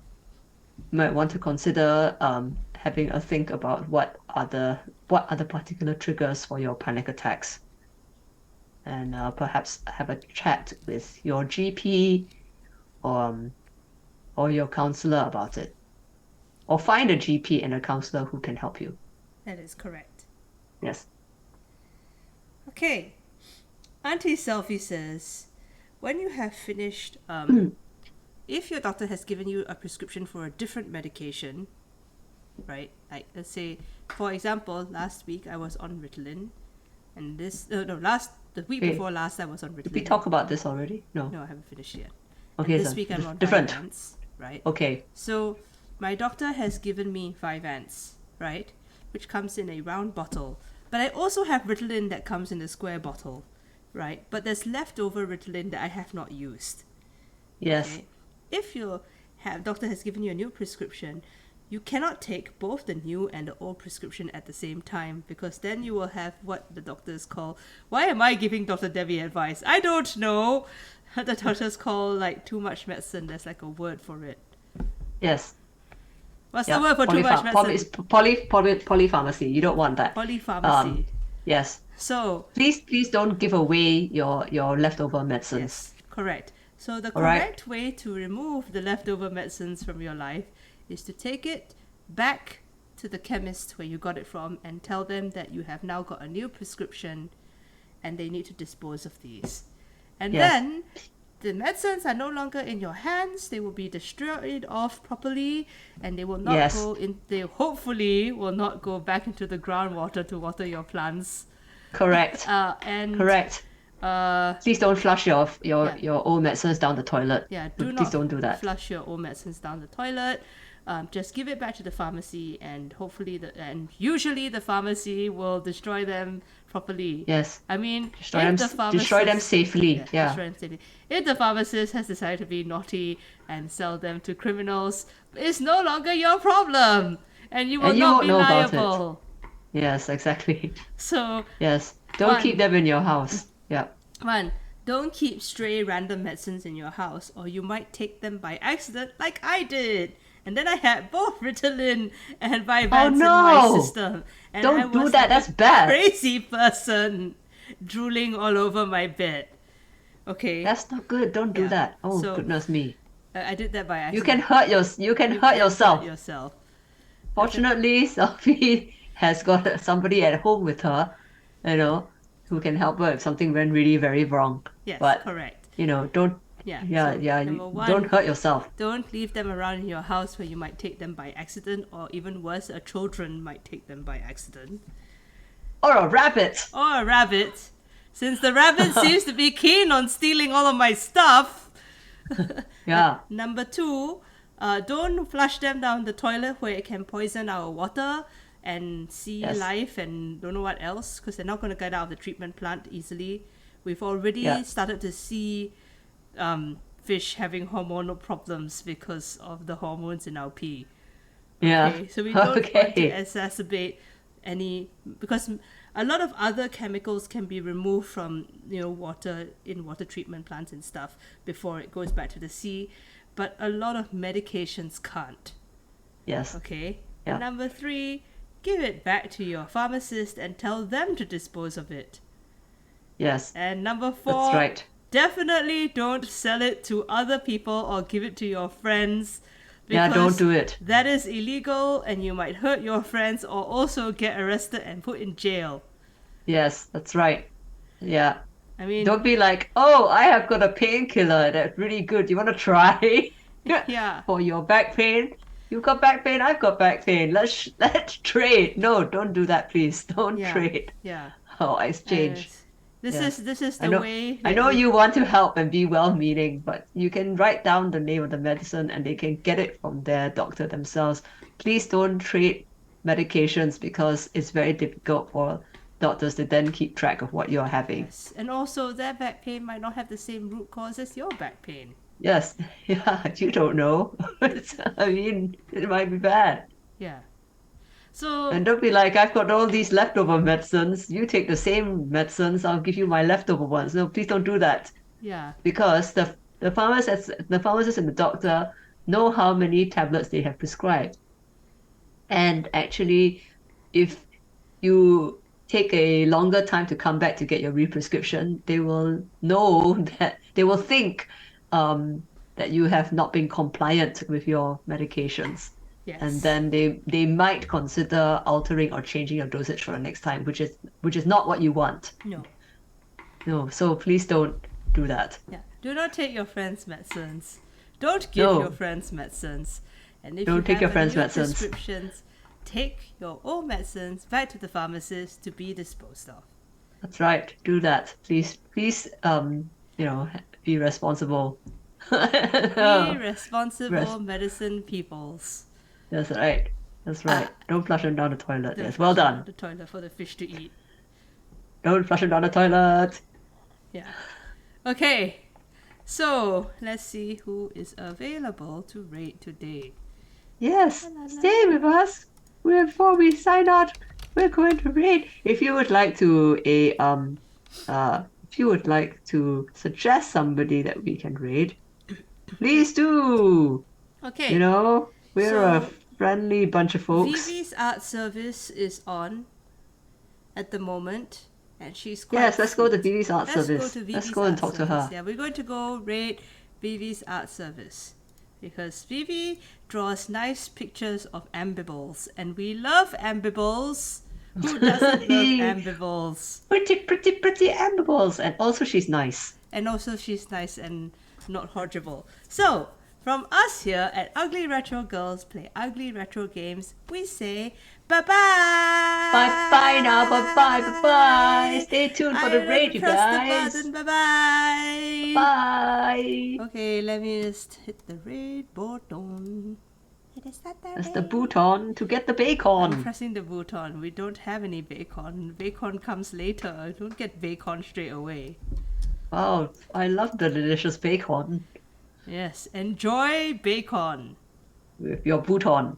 having a think about what are the particular triggers for your panic attacks, and perhaps have a chat with your GP or your counselor about it, or find a GP and a counselor who can help you. That is correct. Yes. Okay. Auntie Selfie says, when you have finished, if your doctor has given you a prescription for a different medication, right? Like, let's say, for example, last week I was on Ritalin, and the week Wait, before last I was on Ritalin. Did we talk about this already? No. No, I haven't finished yet. Okay, And this so week I'm on different. Vyvanse, right? Okay. So my doctor has given me Vyvanse, right? Which comes in a round bottle. But I also have Ritalin that comes in a square bottle, right? But there's leftover Ritalin that I have not used. Yes. Okay? If your doctor has given you a new prescription, you cannot take both the new and the old prescription at the same time, because then you will have what the doctors call, why am I giving Dr. Debbie advice? I don't know. The doctors call like too much medicine. There's like a word for it. Yes. What's the word for too much medicine? It's polypharmacy. You don't want that. Polypharmacy. Yes. So Please don't give away your leftover medicines. yes, correct. So the All right. correct way to remove the leftover medicines from your life is to take it back to the chemist where you got it from and tell them that you have now got a new prescription and they need to dispose of these. And Yes. then the medicines are no longer in your hands. They will be destroyed off properly, and they will not Yes. go in. They hopefully will not go back into the groundwater to water your plants. Correct. And Correct. Please don't flush your old medicines down the toilet. Yeah, Please don't do that. flush your old medicines down the toilet. Just give it back to the pharmacy, and usually the pharmacy will destroy them properly. Yes. I mean, Destroy if them. Destroy them safely. Yeah. destroy them safely. If the pharmacist has decided to be naughty and sell them to criminals, it's no longer your problem, and you will not won't be know about it. liable. Yes. Exactly. So, Yes. Don't One. keep them in your house. Yeah. one, don't keep stray random medicines in your house, or you might take them by accident, like I did. And then I had both Ritalin and Vyvanse in my no! system. And Don't I do was that, like that's a bad. crazy person, drooling all over my bed. Okay, That's not good. Don't do Yeah. that. Oh So- goodness me. I did that by accident. You can hurt yourself. yourself. Fortunately, Sophie has got somebody at home with her, who can help her if something went really very wrong. Yes, But correct. don't. Yeah. Yeah, so yeah. number one, Don't hurt yourself. Don't leave them around in your house where you might take them by accident, or even worse, a children might take them by accident. Or a rabbit. Or a rabbit. Since the rabbit seems to be keen on stealing all of my stuff. Yeah. Number two, don't flush them down the toilet where it can poison our water and sea Yes. life and don't know what else, because they're not going to get out of the treatment plant easily. We've already Yeah. started to see fish having hormonal problems because of the hormones in our pee. Yeah. Okay, so we don't want to Okay. exacerbate any, because A lot of other chemicals can be removed from water in water treatment plants and stuff before it goes back to the sea, but a lot of medications can't. Yes. Okay. Yeah. And number 3, give it back to your pharmacist and tell them to dispose of it. Yes. And number 4, That's right. definitely don't sell it to other people or give it to your friends. Yeah, don't do it. That is illegal and you might hurt your friends or also get arrested and put in jail. Yes, that's right. Yeah. I mean, Don't be like, oh, I have got a painkiller that's really good. You want to try? yeah. For your back pain? You've got back pain, I've got back pain. Let's trade. No, don't do that, please. Don't Yeah. trade. Yeah. Oh, exchange. This Yes. is I the know, way. I know you want to help and be well-meaning, but you can write down the name of the medicine and they can get it from their doctor themselves. Please don't trade medications because it's very difficult for doctors to then keep track of what you're having. Yes. And also, their back pain might not have the same root cause as your back pain. Yes, yeah, you don't know. I mean, it might be bad. Yeah. So And don't be like, I've got all these leftover medicines. You take the same medicines, I'll give you my leftover ones. No, please don't do that. yeah. Because the pharmacist and the doctor know how many tablets they have prescribed. And actually, if you take a longer time to come back to get your re-prescription, they will know that they will think that you have not been compliant with your medications. Yes. And then they might consider altering or changing your dosage for the next time, which is not what you want. No. No, so please don't do that. Yeah. Do not take your friends' medicines. Don't give No. your friends medicines. And if Don't you take have your friends' new medicines. prescriptions, take your old medicines back to the pharmacist to be disposed of. That's right. Do that. Please, be responsible. Be responsible medicine peoples. That's right. That's right. Don't flush them down the toilet. Don't Yes, well flush it done. down the toilet for the fish to eat. Don't flush them down the toilet. Yeah. Okay. So let's see who is available to rate today. Yes, stay with us. Before we sign out, we're going to read. If you would like to if you would like to suggest somebody that we can read, please do. Okay. You know, we're So, a friendly bunch of folks. Vivi's art service is on at the moment, and she's quite. Yes, let's go to Vivi's art Let's service. go to Let's Vivi's go and art talk to service. her. Yeah, we're going to go rate Vivi's art service because Vivi draws nice pictures of ambibles, and we love ambibles. Who doesn't love ambibles? Pretty ambibles, and also she's nice. And also, she's nice and not horrible. So, from us here at Ugly Retro Girls Play Ugly Retro Games, we say bye bye. Bye now. Bye. Stay tuned for the raid, you Press guys. the button. Bye bye. Bye. Okay, let me just hit the raid button. That's the bouton to get the I'm bacon. pressing the button. We don't have any bacon. Bacon comes later. I don't get bacon straight away. Wow, I love the delicious bacon Yes, enjoy bacon. with your bouton.